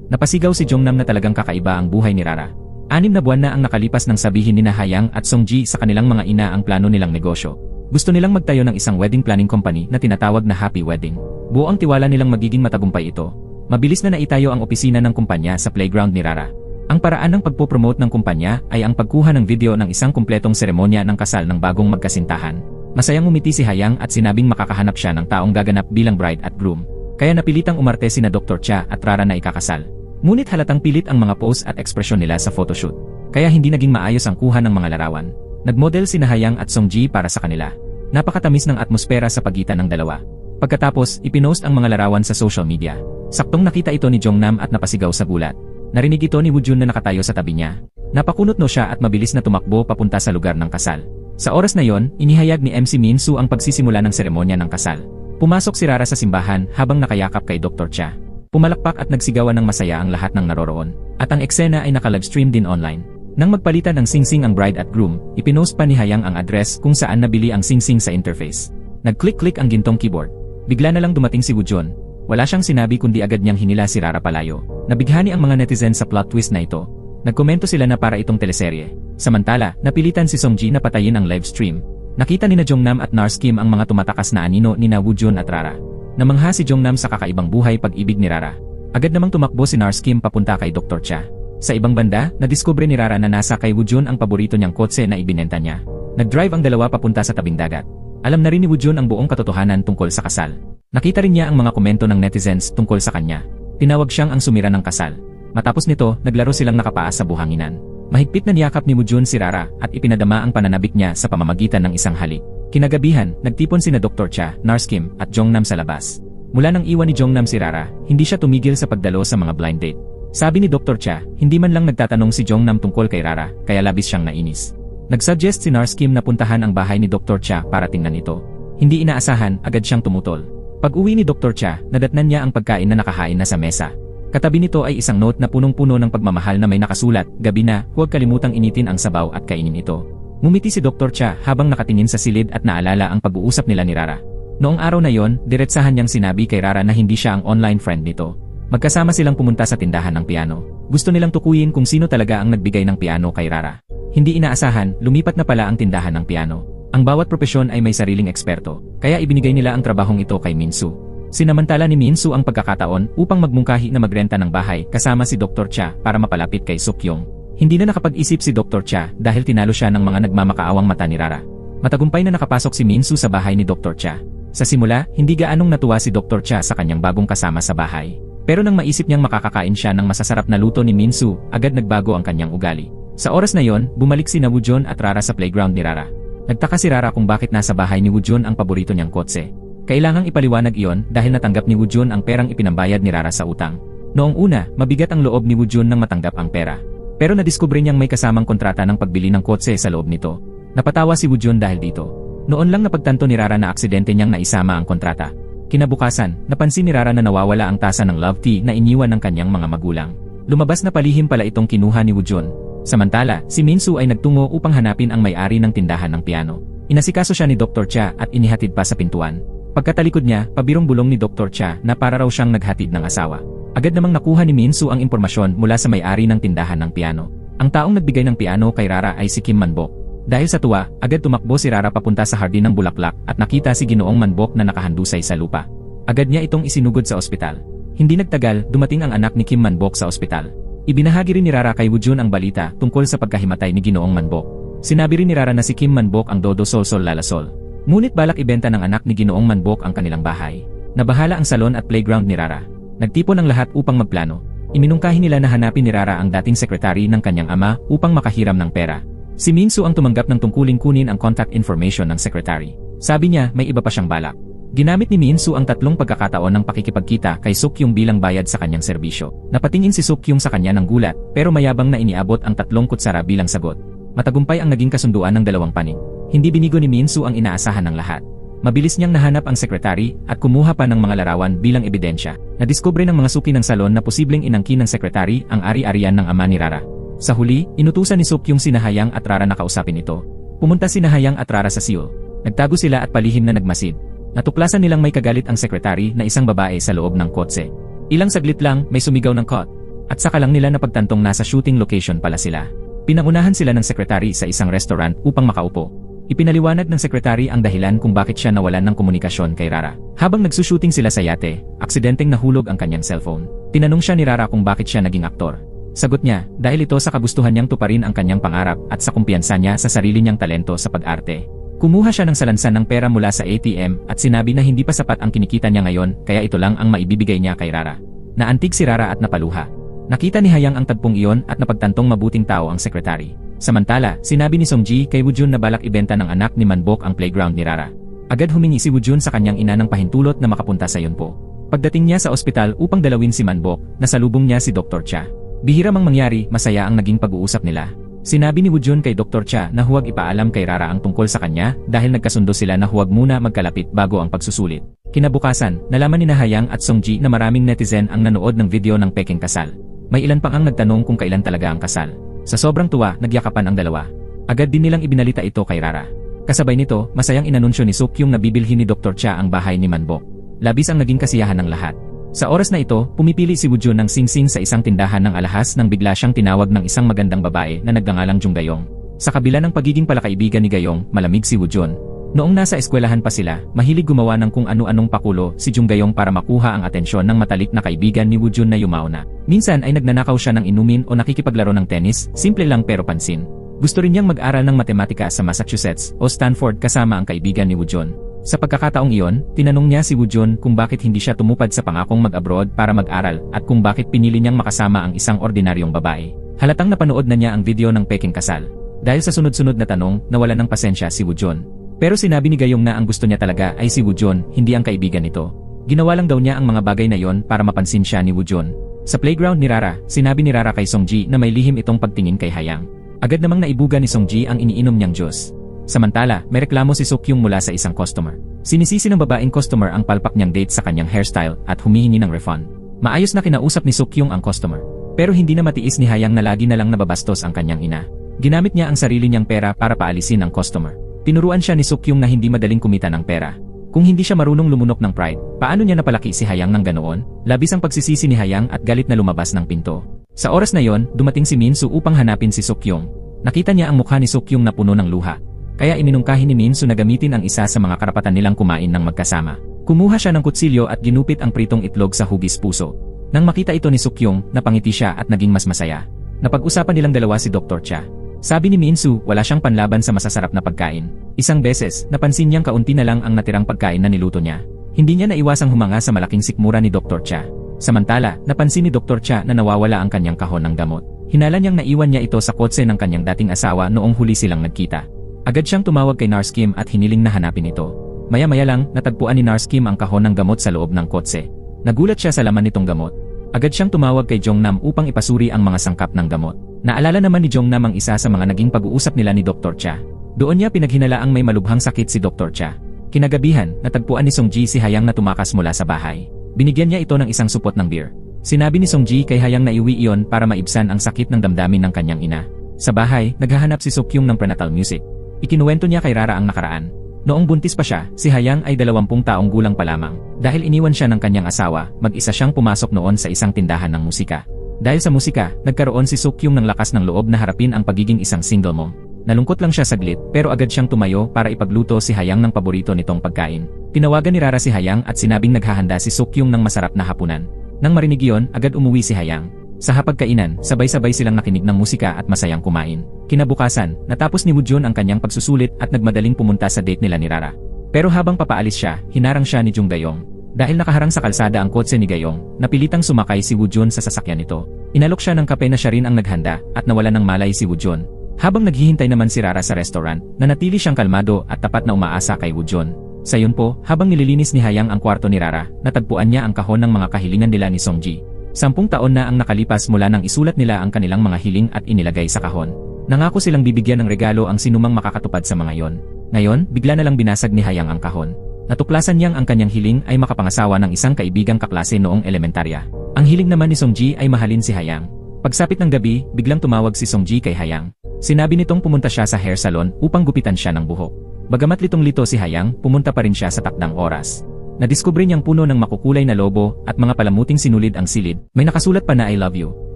S1: Napasigaw si Jongnam na talagang kakaiba ang buhay ni Rara. 6 na buwan na ang nakalipas nang sabihin ni Hayang at Songji sa kanilang mga ina ang plano nilang negosyo. Gusto nilang magtayo ng isang wedding planning company na tinatawag na Happy Wedding. Buo ang tiwala nilang magiging matagumpay ito. Mabilis na naitayo ang opisina ng kumpanya sa playground ni Rara. Ang paraan ng pagpopromote ng kumpanya ay ang pagkuha ng video ng isang kumpletong seremonya ng kasal ng bagong magkasintahan. Masayang umiti si Hayang at sinabing makakahanap siya ng taong gaganap bilang bride at groom. Kaya napilitang umarte sina Dr. Cha at Rara na ikakasal. Ngunit halatang pilit ang mga pose at ekspresyon nila sa photoshoot. Kaya hindi naging maayos ang kuha ng mga larawan. Nagmodel sina Hayang at Songji para sa kanila. Napakatamis ng atmosfera sa pagitan ng dalawa. Pagkatapos, ipinost ang mga larawan sa social media. Saktong nakita ito ni Jongnam at napasigaw sa gulat. Narinig ito ni Woojun na nakatayo sa tabi niya. Napakunot no siya at mabilis na tumakbo papunta sa lugar ng kasal. Sa oras na yon, inihayag ni MC Minsu ang pagsisimula ng seremonya ng kasal. Pumasok si Rara sa simbahan habang nakayakap kay Dr. Cha. Pumalakpak at nagsigawan ng masaya ang lahat ng naroroon. At ang eksena ay naka-livestream din online. Nang magpalitan ng singsing ang bride at groom, ipinost pa ni Hayang ang address kung saan nabili ang singsing sa interface. Nag-click-click ang gintong keyboard. Bigla na lang dumating si Woojun. Wala siyang sinabi kundi agad niyang hinila si Rara palayo. Nabighani ang mga netizens sa plot twist na ito. Nagkomento sila na para itong teleserye. Samantala, napilitan si Songji na patayin ang livestream. Nakita ni Jongnam at Nars Kim ang mga tumatakas na anino ni Woojun at Rara. Namangha si Jongnam sa kakaibang buhay pag-ibig ni Rara. Agad namang tumakbo si Nars Kim papunta kay Dr. Cha. Sa ibang banda, nadiskubre ni Rara na nasa kay Woojun ang paborito niyang kotse na ibinenta niya. Nag-drive ang dalawa papunta sa tabing dagat. Alam na rin ni Woojun ang buong katotohanan tungkol sa kasal. Nakita rin niya ang mga komento ng netizens tungkol sa kanya. Tinawag siyang ang sumira ng kasal. Matapos nito, naglaro silang nakapaa sa buhanginan. Mahigpit na niyakap ni Woojun si Rara at ipinadama ang pananabik niya sa pamamagitan ng isang halik. Kinagabihan, nagtipon sina Dr. Cha, Nars Kim at Jongnam sa labas. Mula nang iwan ni Jongnam si Rara, hindi siya tumigil sa pagdalo sa mga blind date. Sabi ni Dr. Cha, hindi man lang nagtatanong si Jongnam tungkol kay Rara, kaya labis siyang nainis. Nagsuggest si Nars Kim na puntahan ang bahay ni Dr. Cha para tingnan ito. Hindi inaasahan, agad siyang tumutol. Pag-uwi ni Dr. Cha, nadatnan niya ang pagkain na nakahain na sa mesa. Katabi nito ay isang note na punong-puno ng pagmamahal na may nakasulat, "Gabi na, huwag kalimutang initin ang sabaw at kainin ito." Ngumiti si Dr. Cha habang nakatingin sa silid at naalala ang pag-uusap nila ni Rara. Noong araw na yon, diretsahan niyang sinabi kay Rara na hindi siya ang online friend nito. Magkasama silang pumunta sa tindahan ng piano. Gusto nilang tukuyin kung sino talaga ang nagbigay ng piano kay Rara. Hindi inaasahan, lumipat na pala ang tindahan ng piano. Ang bawat propesyon ay may sariling eksperto, kaya ibinigay nila ang trabahong ito kay Minsu. Sinamantala ni Minsu ang pagkakataon upang magmungkahi na magrenta ng bahay kasama si Dr. Cha para mapalapit kay Sukyong. Hindi na nakapag-isip si Dr. Cha dahil tinalo siya ng mga nagmamakaawang mata ni Rara. Matagumpay na nakapasok si Minsu sa bahay ni Dr. Cha. Sa simula, hindi gaanong natuwa si Dr. Cha sa kanyang bagong kasama sa bahay. Pero nang maisip niyang makakakain siya ng masasarap na luto ni Minsu, agad nagbago ang kanyang ugali. Sa oras na yon, bumalik si Woojun at Rara sa playground ni Rara. Nagtaka si Rara kung bakit nasa bahay ni Woojun ang paborito niyang kotse. Kailangang ipaliwanag iyon dahil natanggap ni Woojun ang perang ipinambayad ni Rara sa utang. Noong una, mabigat ang loob ni Woojun nang matanggap ang pera. Pero nadiskubre niyang may kasamang kontrata ng pagbili ng kotse sa loob nito. Napatawa si Woojun dahil dito. Noon lang napagtanto ni Rara na aksidente niyang naisama ang kontrata. Kinabukasan, napansin ni Rara na nawawala ang tasa ng love tea na iniwan ng kanyang mga magulang. Lumabas na palihim pala itong kinuha ni Woojun. Samantala, si Minsu ay nagtungo upang hanapin ang may-ari ng tindahan ng piano. Inasikaso siya ni Dr. Cha at inihatid pa sa pintuan. Pagkatalikod niya, pabirong bulong ni Dr. Cha na para raw siyang naghatid ng asawa. Agad namang nakuha ni Minsu ang impormasyon mula sa may-ari ng tindahan ng piano. Ang taong nagbigay ng piano kay Rara ay si Kim Manbok. Dahil sa tuwa, agad tumakbo si Rara papunta sa hardin ng bulaklak at nakita si Ginoong Manbok na nakahandusay sa lupa. Agad niya itong isinugod sa ospital. Hindi nagtagal, dumating ang anak ni Kim Manbok sa ospital. Ibinahagi rin ni Rara kay Woojun ang balita tungkol sa pagkahimatay ni Ginoong Manbok. Sinabi rin ni Rara na si Kim Manbok ang Dodo Solsol Lalasol. Ngunit balak ibenta ng anak ni Ginoong Manbok ang kanilang bahay. Nabahala ang salon at playground ni Rara. Nagtipon ang lahat upang magplano. Iminungkahi nila na hanapin ni Rara ang dating sekretary ng kanyang ama upang makahiram ng pera. Si Minsu ang tumanggap ng tungkuling kunin ang contact information ng secretary. Sabi niya may iba pa siyang balak. Ginamit ni Minsu ang 3 pagkakataon ng pakikipagkita kay Sukyong bilang bayad sa kanyang serbisyo. Napatingin si Sukyong sa kanya ng gulat pero mayabang na iniabot ang 3 kutsara bilang sagot. Matagumpay ang naging kasunduan ng dalawang panig. Hindi binigo ni Minsu ang inaasahan ng lahat. Mabilis niyang nahanap ang sekretary at kumuha pa ng mga larawan bilang ebidensya. Nadiskubre ng mga suki ng salon na posibleng inangkin ng sekretary ang ari-arian ng ama ni Rara. Sa huli, inutusan ni Sukyong si Hayang at Rara na kausapin ito. Pumunta si Hayang at Rara sa Seoul. Nagtago sila at palihim na nagmasid. Natuklasan nilang may kagalit ang sekretary na isang babae sa loob ng kotse. Ilang saglit lang, may sumigaw ng cut. At saka lang nila napagtantong nasa shooting location pala sila. Pinangunahan sila ng sekretary sa isang restaurant upang makaupo. Ipinaliwanag ng sekretary ang dahilan kung bakit siya nawalan ng komunikasyon kay Rara. Habang nagsushooting sila sa yate, aksidenteng nahulog ang kanyang cellphone. Tinanong siya ni Rara kung bakit siya naging aktor. Sagot niya, dahil ito sa kagustuhan niyang tuparin ang kanyang pangarap at sa kumpiyansa niya sa sarili niyang talento sa pag-arte. Kumuha siya ng salansan ng pera mula sa ATM at sinabi na hindi pa sapat ang kinikita niya ngayon kaya ito lang ang maibibigay niya kay Rara. Naantig si Rara at napaluha. Nakita ni Hayang ang tagpong iyon at napagtantong mabuting tao ang sekretary. Samantala, sinabi ni Songji kay Woojun na balak ibenta ng anak ni Manbok ang playground ni Rara. Agad humingi si Woojun sa kanyang ina ng pahintulot na makapunta sa Yonpo. Pagdating niya sa ospital upang dalawin si Manbok, nasalubong niya si Dr. Cha. Bihira mang mangyari, masaya ang naging pag-uusap nila. Sinabi ni Woojun kay Dr. Cha na huwag ipaalam kay Rara ang tungkol sa kanya dahil nagkasundo sila na huwag muna magkalapit bago ang pagsusulit. Kinabukasan, nalaman ni Hayang at Songji na maraming netizen ang nanood ng video ng peking kasal. May ilan pang ang nagtanong kung kailan talaga ang kasal. Sa sobrang tuwa, nagyakapan ang dalawa. Agad din nilang ibinalita ito kay Rara. Kasabay nito, masayang inanunsyo ni Sukyung na bibilhin ni Dr. Cha ang bahay ni Manbok. Labis ang naging kasiyahan ng lahat. Sa oras na ito, pumipili si Woojun ng singsing sa isang tindahan ng alahas nang bigla siyang tinawag ng isang magandang babae na nagngangalang Jung Gayong. Sa kabila ng pagiging palakaibigan ni Gayong, malamig si Woojun. Noong nasa eskwelahan pa sila, mahilig gumawa ng kung ano-anong pakulo si Jung Gayong para makuha ang atensyon ng matalik na kaibigan ni Woojun na yumauna. Minsan ay nagnanakaw siya ng inumin o nakikipaglaro ng tennis, simple lang pero pansin. Gusto rin niyang mag-aral ng matematika sa Massachusetts o Stanford kasama ang kaibigan ni Woojun. Sa pagkakataong iyon, tinanong niya si Woojun kung bakit hindi siya tumupad sa pangakong mag-abroad para mag-aral at kung bakit pinili niyang makasama ang isang ordinaryong babae. Halatang napanood na niya ang video ng peking kasal. Dahil sa sunod-sunod na tanong, nawalan ng pasensya si Woojun. Pero sinabi ni Gayong na ang gusto niya talaga ay si Woojun, hindi ang kaibigan nito. Ginawa lang daw niya ang mga bagay na yon para mapansin siya ni Woojun. Sa playground ni Rara, sinabi ni Rara kay Songji na may lihim itong pagtingin kay Hayang. Agad namang naibuga ni Songji ang iniinom niyang juice. Samantala, may reklamo si Sukyung mula sa isang customer. Sinisisi ng babaeng customer ang palpak niyang date sa kanyang hairstyle at humihingi ng refund. Maayos na kinausap ni Sukyung ang customer. Pero hindi na matiis ni Hayang na lagi na lang nababastos ang kanyang ina. Ginamit niya ang sarili niyang pera para paalisin ang customer. Tinuruan siya ni Sukyung na hindi madaling kumita ng pera. Kung hindi siya marunong lumunok ng pride, paano niya napalaki si Hayang ng ganoon? Labis ang pagsisisi ni Hayang at galit na lumabas ng pinto. Sa oras na yon, dumating si Minsu upang hanapin si Sukyung. Nakita niya ang mukha ni Sukyung na puno ng luha. Kaya iminungkahi ni Minsu na gamitin ang isa sa mga karapatan nilang kumain ng magkasama. Kumuha siya ng kutsilyo at ginupit ang pritong itlog sa hugis puso. Nang makita ito ni Sukyung, napangiti siya at naging mas masaya. Napag-usapan nilang dalawa si Dr. Cha. Sabi ni Minsu, wala siyang panlaban sa masasarap na pagkain. Isang beses, napansin niyang kaunti na lang ang natirang pagkain na niluto niya. Hindi niya naiwasang humanga sa malaking sikmura ni Dr. Cha. Samantala, napansin ni Dr. Cha na nawawala ang kanyang kahon ng gamot. Hinala niyang naiwan niya ito sa kotse ng kanyang dating asawa noong huli silang nagkita. Agad siyang tumawag kay Nurse Kim at hiniling na hanapin ito. Maya-maya lang, natagpuan ni Nurse Kim ang kahon ng gamot sa loob ng kotse. Nagulat siya sa laman nitong gamot. Agad siyang tumawag kay Jongnam upang ipasuri ang mga sangkap ng gamot. Naalala naman ni Jongnam ang isa sa mga naging pag-uusap nila ni Dr. Cha. Doon niya pinaghinalaang may malubhang sakit si Dr. Cha. Kinagabihan, natagpuan ni Songji si Hayang na tumakas mula sa bahay. Binigyan niya ito ng isang supot ng beer. Sinabi ni Songji kay Hayang na iuwi iyon para maibsan ang sakit ng damdamin ng kanyang ina. Sa bahay, naghahanap si Sukyung ng prenatal music. Ikinuwento niya kay Rara ang nakaraan. Noong buntis pa siya, si Hayang ay 20 taong gulang pa lamang. Dahil iniwan siya ng kanyang asawa, mag-isa siyang pumasok noon sa isang tindahan ng musika. Dahil sa musika, nagkaroon si Sukyung ng lakas ng loob na harapin ang pagiging isang single mom. Nalungkot lang siya saglit pero agad siyang tumayo para ipagluto si Hayang ng paborito nitong pagkain. Tinawagan ni Rara si Hayang at sinabing naghahanda si Sukyung ng masarap na hapunan. Nang marinig iyon, agad umuwi si Hayang. Sa hapagkainan, sabay-sabay silang nakinig ng musika at masayang kumain. Kinabukasan, natapos ni Woojun ang kanyang pagsusulit at nagmadaling pumunta sa date nila ni Rara. Pero habang papaalis siya, hinarang siya ni Jung Gayong. Dahil nakaharang sa kalsada ang kotse ni Gayong, napilitang sumakay si Woojun sa sasakyan nito. Inalok siya ng kape na siya rin ang naghanda at nawala ng malay si Woojun. Habang naghihintay naman si Rara sa restaurant, nanatili siyang kalmado at tapat na umaasa kay Woojun. Sa yun po, habang nililinis ni Hayang ang kwarto ni Rara, natagpuan niya ang kahon ng mga kahilingan nila ni Songji. 10 taon na ang nakalipas mula nang isulat nila ang kanilang mga hiling at inilagay sa kahon. Nangako silang bibigyan ng regalo ang sinumang makakatupad sa mga yon. Ngayon, bigla na lang binasag ni Hayang ang kahon. Natuklasan niyang ang kanyang hiling ay makapangasawa ng isang kaibigang kaklase noong elementarya. Ang hiling naman ni Songji ay mahalin si Hayang. Pagsapit ng gabi, biglang tumawag si Songji kay Hayang. Sinabi nitong pumunta siya sa hair salon upang gupitan siya ng buhok. Bagamat litong-lito si Hayang, pumunta pa rin siya sa takdang oras. Nadiskubre niyang puno ng makukulay na lobo at mga palamuting sinulid ang silid. May nakasulat pa na I love you.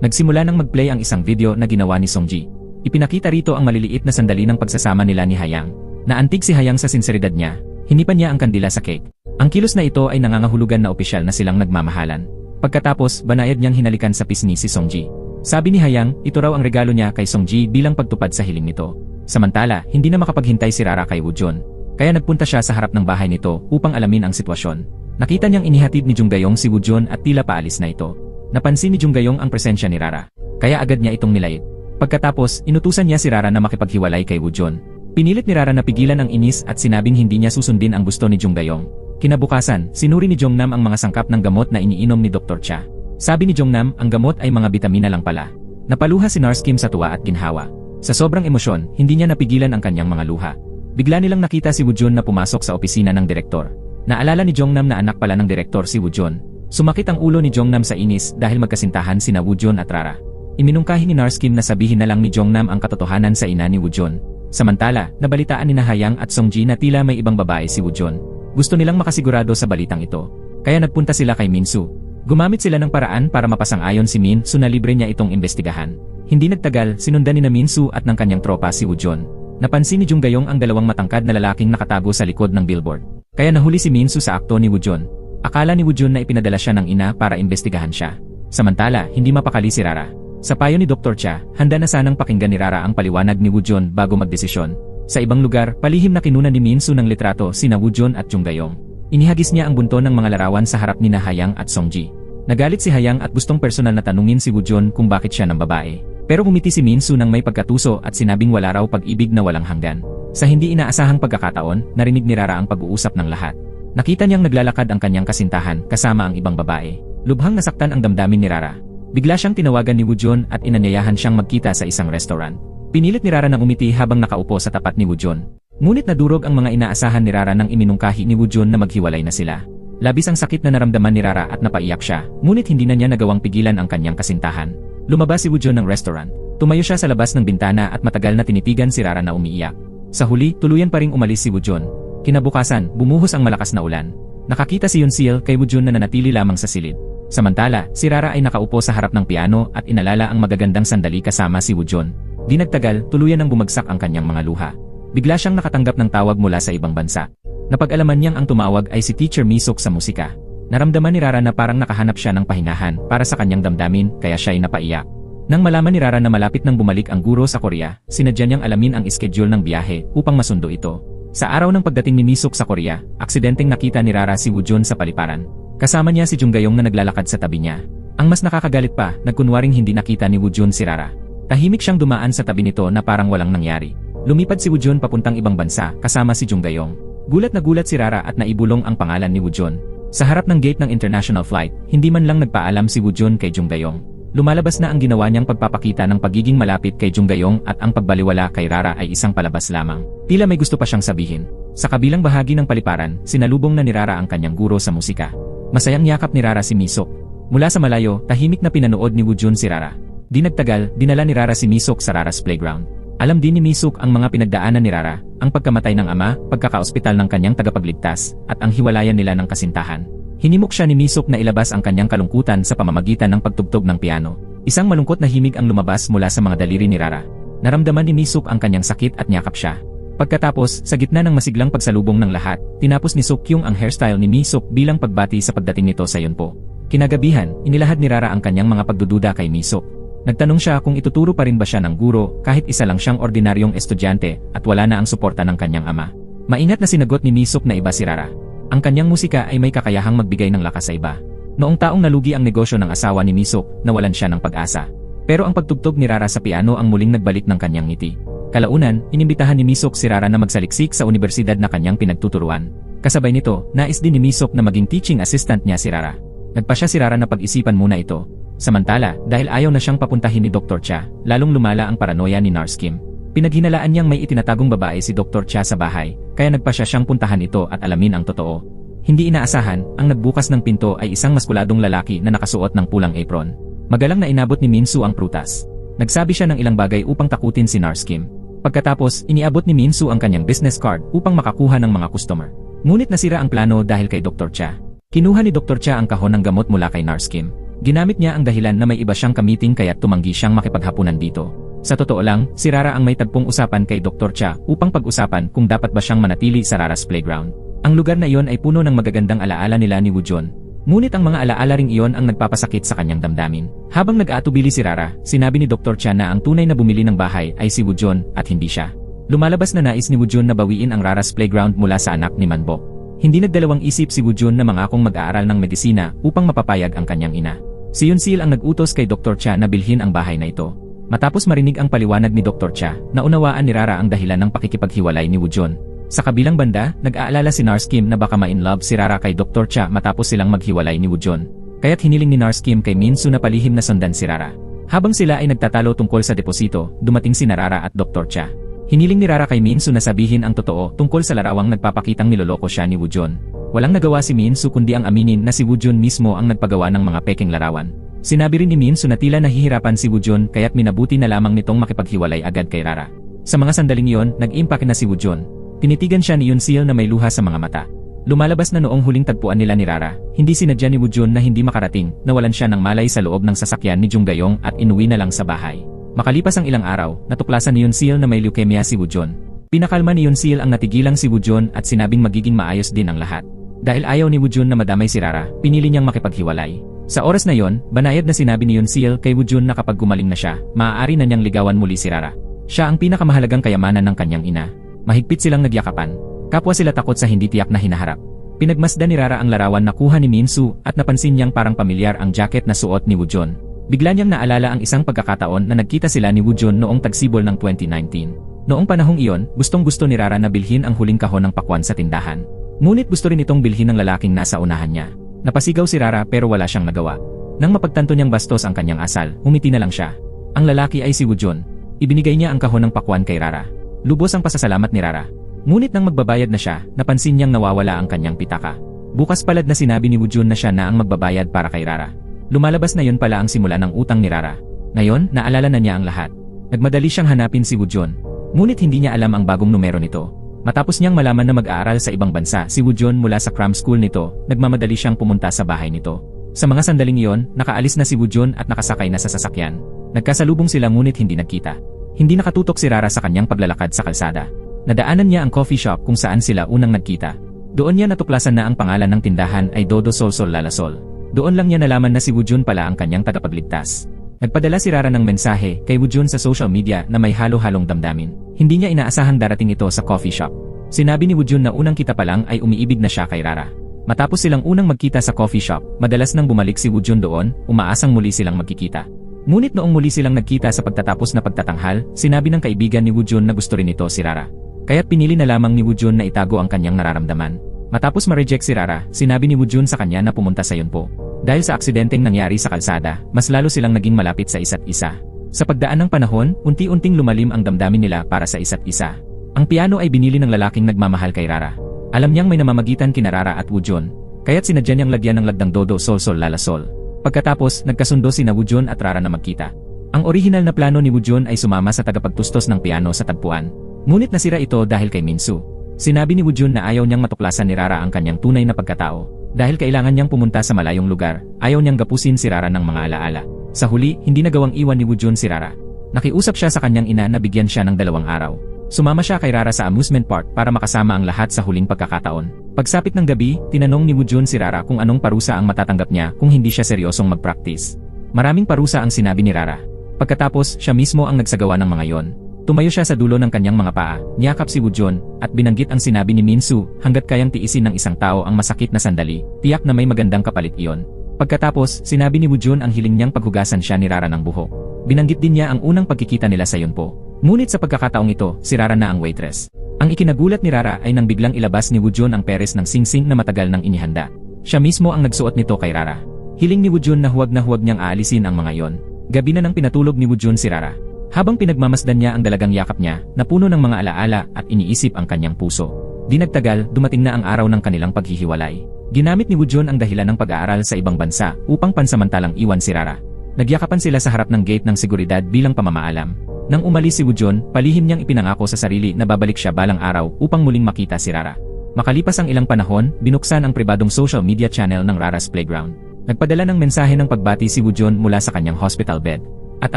S1: Nagsimula nang mag-play ang isang video na ginawa ni Songji. Ipinakita rito ang maliliit na sandali ng pagsasama nila ni Hayang. Naantig si Hayang sa sinseridad niya. Hinipan niya ang kandila sa cake. Ang kilos na ito ay nangangahulugan na opisyal na silang nagmamahalan. Pagkatapos, banayad niyang hinalikan sa pisngi si Songji. Sabi ni Hayang, ito raw ang regalo niya kay Songji bilang pagtupad sa hiling nito. Samantala, hindi na makapaghintay si Rara kay Woojun. Kaya nagpunta siya sa harap ng bahay nito upang alamin ang sitwasyon. Nakita niyang inihatid ni Junggayong si Woojun at tila paalis na ito. Napansin ni Junggayong ang presensya ni Rara. Kaya agad niya itong nilait. Pagkatapos, inutusan niya si Rara na makipaghiwalay kay Woojun. Pinilit ni Rara na pigilan ang inis at sinabing hindi niya susundin ang gusto ni Junggayong. Kinabukasan, sinuri ni Jongnam ang mga sangkap ng gamot na iniinom ni Dr. Cha. Sabi ni Jongnam, ang gamot ay mga bitamina lang pala. Napaluha si Narskim sa tuwa at ginhawa. Sa sobrang emosyon, hindi niya napigilan ang kanyang mga luha. Bigla nilang nakita si Woojun na pumasok sa opisina ng direktor. Naalala ni Jongnam na anak pala ng direktor si Woojun. Sumakit ang ulo ni Jongnam sa inis dahil magkasintahan sina Woojun at Rara. Iminungkahi ni Narskim na sabihin na lang ni Jongnam ang katotohanan sa ina ni Woojun. Samantala, nabalitaan ni Hayang at Songji na tila may ibang babae si Woojun. Gusto nilang makasigurado sa balitang ito. Kaya nagpunta sila kay Minsu. Gumamit sila ng paraan para mapasang-ayon si Minsu na libre niya itong imbestigahan. Hindi nagtagal, sinundan ni Minsu at ng kanyang tropa si Woojun. Napansin ni Junggayong ang dalawang matangkad na lalaking nakatago sa likod ng billboard. Kaya nahuli si Minsu sa akto ni Woojun. Akala ni Woojun na ipinadala siya ng ina para imbestigahan siya. Samantala, hindi mapakali si Rara. Sa payo ni Dr. Cha, handa na sanang pakinggan ni Rara ang paliwanag ni Woojun bago magdesisyon. Sa ibang lugar, palihim na kinunan ni Minsu ng litrato sina Woojun at Junggayong. Inihagis niya ang bunton ng mga larawan sa harap ni Hayang at Songji. Nagalit si Hayang at gustong personal na tanungin si Woojun kung bakit siya ng babae. Pero humiti si Minsu nang may pagkatuso at sinabing wala raw pag-ibig na walang hanggan. Sa hindi inaasahang pagkakataon, narinig ni Rara ang pag-uusap ng lahat. Nakita niyang naglalakad ang kanyang kasintahan kasama ang ibang babae. Lubhang nasaktan ang damdamin ni Rara. Bigla siyang tinawagan ni Woojun at inanyayahan siyang magkita sa isang restaurant. Pinilit ni Rara na umiti habang nakaupo sa tapat ni Woojun. Ngunit nadurog ang mga inaasahan ni Rara nang iminungkahi ni Woojun na maghiwalay na sila. Labis ang sakit na naramdaman ni Rara at napaiyak siya, ngunit hindi na niya nagawang pigilan ang kanyang kasintahan. Lumabas si Woojun ng restaurant. Tumayo siya sa labas ng bintana at matagal na tinitigan si Rara na umiiyak. Sa huli, tuluyan pa ring umalis si Woojun. Kinabukasan, bumuhos ang malakas na ulan. Nakakita si Yunsil kay Woojun na nanatili lamang sa silid. Samantala, si Rara ay nakaupo sa harap ng piano at inalala ang magagandang sandali kasama si Woojun. Di nagtagal, tuluyan nang bumagsak ang kanyang mga luha. Bigla siyang nakatanggap ng tawag mula sa ibang bansa. Napag-alaman niyang ang tumawag ay si Teacher Misok sa musika. Naramdaman ni Rara na parang nakahanap siya ng pahingahan para sa kanyang damdamin, kaya siya ay napaiyak. Nang malaman ni Rara na malapit nang bumalik ang guro sa Korea, sinadya niyang alamin ang schedule ng biyahe upang masundo ito. Sa araw ng pagdating ni Misok sa Korea, aksidenteng nakita ni Rara si Woojun sa paliparan. Kasama niya si Junggayong na naglalakad sa tabi niya. Ang mas nakakagalit pa, nagkunwaring hindi nakita ni Woojun si Rara. Tahimik siyang dumaan sa tabi nito na parang walang nangyari. Lumipad si Woojun papuntang ibang bansa kasama si Junggayong. Gulat na gulat si Rara at naibulong ang pangalan ni Woojun. Sa harap ng gate ng international flight, hindi man lang nagpaalam si Woojun kay Junggayong. Lumalabas na ang ginawa niyang pagpapakita ng pagiging malapit kay Junggayong at ang pagbaliwala kay Rara ay isang palabas lamang. Tila may gusto pa siyang sabihin. Sa kabilang bahagi ng paliparan, sinalubong na ni Rara ang kanyang guro sa musika. Masayang yakap ni Rara si Misok. Mula sa malayo, tahimik na pinanood ni Woojun si Rara. Di nagtagal, dinala ni Rara si Misok sa Rara's playground. Alam din ni Misok ang mga pinagdaanan ni Rara, ang pagkamatay ng ama, pagkakaospital ng kanyang tagapagligtas, at ang hiwalayan nila ng kasintahan. Hinimok siya ni Misok na ilabas ang kanyang kalungkutan sa pamamagitan ng pagtugtog ng piano. Isang malungkot na himig ang lumabas mula sa mga daliri ni Rara. Naramdaman ni Misok ang kanyang sakit at niyakap siya. Pagkatapos, sa gitna ng masiglang pagsalubong ng lahat, tinapos ni Sokyung ang hairstyle ni Misok bilang pagbati sa pagdating nito sa Yunpo. Kinagabihan, inilahad ni Rara ang kanyang mga pagdududa kay Misok. Nagtanong siya kung ituturo pa rin ba siya ng guro kahit isa lang siyang ordinaryong estudyante at wala na ang suporta ng kanyang ama. Maingat na sinagot ni Misok na iba si Rara. Ang kanyang musika ay may kakayahang magbigay ng lakas sa iba. Noong taong nalugi ang negosyo ng asawa ni Misok, nawalan siya ng pag-asa. Pero ang pagtugtog ni Rara sa piano ang muling nagbalik ng kanyang ngiti. Kalaunan, inimbitahan ni Misok si Rara na magsaliksik sa universidad na kanyang pinagtuturuan. Kasabay nito, nais din ni Misok na maging teaching assistant niya si Rara. Nagpasya si Rara na pag-isipan muna ito. Samantala, dahil ayaw na siyang papuntahin ni Dr. Cha, lalong lumala ang paranoia ni Narskim. Pinaghinalaan niyang may itinatagong babae si Dr. Cha sa bahay, kaya nagpasya siyang puntahan ito at alamin ang totoo. Hindi inaasahan, ang nagbukas ng pinto ay isang maskuladong lalaki na nakasuot ng pulang apron. Magalang na inabot ni Minsu ang prutas. Nagsabi siya ng ilang bagay upang takutin si Narskim. Pagkatapos, iniabot ni Minsu ang kanyang business card upang makakuha ng mga customer. Ngunit nasira ang plano dahil kay Dr. Cha. Kinuha ni Dr. Cha ang kahon ng gamot mula kay Narskim. Ginamit niya ang dahilan na may iba siyang kamiting kaya tumanggi siyang makipaghapunan dito. Sa totoo lang, si Rara ang may tagpong usapan kay Dr. Cha upang pag-usapan kung dapat ba siyang manatili sa Rara's playground. Ang lugar na iyon ay puno ng magagandang alaala nila ni Woo-jun. Ngunit ang mga alaala ring iyon ang nagpapasakit sa kanyang damdamin. Habang nag-aatubili si Rara, sinabi ni Dr. Cha na ang tunay na bumili ng bahay ay si Woo-jun at hindi siya. Lumalabas na nais ni Woo-jun na bawiin ang Rara's playground mula sa anak ni Manbok. Hindi nagdalawang isip si Woo-jun na mangakong mag-aaral ng medisina upang mapapayag ang kanyang ina. Si Yoon-sil ang nag-utos kay Dr. Cha na bilhin ang bahay na ito. Matapos marinig ang paliwanag ni Dr. Cha, naunawaan ni Rara ang dahilan ng pakikipaghiwalay ni Woo-jun. Sa kabilang banda, nag-aalala si Nars Kim na baka ma-in-love si Rara kay Dr. Cha matapos silang maghiwalay ni Woo-jun. Kaya't hiniling ni Nars Kim kay Min-soo na palihim na sundan si Rara. Habang sila ay nagtatalo tungkol sa deposito, dumating si Rara at Dr. Cha. Hiniling ni Rara kay Min-soo na sabihin ang totoo tungkol sa larawang nagpapakitang niloloko siya ni Woo-jun. Walang nagawa si Min-soo kundi ang aminin na si Woo-jun mismo ang nagpagawa ng mga peking larawan. Sinabi rin ni Min-soo na tila nahihirapan si Woo-jun kaya't minabuti na lamang nitong makipaghiwalay agad kay Rara. Sa mga sandaling iyon, nag-impact na si Woo-jun. Tinitigan siya ni Yoon-sil na may luha sa mga mata. Lumalabas na noong huling tagpuan nila ni Rara, hindi sinadya ni Woo-jun na hindi makarating, nawalan siya ng malay sa loob ng sasakyan ni Jung Gayong at inuwi na lang sa bahay. Makalipas ang ilang araw, natuklasan ni Yoon-sil na may leukemia si Woo-jun. Pinakalma ni Yoon-sil ang natigilang si Woo-jun at sinabing magiging maayos din ang lahat. Dahil ayaw ni Woo-jun na madamay si Rara, pinili niyang makipaghiwalay. Sa oras na yon, banayad na sinabi ni Yoon-sil kay Woo-jun na kapag gumaling na siya, maaari na niyang ligawan muli si Rara. Siya ang pinakamahalagang kayamanan ng kanyang ina. Mahigpit silang nagyakapan. Kapwa sila takot sa hindi tiyak na hinaharap. Pinagmasdan ni Rara ang larawan na kuha ni Min-soo at napansin niyang parang pamilyar ang jacket na suot ni Woo-jun. Bigla niyang naalala ang isang pagkakataon na nagkita sila ni Woo-jun noong tagsibol ng 2019. Noong panahong iyon, gustong-gusto ni Rara na bilhin ang huling kahon ng pakwan sa tindahan. Ngunit gusto rin itong bilhin ng lalaking nasa unahan niya. Napasigaw si Rara pero wala siyang nagawa. Nang mapagtanto niyang bastos ang kanyang asal, umiti na lang siya. Ang lalaki ay si Woo-jun. Ibinigay niya ang kahon ng pakwan kay Rara. Lubos ang pasasalamat ni Rara. Ngunit nang magbabayad na siya, napansin niyang nawawala ang kanyang pitaka. Bukas palad na sinabi ni Woo-jun na siya na ang magbabayad para kay Rara. Lumalabas na yon pala ang simula ng utang ni Rara. Ngayon, naalala na niya ang lahat. Nagmadali siyang hanapin si Woo-jun. Ngunit hindi niya alam ang bagong numero nito. Matapos niyang malaman na mag-aaral sa ibang bansa si Woo-jun mula sa cram school nito, nagmamadali siyang pumunta sa bahay nito. Sa mga sandaling iyon, nakaalis na si Woo-jun at nakasakay na sa sasakyan. Nagkasalubong sila ngunit hindi nagkita. Hindi nakatutok si Rara sa kanyang paglalakad sa kalsada. Nadaanan niya ang coffee shop kung saan sila unang nagkita. Doon niya natuklasan na ang pangalan ng tindahan ay Dodo Solsol Lalasol. Doon lang niya nalaman na si Woo-jun pala ang kanyang tagapagligtas. Nagpadala si Rara ng mensahe kay Woo-jun sa social media na may halo-halong damdamin. Hindi niya inaasahang darating ito sa coffee shop. Sinabi ni Woo-jun na unang kita pa lang ay umiibig na siya kay Rara. Matapos silang unang magkita sa coffee shop, madalas nang bumalik si Woo-jun doon, umaasang muli silang magkikita. Ngunit noong muli silang nagkita sa pagtatapos na pagtatanghal, sinabi ng kaibigan ni Woo-jun na gusto rin ito si Rara. Kaya't pinili na lamang ni Woo-jun na itago ang kanyang nararamdaman. Matapos ma-reject si Rara, sinabi ni Woo-jun sa kanya na pumunta sa Yunpo. Dahil sa aksidenteng nangyari sa kalsada, mas lalo silang naging malapit sa isa't isa. Sa pagdaan ng panahon, unti-unting lumalim ang damdamin nila para sa isa't isa. Ang piano ay binili ng lalaking nagmamahal kay Rara. Alam niyang may namamagitan kina Rara at Woo-jun, kaya't sinadya niyang lagyan ng lagdang Dodo Solsol Lalasol. Pagkatapos, nagkasundo sina Woo-jun at Rara na magkita. Ang orihinal na plano ni Woo-jun ay sumama sa tagapagtustos ng piano sa tagpuan. Ngunit nasira ito dahil kay Min-soo. Sinabi ni Woo-jun na ayaw niyang matuklasan ni Rara ang kanyang tunay na pagkatao. Dahil kailangan niyang pumunta sa malayong lugar, ayaw niyang gapusin si Rara ng mga alaala. Sa huli, hindi nagawang iwan ni Woo-jun si Rara. Nakiusap siya sa kanyang ina na bigyan siya ng 2 araw. Sumama siya kay Rara sa amusement park para makasama ang lahat sa huling pagkakataon. Pagsapit ng gabi, tinanong ni Woo-jun si Rara kung anong parusa ang matatanggap niya kung hindi siya seryosong mag-practice. Maraming parusa ang sinabi ni Rara. Pagkatapos, siya mismo ang nagsagawa ng mga yon. Tumayo siya sa dulo ng kanyang mga paa, niyakap si Woo-jun, at binanggit ang sinabi ni Min-soo, hanggat kayang tiisin ng isang tao ang masakit na sandali, tiyak na may magandang kapalit iyon. Pagkatapos, sinabi ni Woo-jun ang hiling niyang paghugasan siya ni Rara ng buhok. Binanggit din niya ang unang pagkikita nila sa Yunpo. Ngunit sa pagkakataong ito, si Rara na ang waitress. Ang ikinagulat ni Rara ay nang biglang ilabas ni Woo-jun ang peres ng singsing na matagal nang inihanda. Siya mismo ang nagsuot nito kay Rara. Hiling ni Woo-jun na huwag niyang aalisin ang mga yon. Gabi na nang pinatulog ni Woo-jun si Rara. Habang pinagmamasdan niya ang dalagang yakap niya, napuno ng mga alaala at iniisip ang kanyang puso. Di nagtagal, dumating na ang araw ng kanilang paghihiwalay. Ginamit ni Woo-jun ang dahilan ng pag-aaral sa ibang bansa upang pansamantalang iwan si Rara. Nagyakapan sila sa harap ng gate ng seguridad bilang pamamaalam. Nang umalis si Woo-jun, palihim niyang ipinangako sa sarili na babalik siya balang araw upang muling makita si Rara. Makalipas ang ilang panahon, binuksan ang pribadong social media channel ng Rara's Playground. Nagpadala ng mensahe ng pagbati si Woo-jun mula sa kanyang hospital bed. At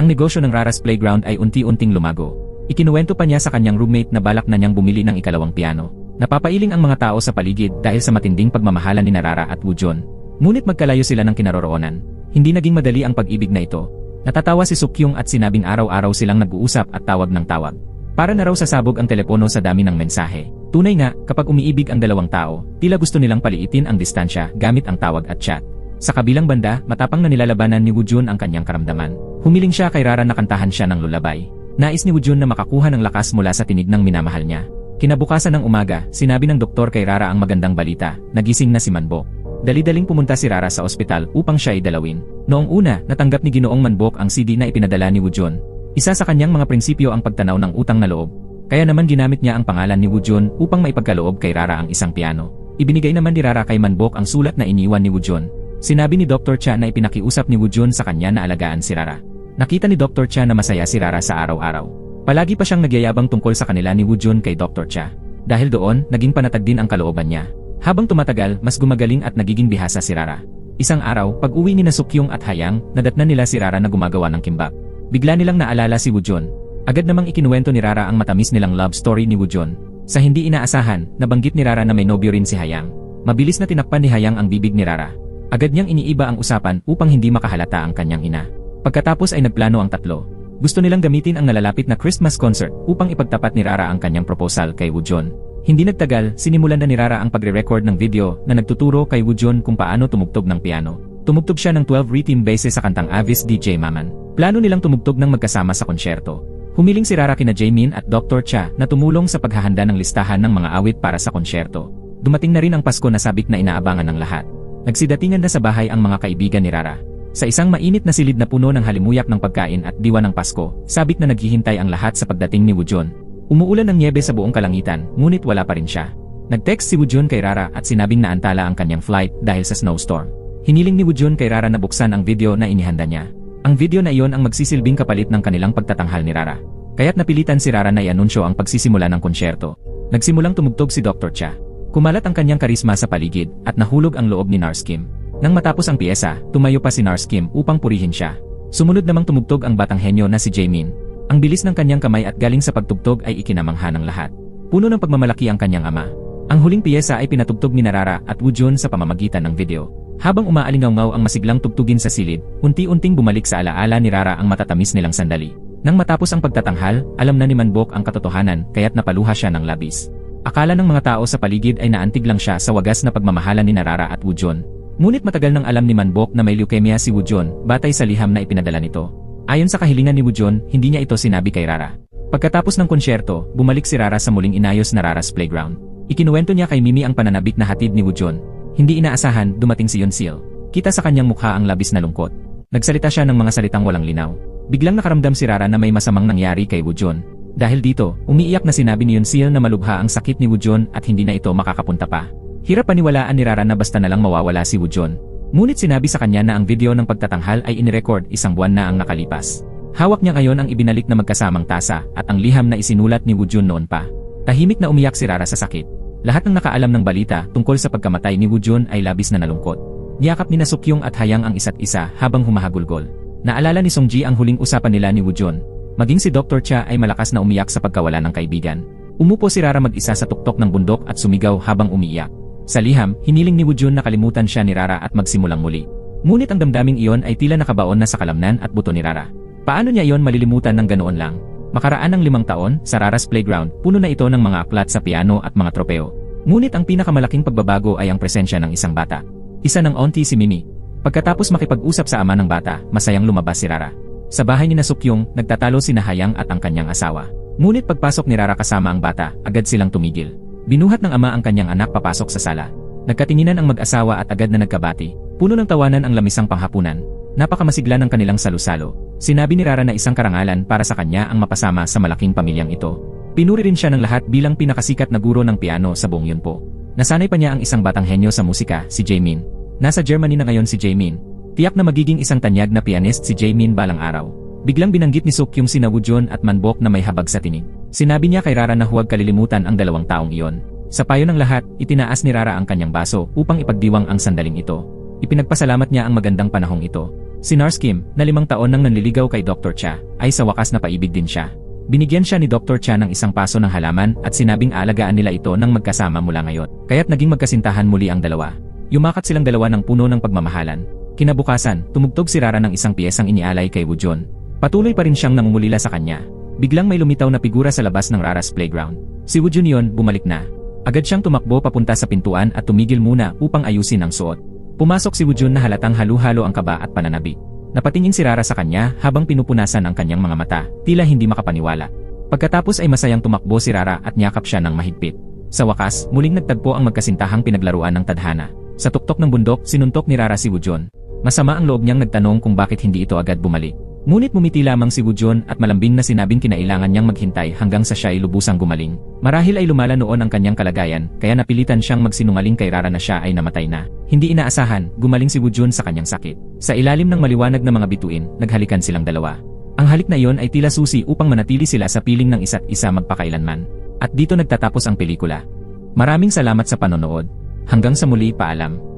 S1: ang negosyo ng Rara's Playground ay unti-unting lumago. Ikinuwento pa niya sa kanyang roommate na balak na niyang bumili ng ikalawang piano. Napapailing ang mga tao sa paligid dahil sa matinding pagmamahalan ni Rara at Woo-jun. Ngunit magkalayo sila ng kinaroroonan. Hindi naging madali ang pag-ibig na ito. Natatawa si Suk-kyung at sinabing araw-araw silang nag-uusap at tawag ng tawag. Para na raw sasabog ang telepono sa dami ng mensahe. Tunay nga, kapag umiibig ang dalawang tao, tila gusto nilang paliitin ang distansya gamit ang tawag at chat. Sa kabilang banda, matapang na nilalabanan ni Woo-jun ang kanyang karamdaman. Humiling siya kay Rara na kantahan siya ng lullaby. Nais ni Woo-jun na makakuha ng lakas mula sa tinig ng minamahal niya. Kinabukasan ng umaga, sinabi ng doktor kay Rara ang magandang balita, nagising na si Manbok. Dali-daling pumunta si Rara sa ospital upang siya idalawin. Noong una, natanggap ni Ginoong Manbok ang CD na ipinadala ni Woo-jun. Isa sa kanyang mga prinsipyo ang pagtanaw ng utang na loob. Kaya naman ginamit niya ang pangalan ni Woo-jun upang maipagkaloob kay Rara ang isang piano. Ibinigay naman ni Rara kay Manbok ang sulat na iniwan ni Woo-jun. Sinabi ni Dr. Cha na ipinakiusap ni Woo-jun sa kanya na alagaan si Rara. Nakita ni Dr. Cha na masaya si Rara sa araw-araw. Palagi pa siyang nagyayabang tungkol sa kanila ni Woo-jun kay Dr. Cha. Dahil doon, naging panatag din ang kalooban niya. Habang tumatagal, mas gumagaling at nagiging bihasa si Rara. Isang araw, pag-uwi ni Suk-kyung at Hayang, nadatnan nila si Rara na gumagawa ng kimbap. Bigla nilang naalala si Woo-jun. Agad namang ikinuwento ni Rara ang matamis nilang love story ni Woo-jun. Sa hindi inaasahan, nabanggit ni Rara na may nobyo rin si Hayang. Mabilis na tinakpan ni Hayang ang bibig ni Rara. Agad niyang iniiba ang usapan upang hindi makahalata ang kanyang ina. Pagkatapos ay nagplano ang tatlo. Gusto nilang gamitin ang nalalapit na Christmas concert upang ipagtapat ni Rara ang kanyang proposal kay Woo-jun. Hindi nagtagal, sinimulan na ni Rara ang pagre-record ng video na nagtuturo kay Woo-jun kung paano tumugtog ng piano. Tumugtog siya ng 12 rhythm bases sa kantang Avis DJ Maman. Plano nilang tumugtog ng magkasama sa konsyerto. Humiling si Rara kina Jaemin at Dr. Cha na tumulong sa paghahanda ng listahan ng mga awit para sa konsyerto. Dumating na rin ang Pasko na sabik na inaabangan ng lahat. Nagsidatingan na sa bahay ang mga kaibigan ni Rara. Sa isang mainit na silid na puno ng halimuyak ng pagkain at diwa ng Pasko, sabik na naghihintay ang lahat sa pagdating ni Woo-jun. Umuulan ng nyebe sa buong kalangitan, ngunit wala pa rin siya. Nag-text si Woo-jun kay Rara at sinabing naantala ang kanyang flight dahil sa snowstorm. Hiniling ni Woo-jun kay Rara na buksan ang video na inihanda niya. Ang video na iyon ang magsisilbing kapalit ng kanilang pagtatanghal ni Rara. Kaya't napilitan si Rara na i-anunsyo ang pagsisimula ng konsyerto. Nagsimulang tumugtog si Dr. Cha. Kumalat ang kanyang karisma sa paligid at nahulog ang loob ni Nars Kim. Nang matapos ang piyesa, tumayo pa si Nars Kim upang purihin siya. Sumunod namang tumugtog ang batang henyo na si Jaemin. Ang bilis ng kanyang kamay at galing sa pagtugtog ay ikinamangha ng lahat. Puno ng pagmamalaki ang kanyang ama. Ang huling piyesa ay pinatugtog ni Rara at Woo-jun sa pamamagitan ng video. Habang umaalingaw-ngaw ang masiglang tugtugin sa silid, unti-unting bumalik sa alaala ni Rara ang matatamis nilang sandali. Nang matapos ang pagtatanghal, alam na ni Manbok ang katotohanan kaya't napaluha siya ng labis. Akala ng mga tao sa paligid ay naantig lang siya sa wagas na pagmamahalan ni Rara at Woo-jun. Ngunit matagal nang alam ni Manbok na may leukemia si Woo-jun, batay sa liham na ipinadala nito. Ayon sa kahilingan ni Woo-jun, hindi niya ito sinabi kay Rara. Pagkatapos ng konsyerto, bumalik si Rara sa muling inayos na Rara's Playground. Ikinuwento niya kay Mimi ang pananabik na hatid ni Woo-jun. Hindi inaasahan, dumating si Yeon-sil. Kita sa kanyang mukha ang labis na lungkot. Nagsalita siya ng mga salitang walang linaw. Biglang nakaramdam si Rara na may masamang nangyari kay Woo-jun. Dahil dito, umiiyak na sinabi ni Yeon-sil na malubha ang sakit ni Woo-jun at hindi na ito makakapunta pa. Hirap paniwalaan ni Rara na basta na lang mawawala si Woo-jun. Ngunit sinabi sa kanya na ang video ng pagtatanghal ay inirecord isang buwan na ang nakalipas. Hawak niya ngayon ang ibinalik na magkasamang tasa at ang liham na isinulat ni Woo-jun noon pa. Tahimik na umiyak si Rara sa sakit. Lahat ng nakaalam ng balita tungkol sa pagkamatay ni Woo-jun ay labis na nalungkot. Niyakap ni Suk-kyung at Hayang ang isa't isa habang humahagulgol. Naalala ni Song-ji ang huling usapan nila ni Woo-jun. Maging si Dr. Cha ay malakas na umiyak sa pagkawala ng kaibigan. Umupo si Rara mag-isa sa tuktok ng bundok at sumigaw habang umiiyak. Sa liham, hiniling ni Woo-jun na kalimutan siya ni Rara at magsimulang muli. Ngunit ang damdaming iyon ay tila nakabaon na sa kalamnan at buto ni Rara. Paano niya iyon malilimutan ng ganoon lang? Makaraan ng 5 taon, sa Rara's Playground, puno na ito ng mga aklat sa piano at mga tropeo. Ngunit ang pinakamalaking pagbabago ay ang presensya ng isang bata. Isa ng auntie si Mimi. Pagkatapos makipag-usap sa ama ng bata, masayang lumabas si Rara. Sa bahay ni Suk-kyung, nagtatalo sina Hayang at ang kanyang asawa. Ngunit pagpasok ni Rara kasama ang bata, agad silang tumigil. Binuhat ng ama ang kanyang anak papasok sa sala. Nagkatinginan ang mag-asawa at agad na nagkabati. Puno ng tawanan ang lamisang panghapunan. Napakamasigla ng kanilang salusalo. Sinabi ni Rara na isang karangalan para sa kanya ang mapasama sa malaking pamilyang ito. Pinuri rin siya ng lahat bilang pinakasikat na guro ng piano sa buong Yunpo. Nasanay pa niya ang isang batang henyo sa musika, si Jaemin. Nasa Germany na ngayon si Jaemin. Tiyak na magiging isang tanyag na pianist si Jaemin balang araw. Biglang binanggit ni Suk-kyung sina Woo-jun at Manbok na may habag sa tinig. Sinabi niya kay Rara na huwag kalilimutan ang 2 taong iyon. Sa payo ng lahat, itinaas ni Rara ang kanyang baso upang ipagdiwang ang sandaling ito. Ipinagpasalamat niya ang magandang panahong ito. Si Nurse Kim, na 5 taon nang nanliligaw kay Dr. Cha, ay sa wakas napaibig din siya. Binigyan siya ni Dr. Cha ng isang paso ng halaman at sinabing aalagaan nila ito nang magkasama mula ngayon. Kaya't naging magkasintahan muli ang dalawa. Yumakat silang dalawa ng puno ng pagmamahalan. Kinabukasan, tumugtog si Rara ng isang piyesang inialay kay Woo-jun. Patuloy pa rin siyang nangungulila sa kanya. Biglang may lumitaw na figura sa labas ng Rara's playground. Si Woo-jun yon, bumalik na. Agad siyang tumakbo papunta sa pintuan at tumigil muna upang ayusin ang suot. Pumasok si Woo-jun na halatang halo-halo ang kaba at pananabik. Napatingin si Rara sa kanya habang pinupunasan ang kanyang mga mata, tila hindi makapaniwala. Pagkatapos ay masayang tumakbo si Rara at niyakap siya ng mahigpit. Sa wakas, muling nagtagpo ang magkasintahang pinaglaruan ng tadhana. Sa tuktok ng bundok, sinuntok ni Rara si Woo-jun. Masama ang loob niyang nagtanong kung bakit hindi ito agad bumalik. Ngunit mumiti lamang si Woo-jun at malambing na sinabing kinailangan niyang maghintay hanggang sa siya ay lubusang gumaling. Marahil ay lumala noon ang kanyang kalagayan, kaya napilitan siyang magsinungaling kay Rara na siya ay namatay na. Hindi inaasahan, gumaling si Woo-jun sa kanyang sakit. Sa ilalim ng maliwanag na mga bituin, naghalikan silang dalawa. Ang halik na iyon ay tila susi upang manatili sila sa piling ng isa't isa magpakailanman. At dito nagtatapos ang pelikula. Maraming salamat sa panonood. Hanggang sa muli, paalam.